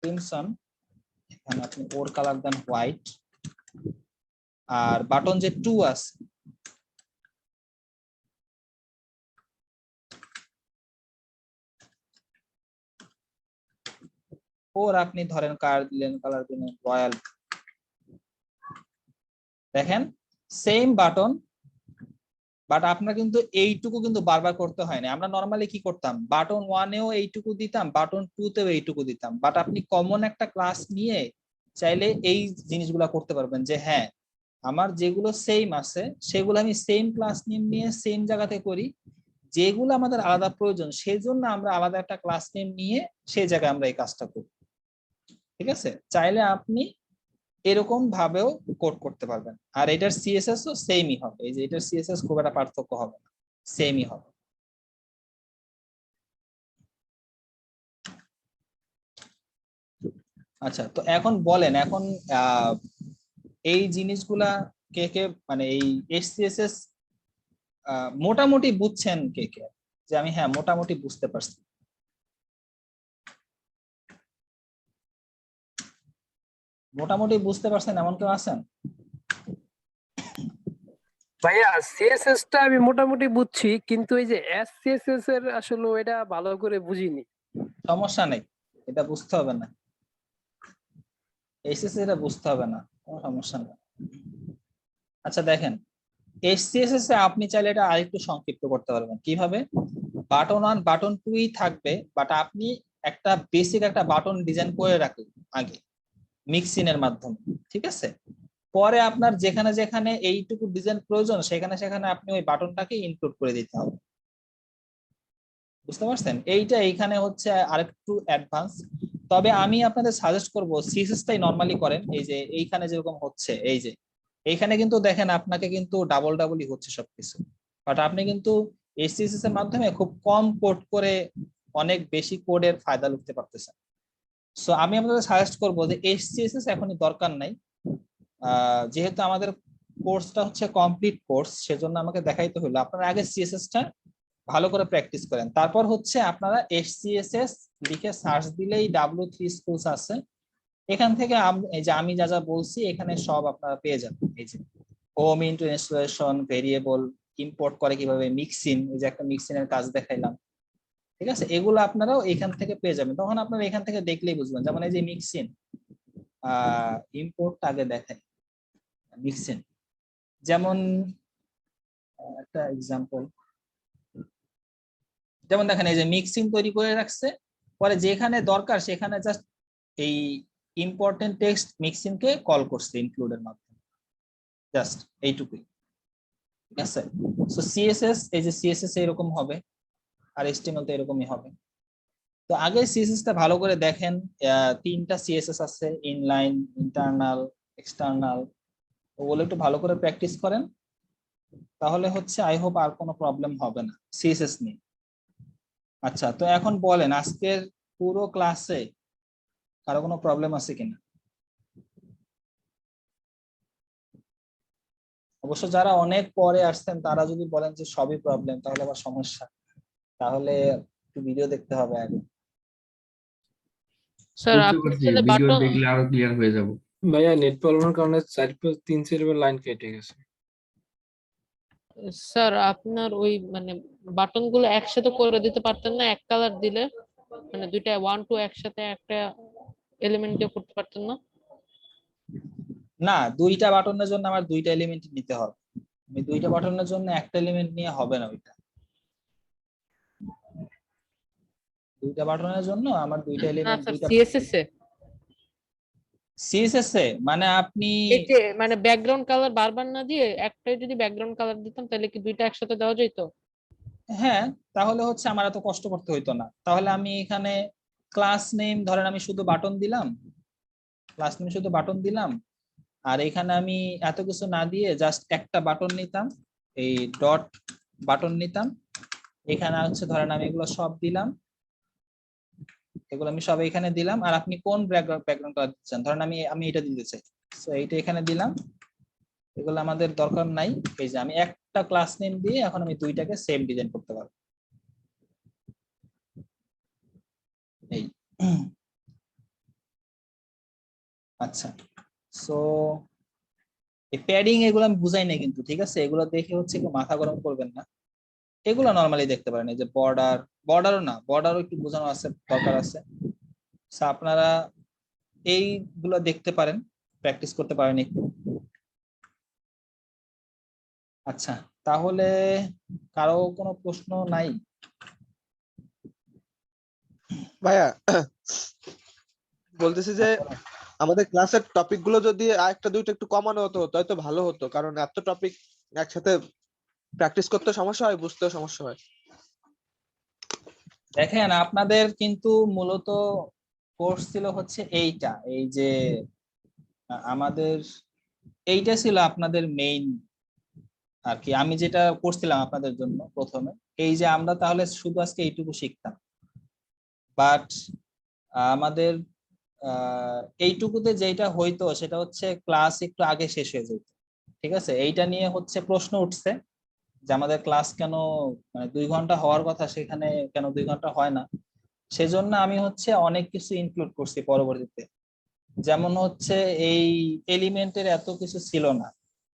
ক্রিমসন, এখানে আপনি ওর কালার দেন হোয়াইট। আর বাটন যে 2 আছে, ওর আপনি ধরেন কালার দিলেন রয়্যাল। দেখেন সেম বাটন, বাট আপনার কিন্তু এইটুকু কিন্তু বারবার করতে হয় না। আমরা নরমালি কি করতাম, বাটন 1 এও এইটুকু দিতাম, বাটন 2 তেও এইটুকু দিতাম। বাট আপনি কমন একটা ক্লাস নিয়ে চাইলে এই জিনিসগুলা করতে পারবেন, যে হ্যাঁ আমার যেগুলো সেম আছে সেগুলো আমি সেম ক্লাস নেম নিয়ে সেম জায়গাতে করি, যেগুলো আমাদের আলাদা প্রয়োজন সেই জন্য আমরা আলাদা একটা ক্লাস নেম নিয়ে সেই জায়গায় আমরা এই কাজটা করি। ঠিক আছে, চাইলে আপনি এরকম ভাবেও কোড করতে পারবেন। আর এটার সিএসএস ও সেমই হবে, এই যে এটার সিএসএস খুব একটা পার্থক্য হবে না, সেমই হবে। আচ্ছা, তো এখন বলেন, এখন এই জিনিসগুলা কে কে মানে এই এইচসিএসএস মোটামুটি বুঝছেন কে কে, যে আমি হ্যাঁ মোটামুটি বুঝতে পারছি? মোটামুটি বুঝতে পারছেন এমন কেউ আছেন? ভাইয়া সিএসএস টা আমি মোটামুটি বুঝছি, কিন্তু এই যে এসসিএসএস এর আসলে এটা ভালো করে বুঝিনি। সমস্যা নেই, এটা বুঝতে হবে না, এইচএসএস এটা বুঝতে হবে না, কোনো সমস্যা নেই। আচ্ছা দেখেন, এইচসিএসএস এ আপনি চাইলে এটা আরেকটু সংক্ষিপ্ত করতে পারবেন। কিভাবে, বাটন 1 বাটন 2ই থাকবে, বাট আপনি একটা বেসিক একটা বাটন ডিজাইন করে রাখুন আগে মিক্সিন এর মাধ্যমে। ঠিক আছে, পরে আপনার যেখানে যেখানে এইটুকু ডিজাইন প্রয়োজন সেখানে সেখানে আপনি ওই বাটনটাকে ইনক্লুড করে দিতে হবে। বুঝতে পারছেন, এইটা এইখানে হচ্ছে আরেকটু অ্যাডভান্স। তবে আমি আপনাদের সাজেস্ট করব সিএসএসটাই নরমালি করেন। এই যে এইখানে যেরকম হচ্ছে, এই যে এইখানে কিন্তু দেখেন আপনাকে কিন্তু ডাবলই হচ্ছে সবকিছু, বাট আপনি কিন্তু এইচসিএসএস এর মাধ্যমে খুব কম কোড করে অনেক বেশি কোডের ফায়দা লুটতে পারতেছেন। সো আমি আপনাদের সাজেস্ট করবো যে HCSS এখনই দরকার নাই। যেহেতু আমাদের কোর্সটা হচ্ছে কমপ্লিট কোর্স, সেজন্য আমাকে দেখাইতে হলো আপনারা আগে সিএসএসটা ভালো করে প্র্যাকটিস করেন, তারপর হচ্ছে আপনারা HCSS লিখে সার্চ দিলেই W3 স্কুলস আছে, এখান থেকে এই যে আমি যা যা বলছি এখানে সব আপনারা পেয়ে যাবেন। এই যে home into installation, variable import করে কিভাবে, মিক্সিন, এই যে একটা মিক্সিন এর কাজ দেখাইলাম, ঠিক আছে, এগুলো আপনারাও এখান থেকে পেয়ে যাবেন। তখন আপনারা এখান থেকে দেখলেই বুঝবেন। যেমন এই যে মিক্সিন ইম্পোর্ট আগে দেখাই, মিক্সিন যেমন একটা এক্সাম্পল, যেমন দেখেন এই যে মিক্সিং তৈরি করে রাখছে, পরে যেখানে দরকার সেখানে জাস্ট এই ইম্পর্টেন্ট টেক্সট মিক্সিং কে কল করছে ইনক্লুডের মাধ্যমে, জাস্ট এইটুকুই, ঠিক আছে। সো সিএসএস, এই যে সিএসএস এরকম হবে আর HTML তো এরকমই হবে। তো আগে সিএসএস টা ভালো করে দেখেন, 3টা সিএসএস আছে, ইনলাইন, ইন্টারনাল, এক্সটার্নাল, ওগুলো একটু ভালো করে প্র্যাকটিস করেন, তাহলে হচ্ছে আই হোপ আর কোনো প্রবলেম হবে না সিএসএস নিয়ে। আচ্ছা, তো এখন বলেন আজকের পুরো ক্লাসে কারো কোনো প্রবলেম আছে কিনা? অবশ্য যারা অনেক পরে আসছেন তারা যদি বলেন যে সবই প্রবলেম, তাহলে আবার সমস্যা, তাহলে একটু ভিডিও দেখতে হবে আগে। স্যার বুঝতে আপনি পারছি, তাহলে ভিডিও বাটন, দেখলে আরো ক্লিয়ার হয়ে যাব। ভাইয়া নেট প্রবলেমের কারণে 3-4 লাইন কেটে গেছে। স্যার আপনার ওই মানে বাটন গুলো একসাথে করে দিতে পারতেন না, এক কালার দিলে, মানে দুইটা 1 2 একসাথে একটা এলিমেন্ট দিয়ে করতে পারতেন না? না, 2টা বাটনের জন্য আমার 2টা এলিমেন্ট নিতে হবে, আমি 2টা বাটনের জন্য একটা এলিমেন্ট নিয়ে হবে না, ওইটা 2টা বাটনের জন্য আমার 2টা না এলিমেন্ট, স্যার, 2টা সিএসএস এ সিএসএস এ মানে আপনি এই যে মানে ব্যাকগ্রাউন্ড কালার বারবার না দিয়ে একটাই যদি ব্যাকগ্রাউন্ড কালার দিতাম তাহলে কি দুইটা একসাথে দেওয়া যেত? হ্যাঁ, তাহলে হচ্ছে আমার এত কষ্ট করতে হইতো না। তাহলে আমি এখানে ক্লাস নেম ধরেন আমি শুধু বাটন দিলাম, ক্লাস নেম শুধু বাটন দিলাম, আর এখানে আমি এত কিছু না দিয়ে জাস্ট একটা বাটন নিতাম, এই ডট বাটন নিতাম, এখানে হচ্ছে ধরেন আমি এগুলো সব দিলাম, এগুলো আমি সব এখানে দিলাম, আর আপনি কোন ব্যাকগ্রাউন্ড কালার দিচ্ছেন, ধরেন আমি এটা দিতে চাই, সো এইটা এখানে দিলাম, এগুলো আমাদের দরকার নাই। এই যে আমি একটা ক্লাস নেম দিয়ে এখন আমি 2টাকে সেম ডিজাইন করতে পারবো, এই। আচ্ছা, সো এই প্যাডিং এগুলো আমি বুঝাই নাই কিন্তু, ঠিক আছে, এগুলো দেখে হচ্ছে একটু মাথা গরম করবেন না, এগুলো নরমালি দেখতে পারেন। এই যে বর্ডারও না, বর্ডারও একটু বোঝানো আছে, দরকার আছে, আপনারা এইগুলো দেখতে পারেন, প্র্যাকটিস করতে পারেন একটু। আচ্ছা, তাহলে কারো কোনো প্রশ্ন নাই? ভাইয়া বলতেছি যে আমাদের ক্লাসের টপিক গুলো যদি আরেকটা দুইটা একটু কমানো হতো হয়তো ভালো হতো, কারণ এত টপিক একসাথে প্র্যাকটিস করতে সমস্যা হয়, বুঝতেও সমস্যা হয়। দেখেন আপনাদের কিন্তু মূলত কোর্স ছিল হচ্ছে এইটা, এই যে আমাদের এইটা ছিল আপনাদের মেইন আর কি, আমি যেটা করছিলাম আপনাদের জন্য প্রথমে, এই যে আমরা তাহলে শুধু আজকে এইটুকু শিখতাম, বাট আমাদের এইটুকুতে যেটা হইতো সেটা হচ্ছে ক্লাস একটু আগে শেষ হয়ে যেত, ঠিক আছে। এইটা নিয়ে হচ্ছে প্রশ্ন উঠছে যে আমাদের ক্লাস কেন মানে 2 ঘন্টা হওয়ার কথা সেখানে কেন 2 ঘন্টা হয় না, সেজন্য আমি হচ্ছে অনেক কিছু ইনক্লুড করছি পরবর্তীতে, যেমন হচ্ছে এই এলিমেন্টের এত কিছু ছিল না,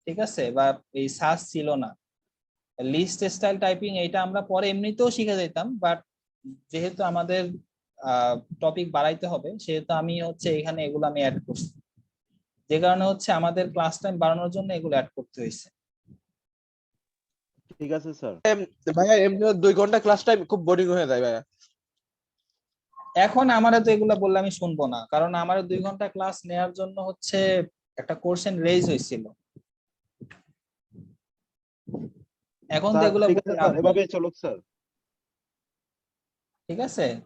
ঠিক আছে, বা এই সার্চ ছিল না, লিস্ট স্টাইল টাইপিং এইটা আমরা পরে এমনিতেও শিখে যেতাম, বাট যেহেতু আমাদের টপিক বাড়াইতে হবে সেহেতু আমি হচ্ছে এখানে এগুলো আমি অ্যাড করছি, যে কারণে হচ্ছে আমাদের ক্লাস টাইম বাড়ানোর জন্য এগুলো অ্যাড করতে হয়েছে। ঠিক আছে স্যার। ভাইয়া এমনি 2 ঘন্টা ক্লাস টাইম খুব বোরিং হয়ে যায় ভাইয়া। এখন আমারে তো এগুলা বললে আমি শুনবো না, কারণ আমার 2 ঘন্টা ক্লাস নেওয়ার জন্য হচ্ছে একটা কোশ্চেন রেজ হয়েছিল, এখন তো স্যার, এগুলো ঠিক আছে বলে স্যার, লাভ নেই, এভাবেই চলুক স্যার। ঠিক আছে। ঠিক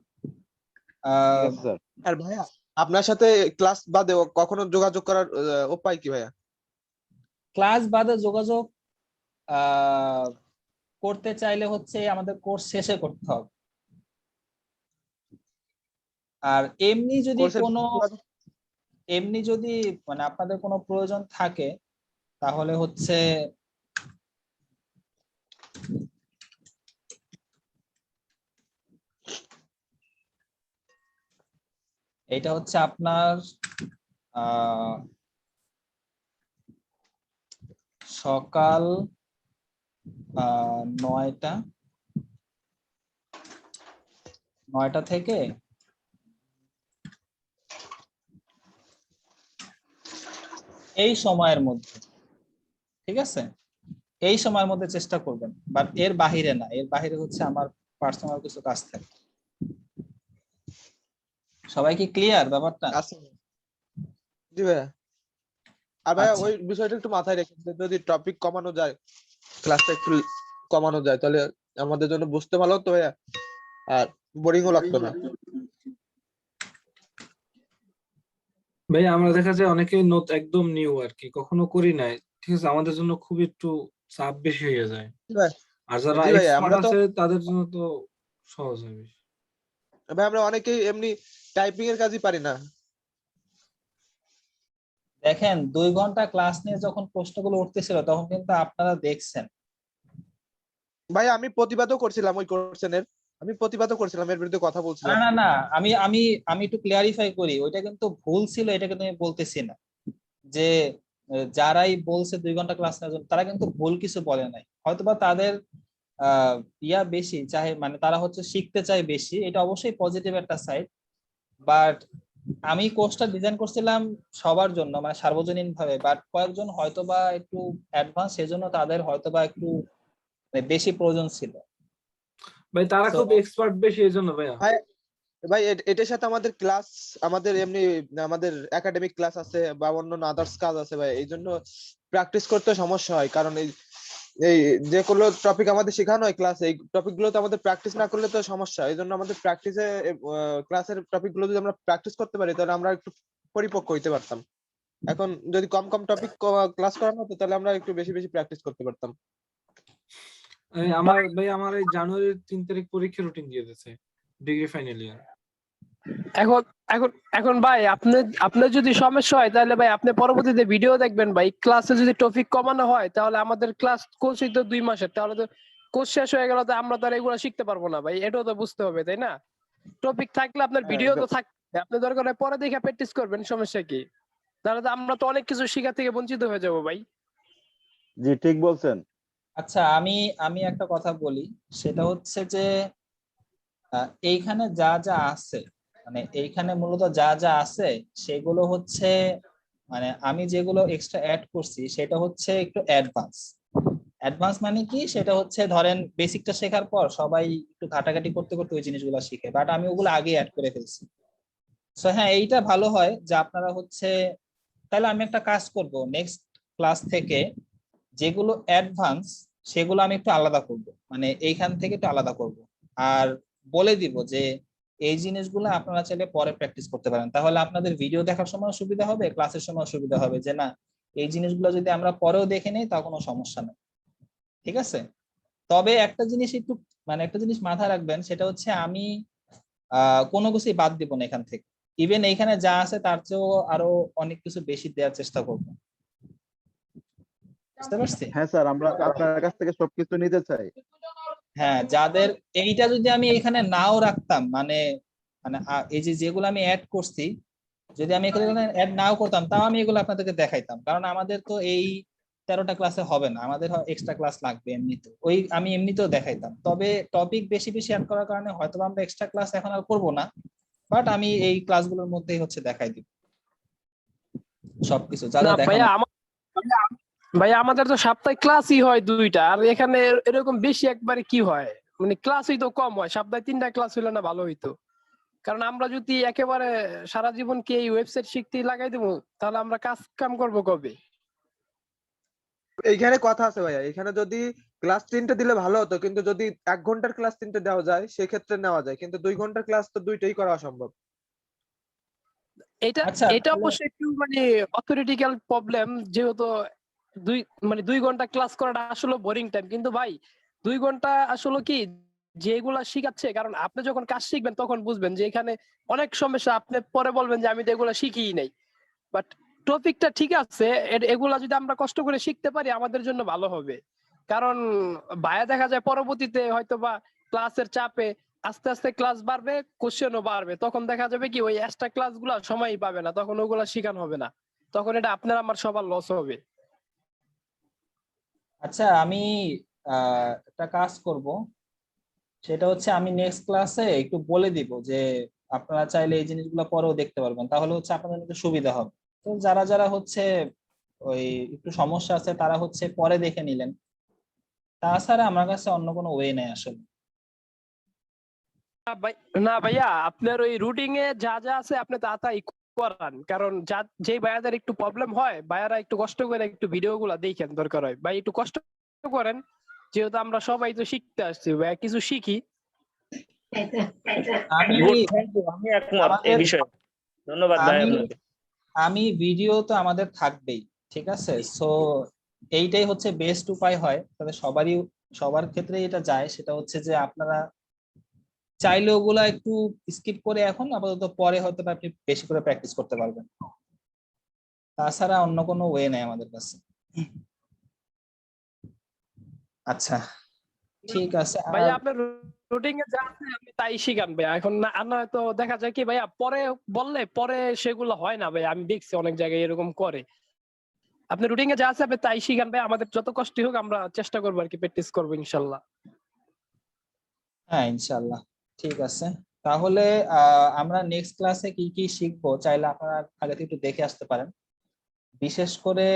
আছে স্যার। আর ভাইয়া আপনার সাথে ক্লাস বাদে কখনো যোগাযোগ করার উপায় কি ভাইয়া? ক্লাস বাদে যোগাযোগ করতে চাইলে হচ্ছে আমাদের কোর্স শেষে করতে হবে, আর এমনি যদি কোর্সের কোনো এমনি যদি মানে আপনাদের কোনো প্রয়োজন থাকে তাহলে হচ্ছে এটা হচ্ছে আপনার সকাল 9টা থেকে এই সময়ের মধ্যে, ঠিক আছে, এই সময়ের মধ্যে চেষ্টা করবেন, বাট এর বাহিরে না, এর বাহিরে হচ্ছে আমার পার্সোনাল কিছু কাজ থাকে। সবাই কি ক্লিয়ার ব্যাপারটা? আচ্ছা জি ভাইয়া। আর ভাইয়া আচ্ছা। ওই বিষয়টা একটু মাথায় রেখে যদি টপিক কমানো যায়, ক্লাসটা একটু কমানো যায়, তাহলে আমাদের জন্য বুঝতে ভালো হতো ভাইয়া, আর বোরিংও লাগতো না। ভাই আমরা দেখা যায় অনেকেই নোট একদম নিউ আর কি, কখনো করি নাই, ঠিক আছে, আমাদের জন্য খুব একটু চাপ বেশি হয়ে যায়। ভাই আর যারা জি ভাইয়া, এক্সপার্ট আমরা তো আছে তাদের জন্য তো সহজ হয় বেশি। ভাই আমরা অনেকেই এমনি টাইপিং এর কাজই পারি না। দেখেন 2 ঘন্টা ক্লাস নিয়ে যখন প্রশ্নগুলো উঠতেছিল তখন কিন্তু আপনারা দেখছেন। ভাই আমি প্রতিবাদও করছিলাম ওই কোশ্চেনের, আমি প্রতিবাদও করছিলাম, এর বিরুদ্ধে কথা না বলছিলাম। না না, আমি আমি আমি একটু ক্লিয়ারিফাই করি, ওইটা কিন্তু ভুল ছিল, এটা কিন্তু আমি বলতেছি না যে যারাই বলছে 2 ঘন্টা ক্লাস নেওয়ার জন্য তারা কিন্তু ভুল কিছু বলে নাই, হয়তোবা তাদের ইয়া বেশি চাই, মানে তারা হচ্ছে শিখতে চায় বেশি, এটা অবশ্যই পজিটিভ একটা সাইড। বাট আমি কোর্সটা ডিজাইন করছিলাম সবার জন্য, মানে সার্বজনীন ভাবে, বাট কয়েকজন হয়তোবা একটু অ্যাডভান্স, সেজন্য তাদের হয়তোবা একটু বেশি প্রয়োজন ছিল। ভাই তারা So, খুব এক্সপার্ট বেশি এই জন্য ভাইয়া। ভাই ভাই এটার সাথে আমাদের ক্লাস, আমাদের এমনি আমাদের একাডেমিক ক্লাস আছে বা অন্যান্য আদার্স কাজ আছে ভাই, এই জন্য প্র্যাকটিস করতে সমস্যা হয়। কারণ এই এই যে কোনো টপিক আমাদের শেখানো হয় ক্লাসে, এই টপিক গুলো তো আমাদের প্র্যাকটিস না করলে তো সমস্যা। এই জন্য আমাদের প্র্যাকটিসে ক্লাসের টপিক গুলো যদি আমরা প্র্যাকটিস করতে পারি তাহলে আমরা একটু পরিপক্ক হইতে পারতাম। এখন যদি কম কম টপিক ক্লাস করানো হতো তাহলে আমরা একটু বেশি বেশি প্র্যাকটিস করতে পারতাম। আমার এই জানুয়ারির 3 তারিখ পরীক্ষা রুটিন দিয়ে দিয়েছে, ডিগ্রি ফাইনাল ইয়ার। এখন এখন এখন ভাই আপনার যদি সমস্যা হয় তাহলে ভাই আপনি পরবর্তীতে ভিডিও দেখবেন ভাই। ক্লাসে যদি টপিক কমানো হয় তাহলে আমাদের ক্লাস কোর্সই তো 2 মাসের, তাহলে তো কোর্স শেষ হয়ে গেল, তো আমরা তো আর এগুলো শিখতে পারবো না ভাই, এটাও তো বুঝতে হবে তাই না? টপিক থাকলে আপনার ভিডিও তো থাকবে, আপনি দরকার হয় পরে দেখে প্র্যাকটিস করবেন, সমস্যা কি? তাহলে তো আমরা তো অনেক কিছু শেখা থেকে বঞ্চিত হয়ে যাবো ভাই। জি ঠিক বলছেন। আচ্ছা আমি আমি একটা কথা বলি, সেটা হচ্ছে যে এইখানে যা যা আছে, মানে এইখানে মূলত যা যা আছে সেগুলো হচ্ছে, মানে আমি যেগুলো এক্সট্রা অ্যাড করছি সেটা হচ্ছে একটু অ্যাডভান্স। অ্যাডভান্স মানে কি, সেটা হচ্ছে ধরেন বেসিকটা শেখার পর সবাই একটু ঘাটাঘাটি করতে করতে ওই জিনিসগুলো শিখে, বাট আমি ওগুলো আগে অ্যাড করে ফেলছি। সো হ্যাঁ, এইটা ভালো হয় যে আপনারা হচ্ছে, তাহলে আমি একটা কাজ করব, নেক্সট ক্লাস থেকে যেগুলো অ্যাডভান্স সেগুলো আমি একটু আলাদা করব, মানে এইখান থেকে একটু আলাদা করব, আর বলে দিব যে এই জিনিসগুলো আপনারা চাইলে পরে প্র্যাকটিস করতে পারেন, তাহলে আপনাদের ভিডিও দেখার সময় সুবিধা হবে, ক্লাসের সময় সুবিধা হবে, যে না এই জিনিসগুলো যদি আমরা পরেও দেখে নিই তা কোনো সমস্যা নেই, ঠিক আছে? তবে একটা জিনিস একটু, মানে একটা জিনিস মাথায় রাখবেন, সেটা হচ্ছে আমি কোনো কিছুই বাদ দিব না এখান থেকে, ইভেন এইখানে যা আছে তার চেয়েও আরো অনেক কিছু বেশি দেওয়ার চেষ্টা করবো, বুঝতে পারছি? হ্যাঁ স্যার, আমরা আপনার কাছ থেকে সবকিছু নিতে চাই। হ্যাঁ, যাদের এইটা যদি আমি এখানে নাও রাখতাম, মানে মানে এই যে যেগুলো আমি অ্যাড করছি, যদি আমি এগুলো অ্যাড নাও করতাম তাও আমি এগুলো আপনাদেরকে দেখাইতাম, কারণ আমাদের তো এই 13টা ক্লাসে হবে না, আমাদের এক্সট্রা ক্লাস লাগবে এমনিতে, ওই আমি এমনিতেও দেখাইতাম। তবে টপিক বেশি বেশি অ্যাড করার কারণে হয়তো আমরা এক্সট্রা ক্লাস এখন আর করবো না, বাট আমি এই ক্লাসগুলোর মধ্যেই হচ্ছে দেখাই দিব সবকিছু যা না যা দেখানো। ভাইয়া আমাদের তো সপ্তাহে ক্লাসই হয় 2টা, আর এখানে এরকম বেশি একবারে কি হয়, মানে ক্লাসই তো কম হয়, সপ্তাহে 3টা ক্লাস হইলে না ভালো হইতো। কারণ আমরা যদি একেবারে সারা জীবন কি এই ওয়েবসাইট শিখতেই লাগাই দেবো, তাহলে আমরা কাজ কাম করবো কবে? এইখানে কথা আছে ভাইয়া, এখানে যদি ক্লাস 3টে দিলে ভালো হতো, কিন্তু যদি 1 ঘন্টার ক্লাস 3টে দেওয়া যায় সেক্ষেত্রে নেওয়া যায়, কিন্তু 2 ঘন্টার ক্লাস তো 2টাই করা অসম্ভব। এটা আচ্ছা, এটা অবশ্যই একটু মানে অথরিটিক্যাল প্রবলেম, যেহেতু 2 ঘন্টা ক্লাস করাটা আসলে বোরিং টাইম, কিন্তু ভাই 2 ঘন্টা আসলে কি যেগুলা শিখাচ্ছে, কারণ আপনি যখন কাজ শিখবেন তখন বুঝবেন যে এখানে অনেক সমস্যা, আপনি পরে বলবেন যে আমি তো এগুলা শিখিই নাই। বাট টপিকটা ঠিক আছে, এগুলা যদি আমরা কষ্ট করে শিখতে পারি আমাদের জন্য ভালো হবে। কারণ ভাইয়া দেখা যায় পরবর্তীতে হয়তো বা ক্লাসের চাপে আস্তে আস্তে ক্লাস বাড়বে, কোশ্চেনও বাড়বে, তখন দেখা যাবে কি ওই এক্সট্রা ক্লাস গুলা সময়ই পাবে না, তখন ওগুলা শিখানো হবে না, তখন এটা আপনার আমার সবার লস হবে। আচ্ছা, আমি একটা কাজ করব, সেটা হচ্ছে আমি নেক্সট ক্লাসে একটু বলে দিব যে আপনারা চাইলে এই জিনিসগুলো পরেও দেখতে পারবেন, তাহলে হচ্ছে আপনাদের একটু সুবিধা হবে। তো যারা যারা হচ্ছে ওই একটু সমস্যা আছে তারা হচ্ছে পরে দেখে নিলেন, তাছাড়া আমার কাছে অন্য কোনো ওয়ে নেই আসলে। না ভাইয়া, আপনার ওই রুটিং এ যা যা আছে আপনি তাড়াতাড়ি করান, কারণ যে ভাইয়াদের একটু প্রবলেম হয়, ভাইয়ারা একটু কষ্ট করে একটু ভিডিও গুলা দেখেন, দরকার হয় ভাই একটু কষ্ট করেন, যেহেতু আমরা সবাই তো শিখতে আসছি, ভাইয়া কিছু শিখি। আমি আমি একমত এই আমাদের বিষয়ে। ধন্যবাদ ভাই আমি আপনাকে। আমি ভিডিও তো আমাদের থাকবেই, ঠিক আছে। সো এইটাই হচ্ছে বেস্ট উপায় হয়, তবে সবার ক্ষেত্রে এটা যায়, সেটা হচ্ছে যে আপনারা চাইলে ওগুলা একটু স্কিপ করে এখন আপাতত, পরে হয়তো বা আপনি বেশি করে প্র্যাকটিস করতে পারবেন, তাছাড়া অন্য কোনো ওয়ে নেই আমাদের কাছে। আচ্ছা, ঠিক আছে। ভাইয়া আপনার রুটিন এ যা আছে আপনি তাই শিখান ভাইয়া, এখন না নয়তো দেখা যায় কি ভাইয়া পরে বললে পরে সেগুলো হয় না ভাইয়া, আমি দেখছি অনেক জায়গায় এরকম করে। আপনি রুটিন এ যা আছে আপনি তাই শিখান ভাই, আমাদের যত কষ্ট হোক আমরা চেষ্টা করবো আর কি, প্র্যাকটিস করবো ইনশাল্লাহ। হ্যাঁ, ইনশাল্লাহ, ঠিক আছে। তাহলে আমরা নেক্সট ক্লাসে কি কি শিখবো চাইলে আপনারা আগে থেকে একটু দেখে আসতে পারেন। বিশেষ করে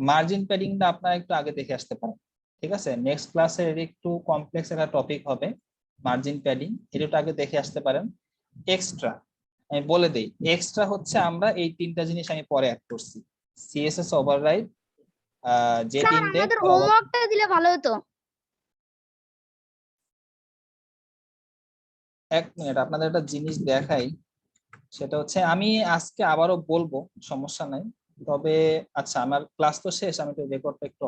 মার্জিন প্যাডিংটা আপনারা একটু আগে দেখে আসতে পারেন, ঠিক আছে। নেক্সট ক্লাসে একটু কমপ্লেক্স একটা টপিক হবে মার্জিন প্যাডিং, এটা একটু আগে দেখে আসতে পারেন। এক্সট্রা আমি বলে দেই, এক্সট্রা হচ্ছে আমরা এই তিনটা জিনিস আমি পরে অ্যাড করছি। CSS override, jet sir index, আমাদের হোমওয়ার্কটা দিলে ভালো হতো। এক মিনিট আপনাদের একটা জিনিস দেখাই, সেটা হচ্ছে আমি আজকে আবারও বলবো, সমস্যা নাই, তবে আচ্ছা আমার ক্লাস তো শেষ, আমি তো রেকর্ডটা একটু